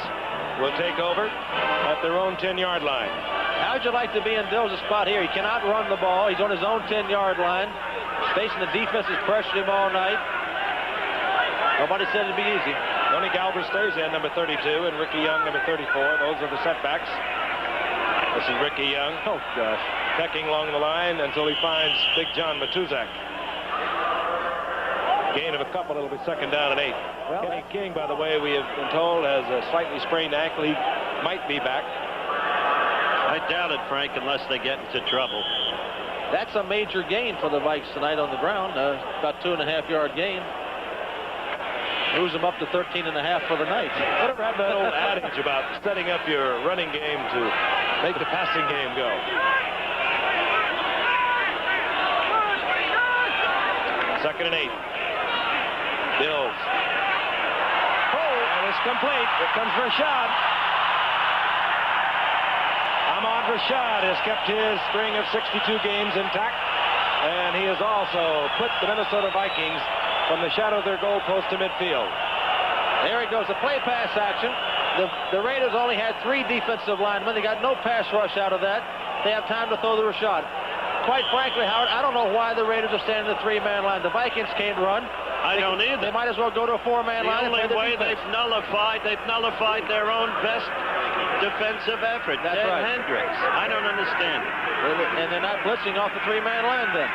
S1: will take over at their own 10-yard line.
S3: How'd you like to be in Dill's spot here? He cannot run the ball. He's on his own 10-yard line. Facing the defense has pressured him all night. Nobody said it'd be easy.
S1: Tony Galber stays in, number 32, and Ricky Young, number 34. Those are the setbacks. This is Ricky Young.
S3: Oh, gosh.
S1: Pecking along the line until he finds Big John Matuzak. Gain of a couple, it'll be second down and 8.
S3: Well,
S1: Kenny King, by the way, we have been told, has a slightly sprained ankle. He might be back.
S2: I doubt it, Frank, unless they get into trouble.
S3: that's a major gain for the Vikes tonight on the ground. About 2.5-yard gain. Moves them up to 13.5 for the night.
S1: Whatever happened to that old adage about setting up your running game to make the passing game go? Second and 8. Bills. And it's complete. Here comes Rashad. Ahmad Rashad has kept his string of 62 games intact. And he has also put the Minnesota Vikings from the shadow of their goal post to midfield.
S3: There he goes, the play pass action. The Raiders only had 3 defensive linemen. They got no pass rush out of that. They have time to throw the Rashad. Quite frankly, Howard, I don't know why the Raiders are standing in the 3-man line. The Vikings can't run.
S2: I don't either.
S3: They might as well go to a 4-man line.
S2: The only way they've nullified their own best defensive effort.
S3: That's right.
S2: Hendricks. I don't understand it.
S3: And they're not blitzing off the 3-man line then.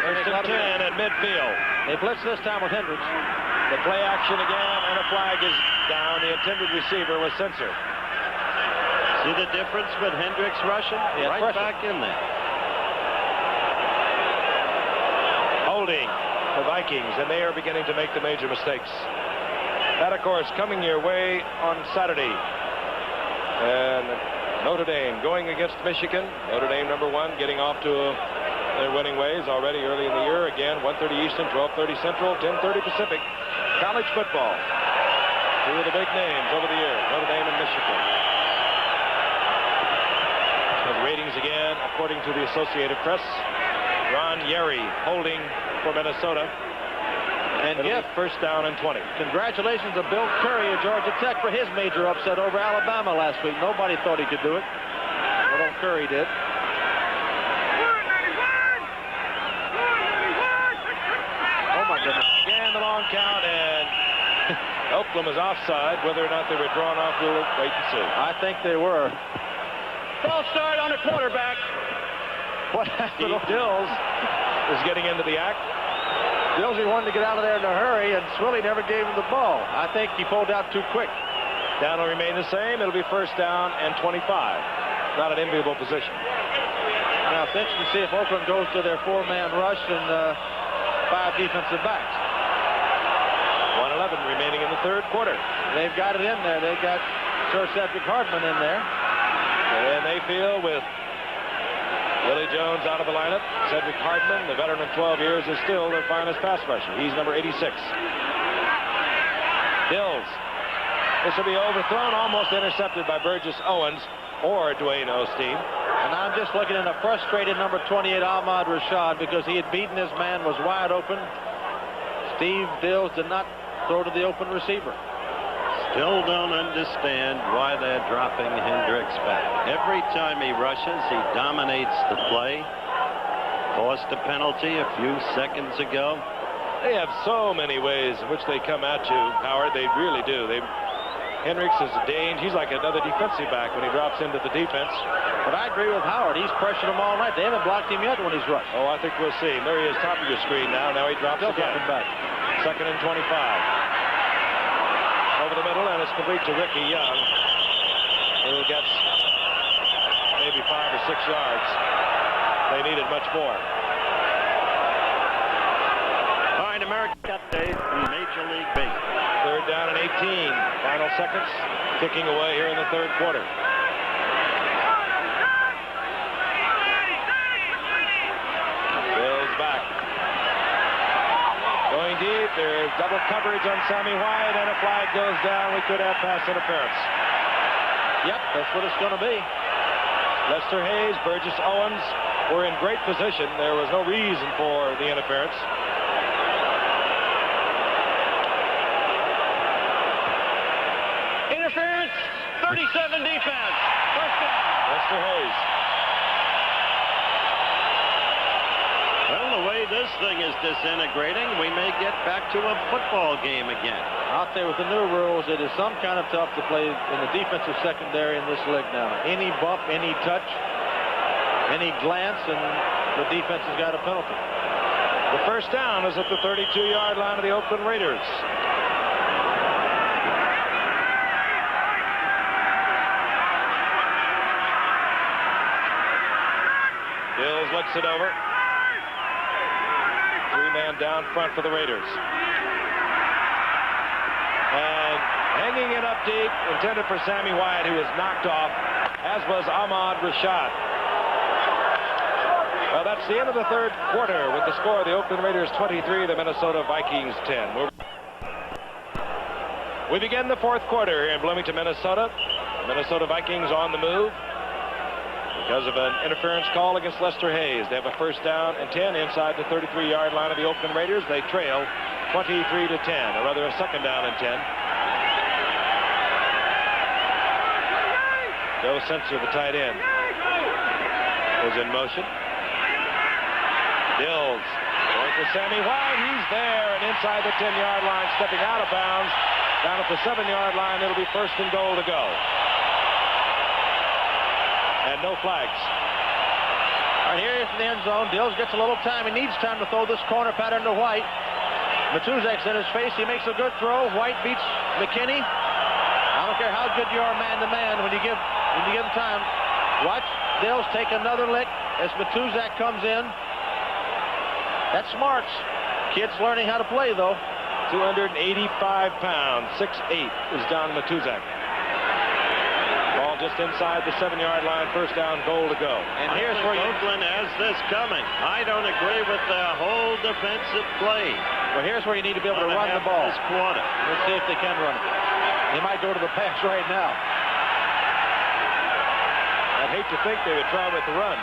S1: First and 10 at midfield.
S3: They blitz this time with Hendricks.
S1: The play action again, and a flag is down. The intended receiver was censored.
S2: See the difference with Hendricks rushing?
S3: Yeah,
S2: right
S3: pressure.
S2: back in there.
S1: Holding the Vikings, and they are beginning to make the major mistakes. That, of course, coming your way on Saturday. And Notre Dame going against Michigan. Notre Dame #1 getting off to their winning ways already early in the year. Again, 1:30 Eastern, 12:30 Central, 10:30 Pacific. College football. 2 of the big names over the year, Notre Dame and Michigan. The ratings again, according to the Associated Press. Ron Yerry holding for Minnesota. And first down and 20.
S3: Congratulations to Bill Curry of Georgia Tech for his major upset over Alabama last week. Nobody thought he could do it. But old Curry did.
S1: Oh my goodness. Again, the long count, and Oakland is offside. Whether or not they were drawn off, we'll wait and see.
S3: I think they were.
S4: False start on the quarterback.
S3: What happened?
S1: Steve Dills is getting into the act.
S3: Dillsy wanted to get out of there in a hurry, and Swilly never gave him the ball. I think he pulled out too quick.
S1: Down will remain the same. It'll be first down and 25. Not an enviable position.
S3: Now it's interesting to see if Oakland goes to their 4-man rush and 5 defensive backs.
S1: 1:11 remaining in the third quarter.
S3: They've got it in there. They've got Sir Cedric Hardman in there.
S1: And they feel with Willie Jones out of the lineup, Cedric Hardman, the veteran of 12 years, is still their finest pass rusher. He's number 86. Dills. This will be overthrown, almost intercepted by Burgess Owens or Dwayne Osteen.
S3: And I'm just looking at a frustrated number 28, Ahmad Rashad, because he had beaten his man, was wide open. Steve Dills did not throw to the open receiver.
S2: Still don't understand why they're dropping Hendricks back. Every time he rushes, he dominates the play. Forced a penalty a few seconds ago.
S1: They have so many ways in which they come at you, Howard. They really do. Hendricks is a danger. He's like another defensive back when he drops into the defense.
S3: But I agree with Howard. He's pressured them all night. They haven't blocked him yet when he's rushed.
S1: Oh, I think we'll see. There he is, top of your screen now. Now he drops
S3: Still
S1: again.
S3: dropping back.
S1: Second and 25. Over the middle, and it's complete to Ricky Young, who gets maybe 5 or 6 yards. They needed much more.
S2: All right, American Cup Day in Major League Baseball.
S1: Third down and 18. Final seconds ticking away here in the third quarter. Bills back. Going deep. There's double coverage on Sammy White, and a flag goes down. We could have pass interference.
S3: Yep, that's what it's going to be.
S1: Lester Hayes, Burgess Owens were in great position. There was no reason for the interference.
S4: Interference, 37 defense. First down.
S1: Lester Hayes.
S2: Well, the way this thing is disintegrating, we may get back to a football game again.
S3: I'll tell you, with the new rules, it is some kind of tough to play in the defensive secondary in this league now. Any bump, any touch, any glance, and the defense has got a penalty.
S1: The first down is at the 32-yard line of the Oakland Raiders. Bills looks it over. 3-man down front for the Raiders. And hanging it up deep, intended for Sammy White, who was knocked off, as was Ahmad Rashad. Well, that's the end of the third quarter with the score of the Oakland Raiders 23, the Minnesota Vikings 10. We begin the fourth quarter here in Bloomington, Minnesota. Minnesota Vikings on the move. because of an interference call against Lester Hayes. They have a first down and 10 inside the 33-yard line of the Oakland Raiders. They trail 23-10, or rather a second down and 10. Joe Sensor, the tight end, is in motion. Dills going for Sammy White. He's there and inside the 10-yard line, stepping out of bounds. Down at the 7-yard line, it'll be first and goal to go. And no flags.
S3: All right, here is the end zone. Dills gets a little time. He needs time to throw this corner pattern to White. Matuzak's in his face. He makes a good throw. White beats McKinney. I don't care how good you are man-to-man when you give him time. Watch Dills take another lick as Matuzak comes in. That's smarts. Kid's learning how to play, though.
S1: 285 pounds, 6'8" is Don Matuzak. Ball just inside the 7-yard line, first down, goal to go.
S2: And here's where Oakland has this coming. I don't agree with the whole defensive play.
S3: Well, here's where you need to be able to run the ball.
S2: This quarter.
S3: Let's see if they can run it. They might go to the pass right now.
S1: I'd hate to think they would try with the run.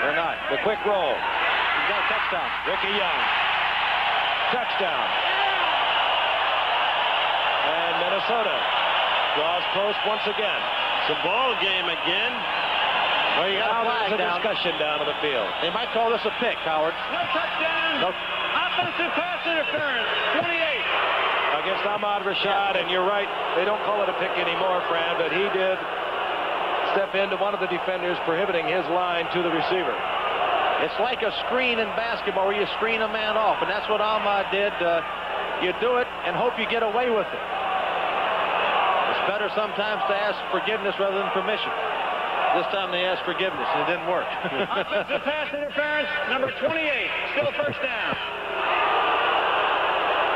S1: They're not. The quick roll.
S3: He's got a touchdown.
S1: Ricky Young. Touchdown. And Minnesota draws close once again.
S2: It's a ball game again.
S3: Well, you got a flag
S1: There's a
S3: down.
S1: discussion down on the field.
S3: They might call this a pick, Howard.
S4: No touchdown.
S3: No.
S4: Offensive pass interference. 28.
S1: Against Ahmad Rashad, and you're right, they don't call it a pick anymore, Fran, but he did step into one of the defenders, prohibiting his line to the receiver.
S3: It's like a screen in basketball where you screen a man off, and that's what Ahmad did. You do it and hope you get away with it. It's better sometimes to ask forgiveness rather than permission. This time they asked forgiveness, and it didn't work.
S4: Offensive pass interference, number 28. Still first down.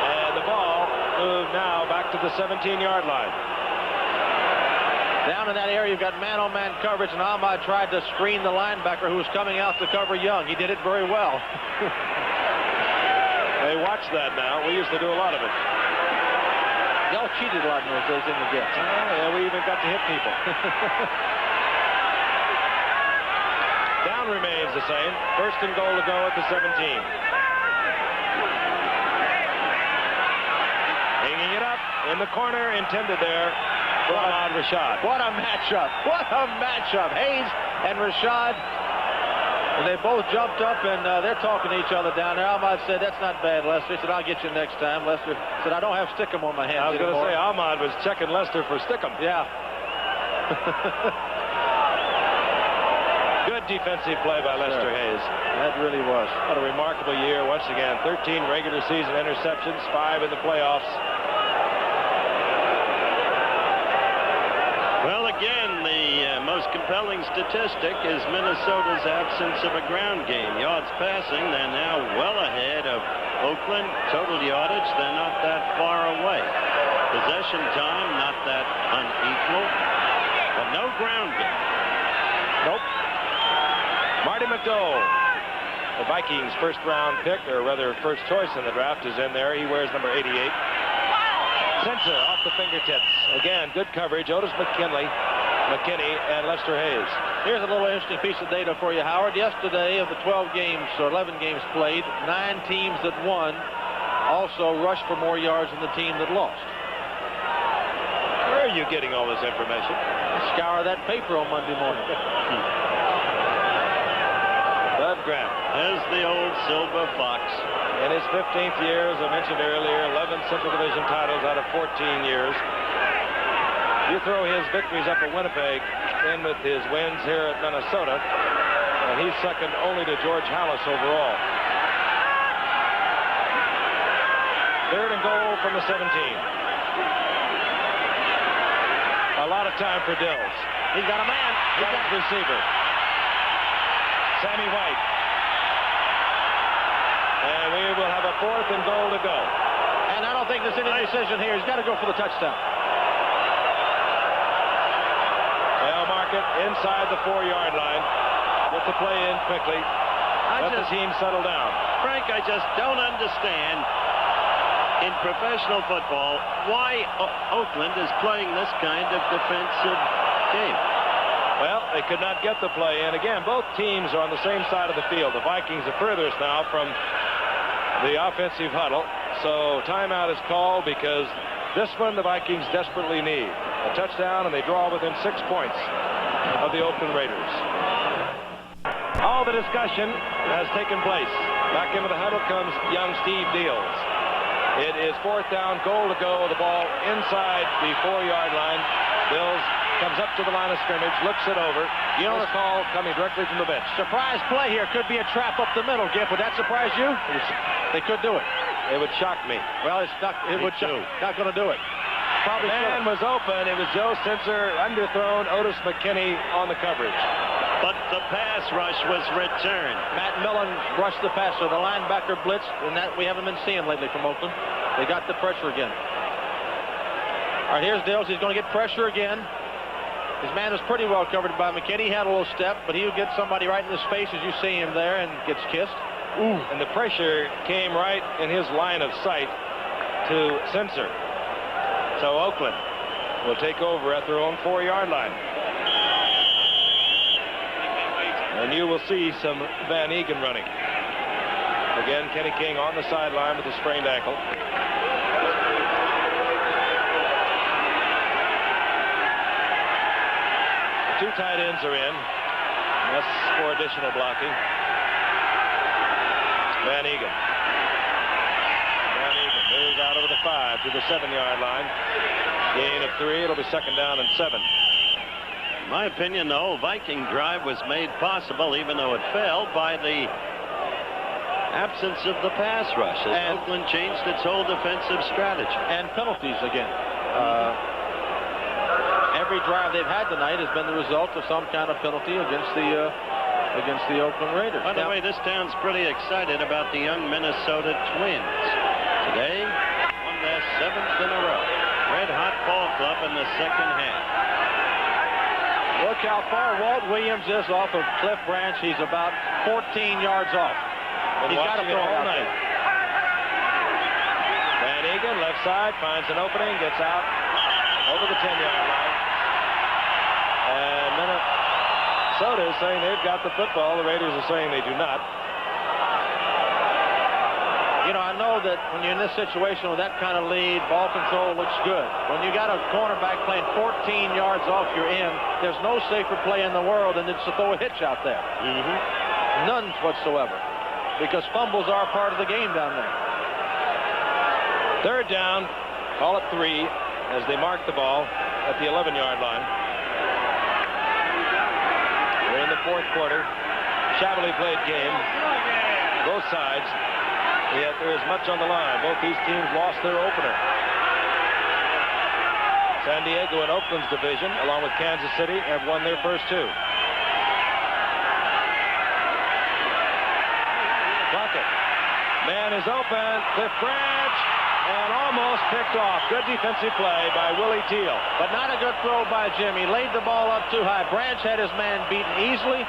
S1: And the ball moved now back to the 17-yard line.
S3: Down in that area, you've got man-on-man coverage, and Ahmad tried to screen the linebacker who was coming out to cover Young. He did it very well.
S1: They watch that now. We used to do a lot of it.
S3: Y'all cheated a lot in those days in the games.
S1: Yeah, we even got to hit people. Down remains the same. First and goal to go at the 17. Hanging it up in the corner, intended there. Ahmad Rashad.
S3: What a matchup. What a matchup. Hayes and Rashad. And they both jumped up, and they're talking to each other down there. Ahmad said, that's not bad, Lester. He said, I'll get you next time. Lester said, I don't have stickum on my hands
S1: I was going to
S3: anymore.
S1: say, Ahmad was checking Lester for stickum.
S3: Yeah.
S1: Good defensive play by Lester Hayes.
S3: That really was.
S1: What a remarkable year once again. 13 regular season interceptions, 5 in the playoffs.
S2: Well, again, the most compelling statistic is Minnesota's absence of a ground game. Yards passing, they're now well ahead of Oakland. Total yardage, they're not that far away. Possession time, not that unequal. But no ground game.
S1: Nope. Marty McDowell, the Vikings' first-round pick, or rather first choice in the draft, is in there. He wears number 88. Sensor off the fingertips. Again, good coverage. Otis McKinney, and Lester Hayes.
S3: Here's a little interesting piece of data for you, Howard. Yesterday, of the 12 games or 11 games played, 9 teams that won also rushed for more yards than the team that lost.
S1: Where are you getting all this information?
S3: Scour that paper on Monday morning.
S1: Bud Grant.
S2: There's the old Silver Fox.
S1: In his 15th year, as I mentioned earlier, 11 Central Division titles out of 14 years. You throw his victories up at Winnipeg in with his wins here at Minnesota, and he's second only to George Hallis overall. Third and goal from the 17. A lot of time for Dills.
S3: He's got a man.
S1: He's got a receiver. Sammy White. And we will have a fourth and goal to go.
S3: And I don't think there's any decision here. He's got to go for the touchdown.
S1: They'll mark it inside the 4-yard line. Get the play in quickly. Let the team settle down.
S2: Frank, I just don't understand in professional football why Oakland is playing this kind of defensive game.
S1: Well, they could not get the play in. Again, both teams are on the same side of the field. The Vikings are furthest now from the offensive huddle. So timeout is called because this one the Vikings desperately need. A touchdown, and they draw within 6 points of the Oakland Raiders. All the discussion has taken place. Back into the huddle comes young Steve Deals. It is 4th down, goal to go. The ball inside the 4-yard line. Deals comes up to the line of scrimmage, looks it over. You know the call coming directly from the bench.
S3: Surprise play here. Could be a trap up the middle, Giff. Would that surprise you? They could do it.
S1: It would shock me.
S3: Well, it's not. It would shock. Not going to do it. Probably
S1: man was open. It was Joe Sensor, underthrown. Otis McKinney on the coverage.
S2: But the pass rush was returned.
S3: Matt Millen rushed the passer. The linebacker blitzed, and that we haven't been seeing lately from Oakland. They got the pressure again. All right, here's Dills. He's going to get pressure again. His man was pretty well covered by McKinney. He had a little step, but he'll get somebody right in the space as you see him there and gets kissed.
S1: Ooh. And the pressure came right in his line of sight to Sensor. So Oakland will take over at their own 4-yard line. And you will see some Van Egan running. Again, Kenny King on the sideline with a sprained ankle. The 2 tight ends are in. That's for additional blocking. Van Egan. Van Egan moves out over the 5 to the 7-yard line. Gain of 3. It'll be 2nd down and 7.
S2: In my opinion, the whole Viking drive was made possible, even though it failed, by the absence of the pass rush as Oakland changed its whole defensive strategy.
S3: And penalties again. Every drive they've had tonight has been the result of some kind of penalty against the Oakland Raiders.
S2: By the way, this town's pretty excited about the young Minnesota Twins. Today, won their 7th in a row. Red-hot ball club in the second half.
S3: Look how far Walt Williams is off of Cliff Branch. He's about 14 yards off. He's got to throw all night.
S1: Van Egan, left side, finds an opening, gets out over the 10-yard line. And Minnesota is saying they've got the football. The Raiders are saying they do not.
S3: You know, I know that when you're in this situation with that kind of lead, ball control looks good. When you got a cornerback playing 14 yards off your end, there's no safer play in the world than to throw a hitch out there. None whatsoever. Because fumbles are part of the game down there.
S1: 3rd down, call it 3, as they mark the ball at the 11-yard line. We're in the 4th quarter. Shabbily played game. Both sides. Yet there is much on the line. Both these teams lost their opener. San Diego and Oakland's division, along with Kansas City, have won their first 2. Bucket. Man is open. Cliff Branch. And almost picked off. Good defensive play by Willie Teal.
S3: But not a good throw by Jim. He laid the ball up too high. Branch had his man beaten easily.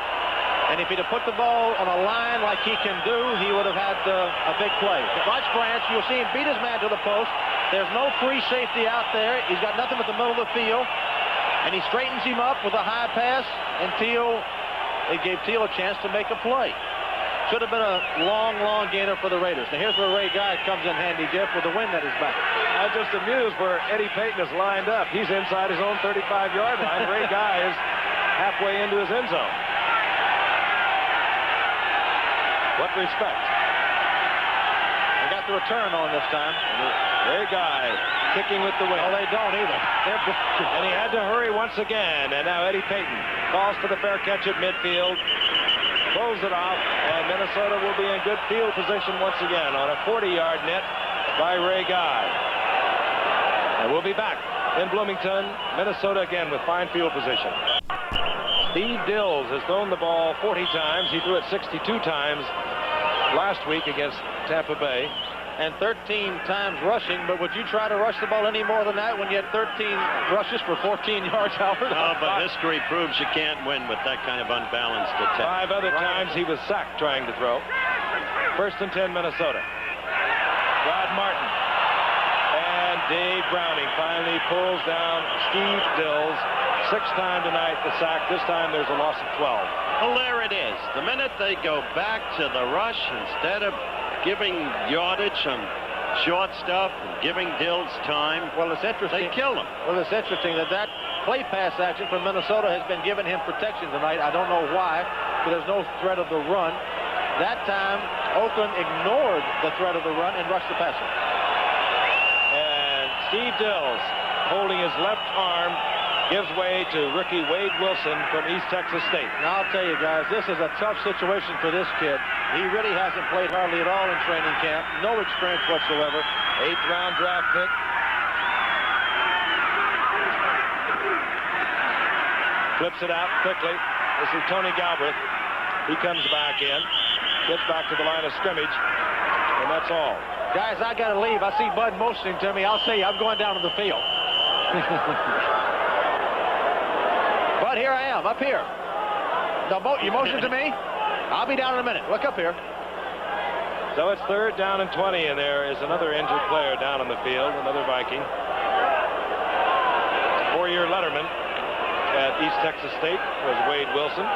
S3: And if he'd have put the ball on a line like he can do, he would have had a big play. Watch Branch. You'll see him beat his man to the post. There's no free safety out there. He's got nothing but the middle of the field. And he straightens him up with a high pass. And it gave Teal a chance to make a play. Should have been a long, long gainer for the Raiders. Now here's where Ray Guy comes in handy, Jeff, with the wind at his back.
S1: I'm just amused where Eddie Payton is lined up. He's inside his own 35-yard line. Ray Guy is halfway into his end zone. What respect?
S3: They got the return on this time.
S1: Ray Guy kicking with the wind.
S3: Well, they don't either.
S1: And he had to hurry once again. And now Eddie Payton calls for the fair catch at midfield. Pulls it off, and Minnesota will be in good field position once again on a 40-yard net by Ray Guy. And we'll be back in Bloomington, Minnesota again with fine field position. Steve Dills has thrown the ball 40 times. He threw it 62 times last week against Tampa Bay.
S3: And 13 times rushing, but would you try to rush the ball any more than that when you had 13 rushes for 14 yards, Howard?
S2: No, but history proves you can't win with that kind of unbalanced attack.
S1: 5 other times he was sacked trying to throw. 1st and 10, Minnesota. Rod Martin. And Dave Browning finally pulls down Steve Dills Sixth time tonight the sack. This time there's a loss of 12.
S2: Well, there it is. The minute they go back to the rush, instead of giving yardage on short stuff and giving Dills time,
S3: well, it's interesting.
S2: They kill him.
S3: Well, it's interesting that play pass action from Minnesota has been giving him protection tonight. I don't know why, but there's no threat of the run. That time, Oakland ignored the threat of the run and rushed the passer.
S1: And Steve Dills, holding his left arm, gives way to rookie Wade Wilson from East Texas State.
S3: Now, I'll tell you guys, this is a tough situation for this kid. He really hasn't played hardly at all in training camp. No experience whatsoever.
S1: 8th round draft pick. Flips it out quickly. This is Tony Galbraith. He comes back in. Gets back to the line of scrimmage. And that's all.
S3: Guys, I got to leave. I see Bud motioning to me. I'll see you. I'm going down to the field. But here I am, up here. You motion to me? I'll be down in a minute. Look up here.
S1: So it's 3rd down and 20, and there is another injured player down on the field, another Viking. 4-year letterman at East Texas State was Wade Wilson.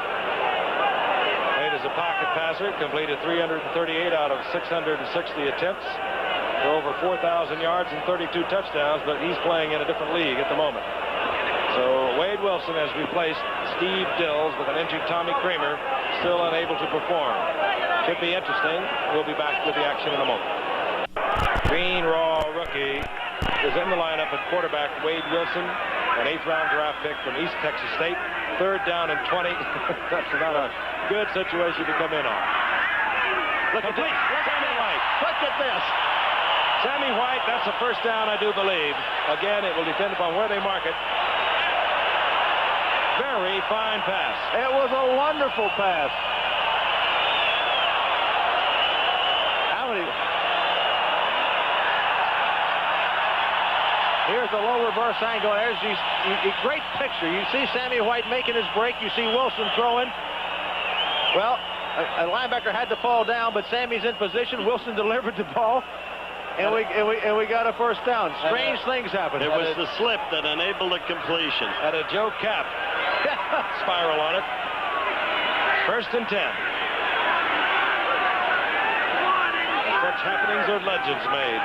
S1: Played as a pocket passer, completed 338 out of 660 attempts for over 4,000 yards and 32 touchdowns, but he's playing in a different league at the moment. So Wade Wilson has replaced Steve Dills with an injured Tommy Kramer, still unable to perform. Should be interesting. We'll be back with the action in a moment. Green Raw rookie is in the lineup at quarterback. Wade Wilson, an 8th round draft pick from East Texas State. 3rd down and 20. That's not a good situation to come in on.
S3: Look at this.
S1: Sammy White.
S3: Look at this.
S1: Sammy White, that's a first down, I do believe. Again, it will depend upon where they mark it. Very fine pass.
S3: It was a wonderful pass. Here's the low reverse angle. There's a great picture. You see Sammy White making his break. You see Wilson throwing. Well, a linebacker had to fall down, but Sammy's in position. Wilson delivered the ball, and we got a first down. Strange things happen.
S2: It was the slip that enabled the completion.
S1: Had a Joe Cap spiral on it. 1st and 10. Such happenings are legends made.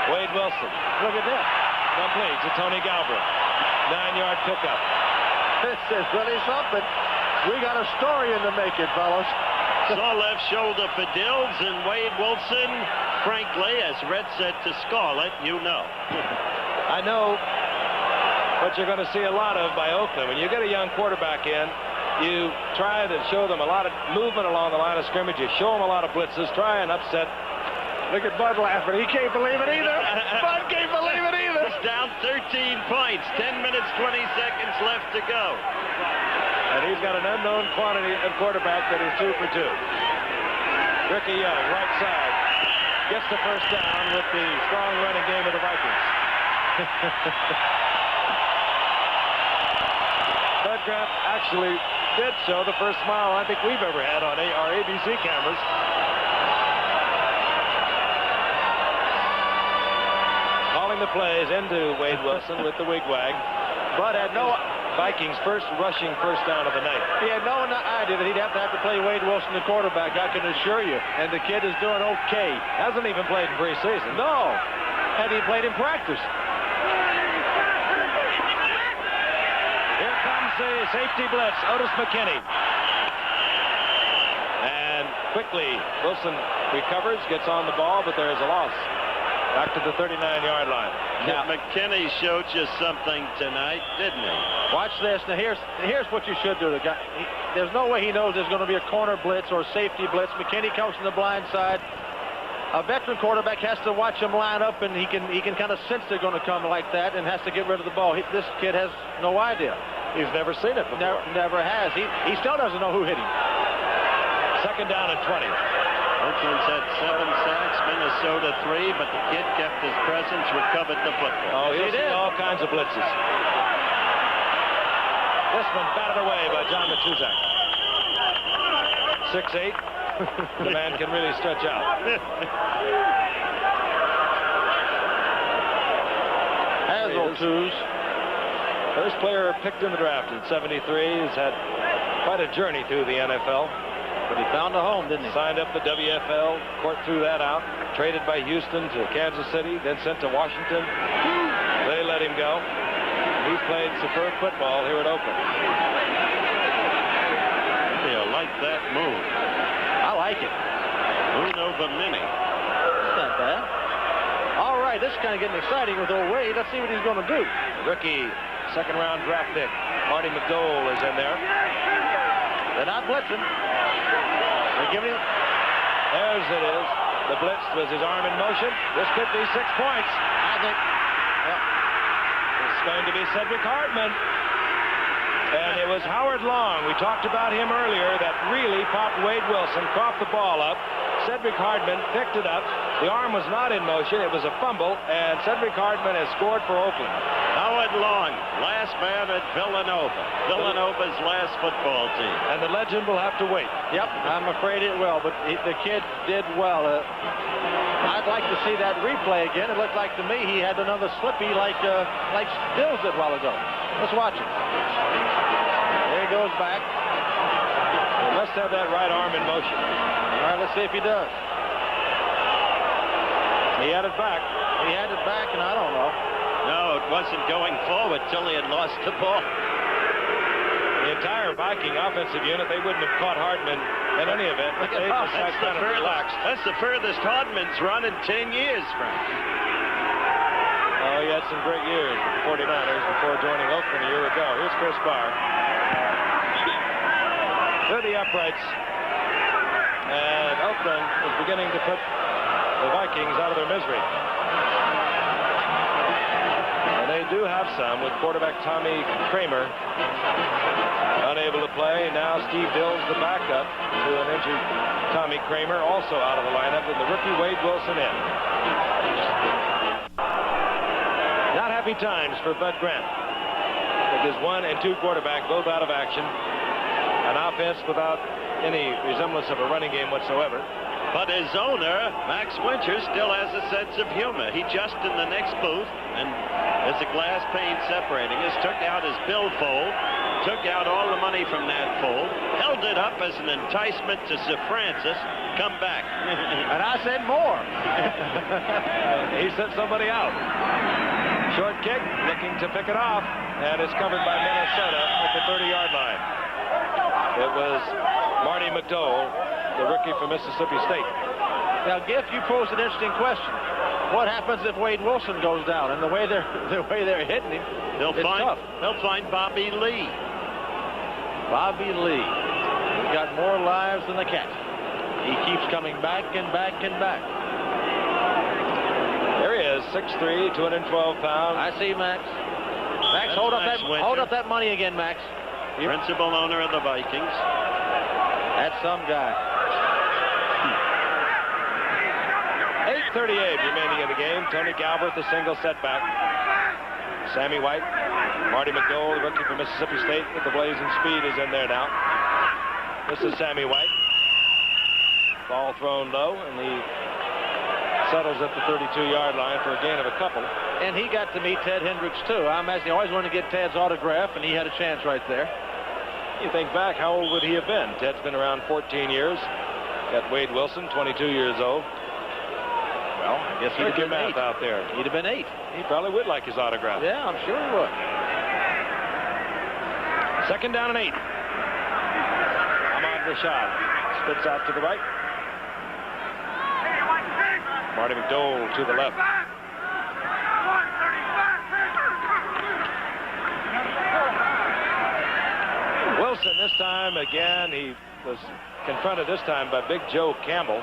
S1: Wade Wilson.
S3: Look at this.
S1: Complete to Tony Galbraith. 9-yard pickup.
S3: This is really something. We got a story in the making, fellas.
S2: Saw left shoulder for Dills, and Wade Wilson, frankly, as Red said to Scarlett, you know.
S1: I know what you're going to see a lot of by Oakland. When you get a young quarterback in, you try to show them a lot of movement along the line of scrimmage. You show them a lot of blitzes. Try and upset.
S3: Look at Bud laughing. He can't believe it either. Bud can't believe it either.
S2: It's down 13 points. 10 minutes, 20 seconds left to go.
S1: And he's got an unknown quantity of quarterback that is 2 for 2. Ricky Young, right side, gets the first down with the strong running game of the Vikings. Bud Grant actually did show the first smile I think we've ever had on our ABC cameras. Calling the plays into Wade Wilson with the wigwag. Bud had no Vikings first rushing first down of the night.
S3: He had no idea that he'd have to play Wade Wilson, the quarterback, I can assure you. And the kid is doing okay.
S1: Hasn't even played in preseason.
S3: No. And he played in practice.
S1: Here comes the safety blitz, Otis McKinney. And quickly, Wilson recovers, gets on the ball, but there is a loss. Back to the 39-yard line.
S2: Now, McKinney showed you something tonight, didn't he?
S3: Watch this. Now, here's what you should do. There's no way he knows there's going to be a corner blitz or safety blitz. McKinney comes from the blind side. A veteran quarterback has to watch him line up, and he can kind of sense they're going to come like that and has to get rid of the ball. This kid has no idea.
S1: He's never seen it before.
S3: Never has. He still doesn't know who hit him.
S1: 2nd down and 20.
S2: Oakland's had 7 sacks, Minnesota 3, but the kid kept his presence, recovered the football.
S1: Oh, he did all kinds of blitzes. This one batted away by John Matuzak. 6'8". The man can really stretch out.
S3: Hazeltooth.
S1: First player picked in the draft in '73. He's had quite a journey through the NFL.
S3: But he found a home, didn't he?
S1: Signed up the WFL, court threw that out. Traded by Houston to Kansas City, then sent to Washington. They let him go. He's played superb football here at Oakland.
S2: You like that move.
S3: I like it.
S2: Uno Mini.
S3: That's not bad. All right, this is kind of getting exciting with old Wade. Let's see what he's going to do.
S1: Rookie, second-round draft pick, Marty McDowell is in there.
S3: They're not blitzing. They're giving him.
S1: There's it is. The blitz was his arm in motion. This could be 6 points.
S3: I think.
S1: It's going to be Cedric Hardman. And it was Howard Long. We talked about him earlier that really popped Wade Wilson, coughed the ball up. Cedric Hardman picked it up. The arm was not in motion. It was a fumble, and Cedric Hardman has scored for Oakland.
S2: Howard Long, last man at Villanova. Villanova's last football team.
S1: And the legend will have to wait.
S3: Yep, I'm afraid it will, but the kid did well. I'd like to see that replay again. It looked like to me he had another slippy like Stills did a while ago. Let's watch it. There he goes back.
S1: He must have that right arm in motion.
S3: All right, let's see if he does.
S1: He had it back.
S3: He had it back, and I don't know.
S2: No, it wasn't going forward till he had lost the ball.
S1: The entire Viking offensive unit, they wouldn't have caught Hardman in any event, but they just kind of relaxed.
S2: That's the furthest Hardman's run in 10 years, Frank.
S1: Oh, he had some great years with the 49ers before joining Oakland a year ago. Here's Chris Barr. Through the uprights. And Oakland is beginning to put the Vikings out of their misery. And they do have some with quarterback Tommy Kramer unable to play. Now Steve Dills, the backup to an injured Tommy Kramer, also out of the lineup, with the rookie Wade Wilson in. Not happy times for Bud Grant. With his 1 and 2 quarterback both out of action. An offense without any resemblance of a running game whatsoever.
S2: But his owner, Max Winter, still has a sense of humor. He just in the next booth, and there's a glass pane separating us, took out his billfold, took out all the money from that fold, held it up as an enticement to Sir Francis. Come back.
S3: And I said more.
S1: He sent somebody out. Short kick, looking to pick it off, and it's covered by Minnesota at the 30-yard line. It was Marty McDowell, the rookie from Mississippi State.
S3: Now, Giff, you posed an interesting question. What happens if Wade Wilson goes down? And the way they're hitting him,
S2: They'll find Bobby Lee.
S3: Bobby Lee. He's got more lives than the cat. He keeps coming back and back and back.
S1: There he is, 6'3", 212 pounds.
S3: I see Max. Max, hold up that money again, Max.
S2: Principal owner of the Vikings.
S3: That's some guy.
S1: 8:38 remaining in the game. Tony Galbraith, a single setback. Sammy White, Marty McDowell, the rookie from Mississippi State with the blazing speed, is in there now. This is Sammy White. Ball thrown low, and he settles at the 32-yard line for a gain of a couple.
S3: And he got to meet Ted Hendricks, too. I imagine he always wanted to get Ted's autograph, and he had a chance right there.
S1: You think back, how old would he have been? Ted's been around 14 years. Got Wade Wilson, 22 years old.
S3: Well, I guess he'd have been
S1: math
S3: 8.
S1: out there.
S3: He'd have been 8.
S1: He probably would like his autograph.
S3: Yeah, I'm sure he would.
S1: Second down and 8. Ahmad Rashad splits out to the right. Marty McDowell to the left. Wilson this time again. He was confronted this time by Big Joe Campbell,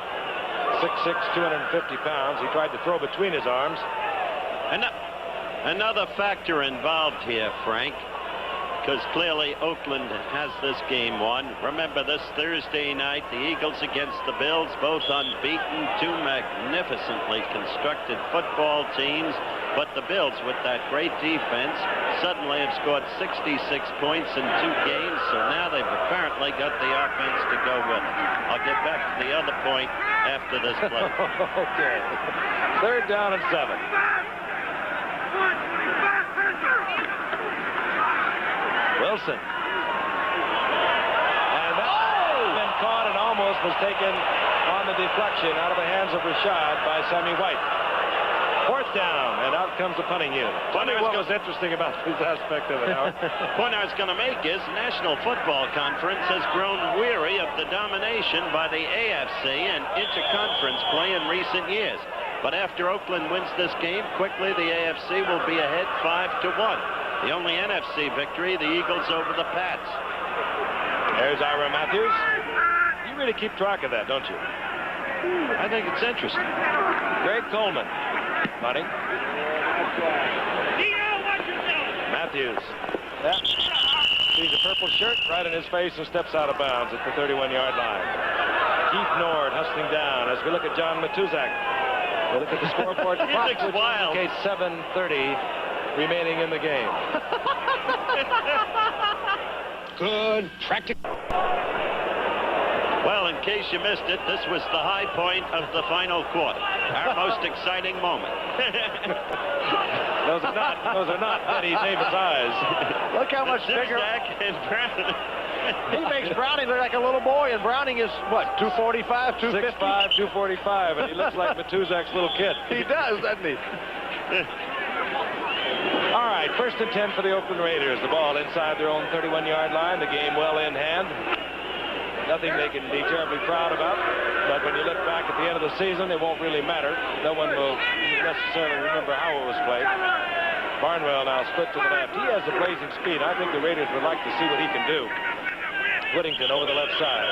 S1: 6'6", 250 pounds. He tried to throw between his arms.
S2: Another factor involved here, Frank, because clearly Oakland has this game won. Remember, this Thursday night, the Eagles against the Bills, both unbeaten, 2 magnificently constructed football teams. But the Bills, with that great defense, suddenly have scored 66 points in 2 games, so now they've apparently got the offense to go with it. I'll get back to the other point after this play.
S1: Okay. Third down and 7. Wilson. And that's been caught and almost was taken on the deflection out of the hands of Rashad by Sammy White. Fourth down, and out comes the punting unit. Funny what was interesting about this aspect of it, Howard.
S2: Point I was going to make is National Football Conference has grown weary of the domination by the AFC and interconference play in recent years. But after Oakland wins this game, quickly the AFC will be ahead 5-1. The only NFC victory, the Eagles over the Pats.
S1: There's Ira Matthews. You really keep track of that, don't you?
S2: I think it's interesting.
S1: Greg Coleman. Bunting. Matthews. Yep. Sees a purple shirt right in his face and steps out of bounds at the 31-yard line. Keith Nord hustling down as we look at John Matuzak. We look at the scoreboard clock, which indicates 7:30 remaining in the game.
S6: Good practical.
S2: Well, in case you missed it, this was the high point of the final quarter. Our most exciting moment.
S1: Those are not Eddie Davis' eyes.
S3: Look how much bigger.
S2: And Browning.
S3: He makes Browning look like a little boy, and Browning is, what, 245, 250?
S1: 6'5", 245, and he looks like Matuzak's little kid.
S3: He does, doesn't he?
S1: All right, 1st and 10 for the Oakland Raiders. The ball inside their own 31-yard line. The game well in hand. Nothing they can be terribly proud about. But when you look back at the end of the season, it won't really matter. No one will necessarily remember how it was played. Barnwell now split to the left. He has the blazing speed. I think the Raiders would like to see what he can do. Whittington over the left side.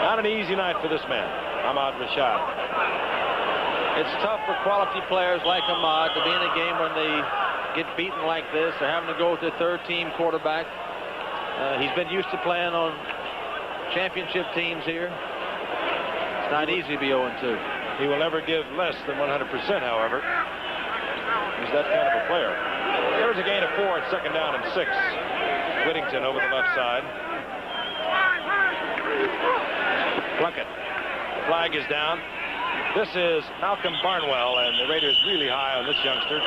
S1: Not an easy night for this man, Ahmad Rashad.
S3: It's tough for quality players like Ahmad to be in a game when they get beaten like this. They're having to go with their third-team quarterback. He's been used to playing on championship teams here. It's not easy to be 0-2.
S1: He will never give less than 100%, however. He's that kind of a player. There was a gain of 4 at 2nd down and 6. Whittington over the left side. Plunkett. The flag is down. This is Malcolm Barnwell, and the Raiders really high on this youngster.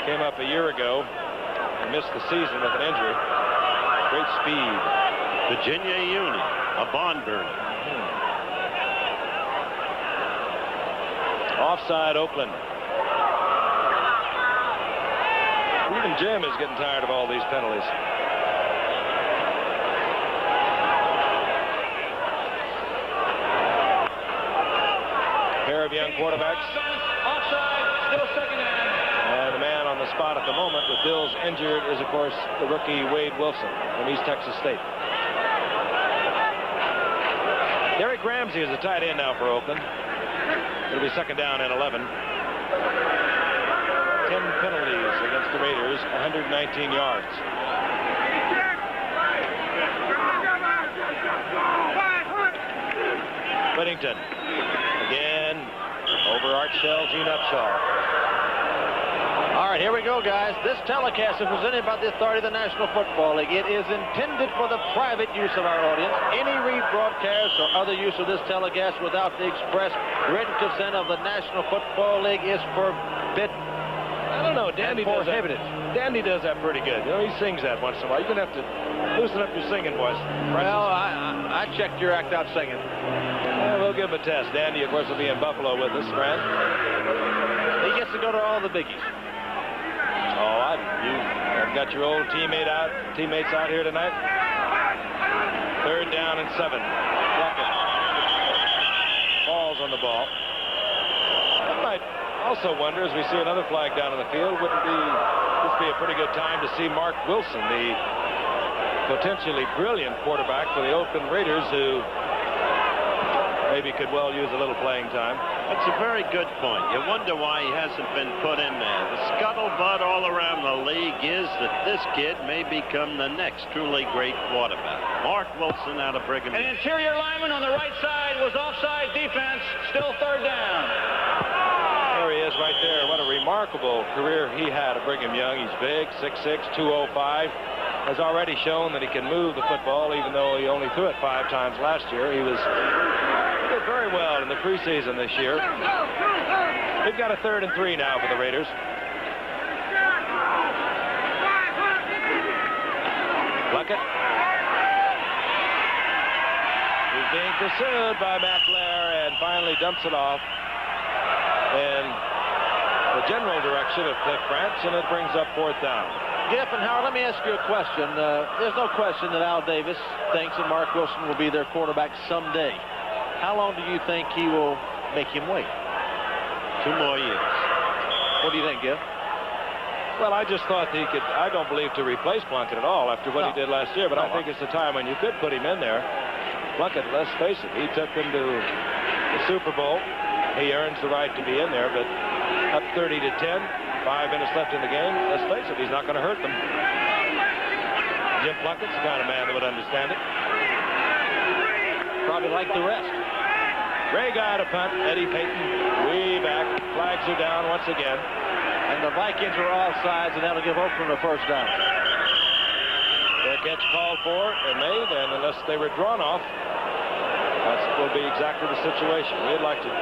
S1: Came up a year ago and missed the season with an injury. Great speed.
S2: Virginia Union, a barn burner.
S1: Offside Oakland. Even Jim is getting tired of all these penalties. Pair of young quarterbacks.
S4: Offside, still 2nd down.
S1: And the man on the spot at the moment with Bills injured is, of course, the rookie Wade Wilson from East Texas State. Derek Ramsey is the tight end now for Oakland. It'll be 2nd down and 11. 10 penalties against the Raiders, 119 yards. Whittington. Again, over Archell, Gene Upshaw.
S3: All right, here we go, guys. This telecast is presented by the authority of the National Football League. It is intended for the private use of our audience. Any rebroadcast or other use of this telecast without the express written consent of the National Football League is forbidden.
S1: I don't know, Dandy does that. Dandy does that pretty good. You know, he sings that once in a while. You're going to have to loosen up your singing voice.
S3: Well, I checked your act out singing.
S1: Yeah, we'll give him a test. Dandy, of course, will be in Buffalo with us, Fran.
S3: He gets to go to all the biggies.
S1: Oh, you've got your old teammates out here tonight. 3rd down and 7. Plunkett falls on the ball. I might also wonder, as we see another flag down on the field, wouldn't this be a pretty good time to see Mark Wilson, the potentially brilliant quarterback for the Oakland Raiders, who maybe could well use a little playing time.
S2: That's a very good point. You wonder why he hasn't been put in there. The scuttlebutt all around the league is that this kid may become the next truly great quarterback. Mark Wilson out of Brigham Young.
S4: An interior lineman on the right side was offside defense. Still 3rd down.
S1: There he is right there. What a remarkable career he had at Brigham Young. He's big, 6'6", 205. Has already shown that he can move the football, even though he only threw it 5 times last year. He did very well in the preseason this year. We've got a 3rd and 3 now for the Raiders. Plunkett. He's being pursued by Matt Blair and finally dumps it off in the general direction of Cliff Branch, and it brings up 4th down.
S3: Giff and Howard, let me ask you a question. There's no question that Al Davis thinks that Mark Wilson will be their quarterback someday. How long do you think he will make him wait?
S2: 2 more years.
S3: What do you think, Giff?
S1: Well, I just thought he could, I don't believe to replace Plunkett at all after what he did last year, but I think it's a time when you could put him in there. Plunkett, let's face it, he took them to the Super Bowl. He earns the right to be in there, but up 30 to 10, 5 minutes left in the game. Let's face it, he's not going to hurt them. Jim Plunkett's the kind of man that would understand it.
S3: Probably like the rest.
S1: Ray got a punt. Eddie Payton way back. Flags are down once again.
S3: And the Vikings are offsides, and that'll give Oakland a 1st down.
S1: Their catch called for and made, and unless they were drawn off, that will be exactly the situation. We'd like to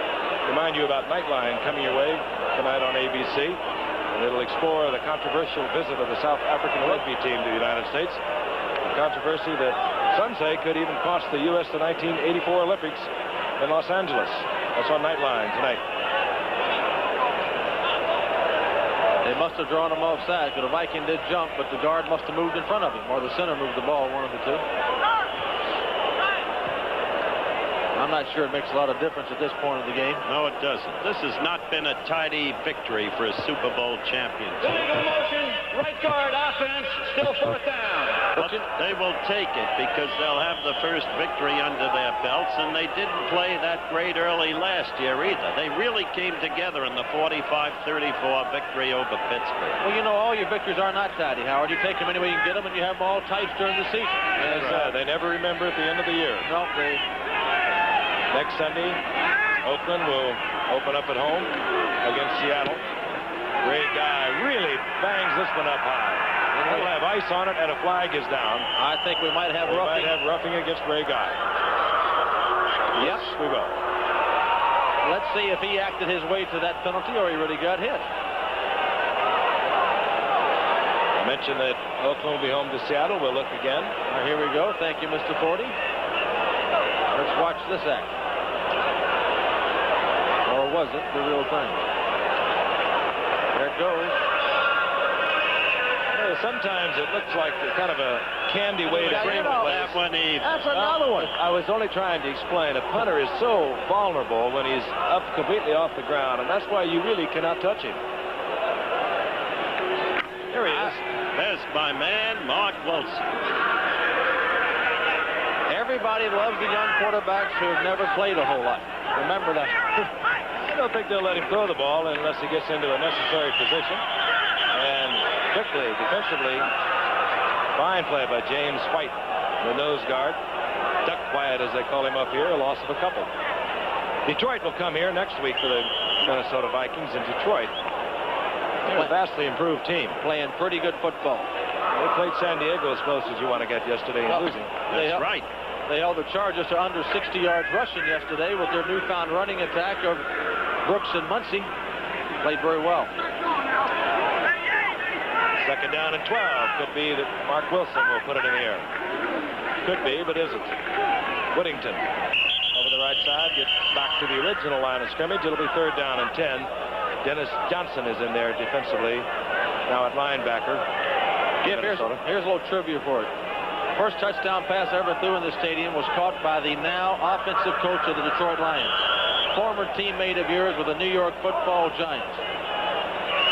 S1: remind you about Nightline coming your way tonight on ABC. And it'll explore the controversial visit of the South African rugby team to the United States. A controversy that some say could even cost the U.S. the 1984 Olympics in Los Angeles. That's on Nightline tonight.
S3: They must have drawn him offside because the Viking did jump, but the guard must have moved in front of him, or the center moved the ball, one of the two. I'm not sure it makes a lot of difference at this point of the game.
S2: No, it doesn't. This has not been a tidy victory for a Super Bowl champion.
S4: Illegal motion, right guard offense, still 4th down.
S2: But they will take it because they'll have the first victory under their belts, and they didn't play that great early last year either. They really came together in the 45-34 victory over Pittsburgh.
S3: Well, you know, all your victories are not tidy, Howard. You take them any way you can get them, and you have them all tight during the season.
S1: They never remember at the end of the year.
S3: No,
S1: Next Sunday, Oakland will open up at home against Seattle. Great guy, really bangs this one up high. We'll have ice on it, and a flag is down.
S3: I think we might have roughing.
S1: We might have roughing against Ray Guy. Yes, we will.
S3: Let's see if he acted his way to that penalty or he really got hit.
S1: I mentioned that Oakland will be home to Seattle. We'll look again.
S3: Here we go. Thank you, Mr. Forty. Let's watch this act. Or was it the real thing? There it goes.
S1: Sometimes it looks like kind of a candy way to bring
S2: that one even.
S3: That's another one.
S1: I was only trying to explain. A punter is so vulnerable when he's up completely off the ground, and that's why you really cannot touch him. There he is.
S2: There's my man, Mark Wilson.
S3: Everybody loves the young quarterbacks who have never played a whole lot. Remember that.
S1: I don't think they'll let him throw the ball unless he gets into a necessary position. And quickly, defensively, fine play by James White, the nose guard. Duck quiet, as they call him up here, a loss of a couple. Detroit will come here next week for the Minnesota Vikings in Detroit. They're a vastly improved team.
S3: Playing pretty good football.
S1: They played San Diego as close as you want to get yesterday and losing.
S2: That's right.
S3: They held the Chargers to under 60 yards rushing yesterday with their newfound running attack of Brooks and Muncie. Played very well.
S1: 2nd down and 12. Could be that Mark Wilson will put it in the air. Could be, but isn't. Whittington over the right side gets back to the original line of scrimmage. It'll be 3rd down and 10. Dennis Johnson is in there defensively. Now at linebacker.
S3: Here's a little trivia for it. First touchdown pass I ever threw in the stadium was caught by the now offensive coach of the Detroit Lions. Former teammate of yours with the New York Football Giants.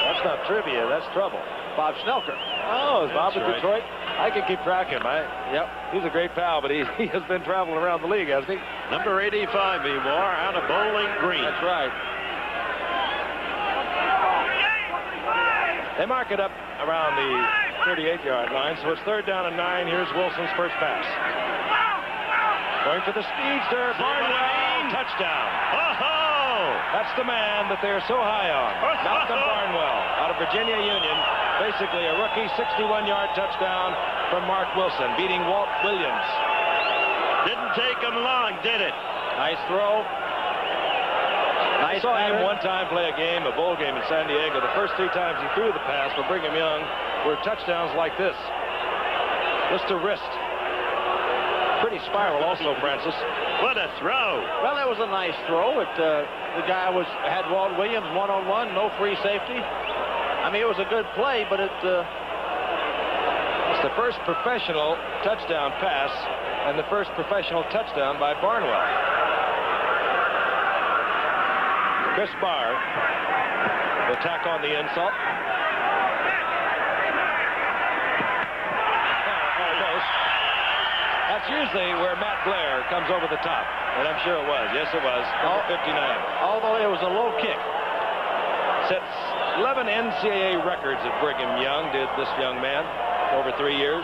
S1: That's not trivia, that's trouble.
S3: Bob Schnelker.
S1: Oh, is Bob
S2: That's
S1: in
S2: right.
S1: Detroit? I can keep track of him.
S3: Yep.
S1: He's a great pal, but he has been traveling around the league, hasn't he?
S2: Number 85 he wore out of Bowling Green.
S3: That's right.
S1: They mark it up around the 38-yard line, so it's 3rd down and 9. Here's Wilson's first pass. Going for the speedster, Barnwell, touchdown.
S2: Oh-ho!
S1: That's the man that they're so high on. Malcolm Barnwell out of Virginia Union. Basically a rookie 61-yard touchdown from Mark Wilson, beating Walt Williams.
S2: Didn't take him long, did it?
S3: Nice throw.
S1: I saw him one time play a bowl game in San Diego. The first 3 times he threw the pass for Brigham Young were touchdowns like this. Just a wrist. Pretty spiral also, Francis.
S2: What a throw.
S3: Well, that was a nice throw. The guy had Walt Williams one-on-one, no free safety. I mean, it was a good play, but it's
S1: the first professional touchdown pass and the first professional touchdown by Barnwell. Chris Barr will tack on the insult. That's usually where Matt Blair comes over the top, and I'm sure it was. Yes, it was. Number 59.
S3: Although it was a low kick.
S1: Sets 11 NCAA records at Brigham Young, did this young man over 3 years.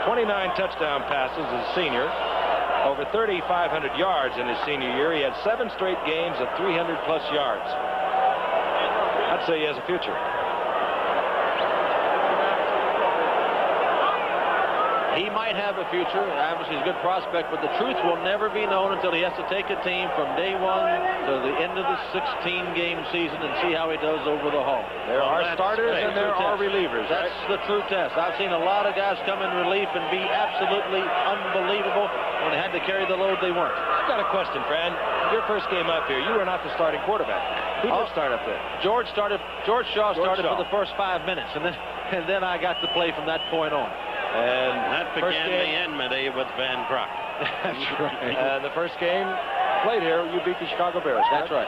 S1: 29 touchdown passes as a senior. Over 3,500 yards in his senior year. He had 7 straight games of 300-plus yards. I'd say he has a future.
S3: He might have a future. Obviously, he's a good prospect, but the truth will never be known until he has to take a team from day one to the end of the 16-game season and see how he does over the haul.
S1: There are starters and there are relievers.
S3: That's the true test. I've seen a lot of guys come in relief and be absolutely unbelievable. When they had to carry the load, they weren't.
S1: I've got a question, Fran. Your first game up here, you were not the starting quarterback. Who did start up there?
S3: George Shaw started for the first 5 minutes, and then I got to play from that point on.
S2: And that began the enmity with Van Brock.
S3: That's right.
S1: And the first game played here, you beat the Chicago Bears.
S3: That's right.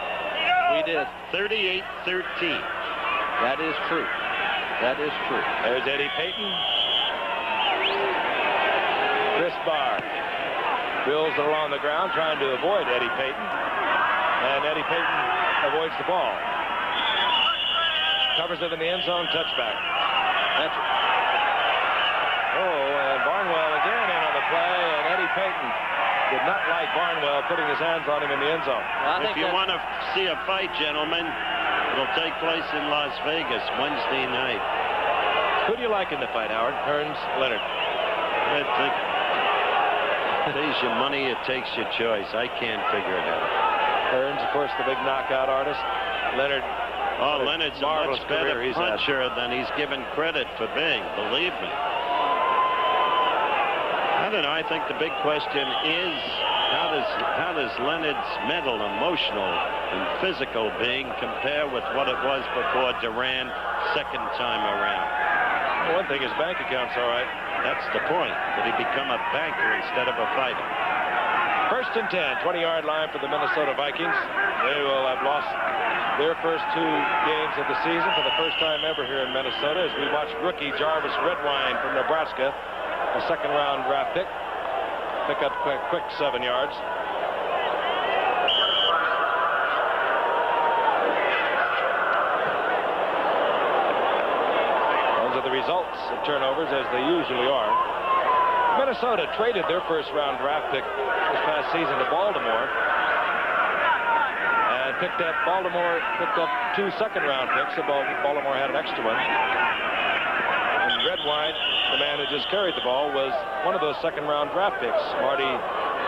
S3: We did.
S2: 38-13.
S3: That is true. That is true.
S1: There's Eddie Payton. Chris Barr drills it along the ground, trying to avoid Eddie Payton. And Eddie Payton avoids the ball. Covers it in the end zone, touchback. That's it. And Barnwell again in on the play, and Eddie Payton did not like Barnwell putting his hands on him in the end zone.
S2: If you want to see a fight, gentlemen, it'll take place in Las Vegas Wednesday night.
S1: Who do you like in the fight, Howard? Hearns, Leonard?
S2: I think it pays your money, it takes your choice. I can't figure it out.
S1: Hearns, of course, the big knockout artist. Leonard.
S2: Oh, Leonard's a much better puncher than he's given credit for being, believe me. I don't know. I think the big question is how does Leonard's mental, emotional, and physical being compare with what it was before Duran second time around?
S1: One thing, his bank account's all right.
S2: That's the point. Did he become a banker instead of a fighter?
S1: First and 10, 20-yard line for the Minnesota Vikings. They will have lost their first 2 games of the season for the first time ever here in Minnesota as we watch rookie Jarvis Redwine from Nebraska, a second-round draft pick up quick 7 yards. Those are the results of turnovers, as they usually are. Minnesota traded their first-round draft pick this past season to Baltimore, and Baltimore picked up 2 second-round picks. So Baltimore had an extra one. And Redwine, the man who just carried the ball, was one of those second-round draft picks. Marty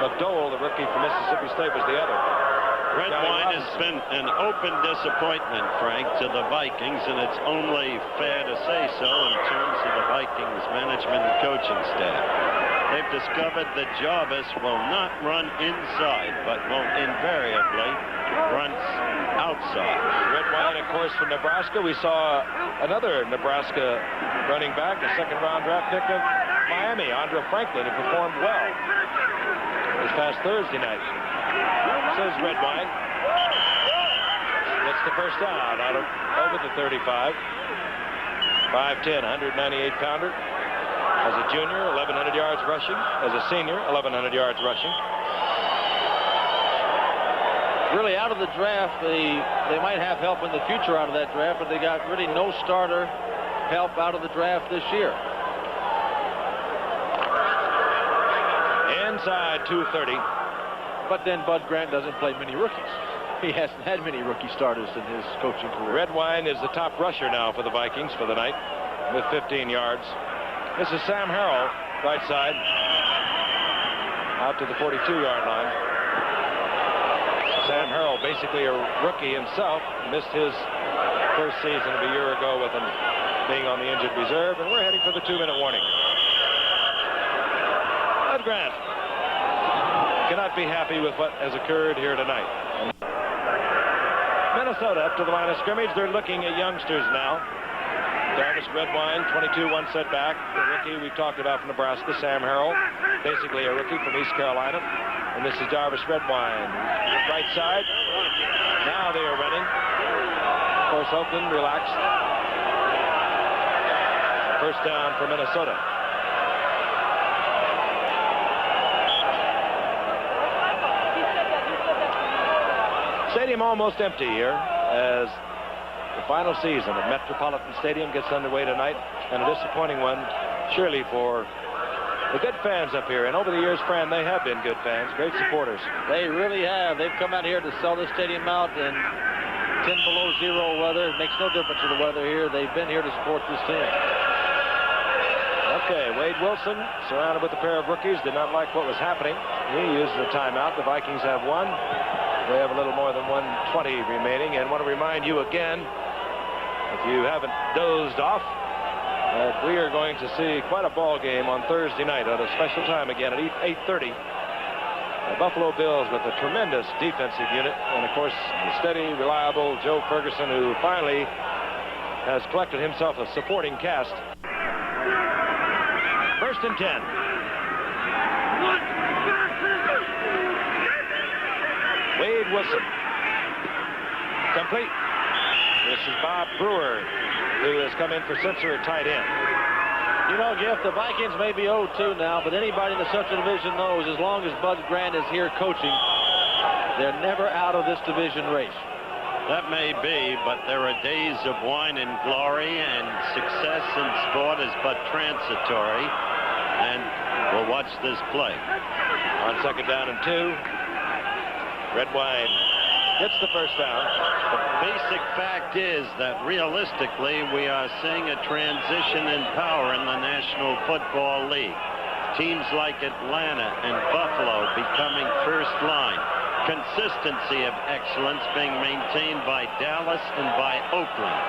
S1: McDowell, the rookie from Mississippi State, was the other.
S2: Redwine has been an open disappointment, Frank, to the Vikings, and it's only fair to say so in terms of the Vikings management and coaching staff. They've discovered that Jarvis will not run inside, but will invariably run outside.
S1: Redwine, of course, from Nebraska. We saw another Nebraska running back, a second-round draft pick of Miami, Andre Franklin, who performed well this past Thursday night. Says Redwine. Gets the first down out of over the 35. 5'10", 198-pounder. As a junior, 1,100 yards rushing. As a senior, 1,100 yards rushing.
S3: Really, out of the draft, they might have help in the future out of that draft, but they got really no starter help out of the draft this year.
S1: Inside 230.
S3: But then Bud Grant doesn't play many rookies. He hasn't had many rookie starters in his coaching career.
S1: Redwine is the top rusher now for the Vikings for the night with 15 yards. This is Sam Harrell, right side, out to the 42-yard line. Sam Harrell, basically a rookie himself, missed his first season of a year ago with him being on the injured reserve, and we're heading for the 2-minute warning. Bud Grant cannot be happy with what has occurred here tonight. Minnesota up to the line of scrimmage. They're looking at youngsters now. Darvish Redwine, 22, one setback. The rookie we talked about from Nebraska, Sam Harrell, basically a rookie from East Carolina. And this is Darvish Redwine, right side. Now they are running. Of course, Oakland relaxed. First down for Minnesota. Stadium almost empty here as the final season of Metropolitan Stadium gets underway tonight, and a disappointing one, surely, for the good fans up here. And over the years, Fran, they have been good fans, great supporters.
S3: They really have. They've come out here to sell the stadium out in 10 below zero weather. It makes no difference to the weather here. They've been here to support this team.
S1: Okay, Wade Wilson, surrounded with a pair of rookies, did not like what was happening. He used the timeout. The Vikings have one. They have a little more than 1:20 remaining, and want to remind you again, if you haven't dozed off, that we are going to see quite a ball game on Thursday night at a special time again at 8:30. The Buffalo Bills with a tremendous defensive unit, and of course the steady, reliable Joe Ferguson, who finally has collected himself a supporting cast. First and 10. Wade Wilson. Complete. This is Bob Brewer, who has come in for Censor at tight end.
S3: You know, Jeff, the Vikings may be 0-2 now, but anybody in the Central Division knows as long as Bud Grant is here coaching, they're never out of this division race.
S2: That may be, but there are days of wine and glory, and success in sport is but transitory. And we'll watch this play.
S1: On second down and 2. Redwine gets the first down.
S2: The basic fact is that realistically we are seeing a transition in power in the National Football League. Teams like Atlanta and Buffalo becoming first line. Consistency of excellence being maintained by Dallas and by Oakland.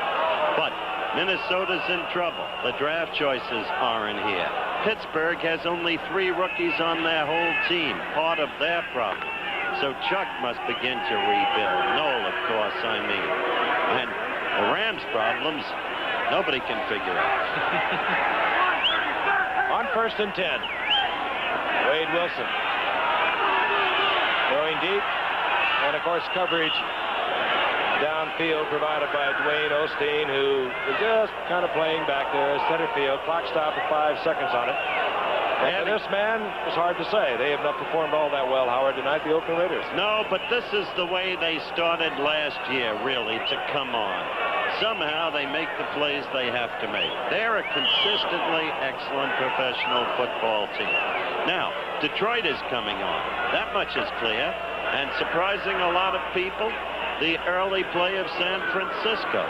S2: But Minnesota's in trouble. The draft choices aren't here. Pittsburgh has only 3 rookies on their whole team, part of their problem. So Chuck must begin to rebuild. Noel, of course, I mean. And the Rams' problems, nobody can figure out.
S1: On first and 10. Wade Wilson. Going deep. And, of course, coverage downfield provided by Dwayne Osteen, who is just kind of playing back there as center field. Clock stop at 5 seconds on it. And this man, it's hard to say. They have not performed all that well, Howard, tonight, the Oakland Raiders.
S2: No, but this is the way they started last year, really, to come on. Somehow they make the plays they have to make. They're a consistently excellent professional football team. Now, Detroit is coming on. That much is clear. And surprising a lot of people, the early play of San Francisco.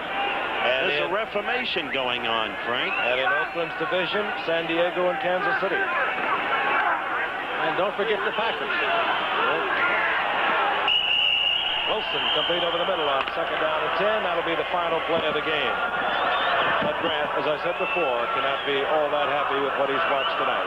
S1: And
S2: there's a reformation going on, Frank.
S1: And in Oakland's division, San Diego and Kansas City.
S3: And don't forget the Packers.
S1: Wilson complete over the middle on second down and 10. That'll be the final play of the game. But Grant, as I said before, cannot be all that happy with what he's watched tonight.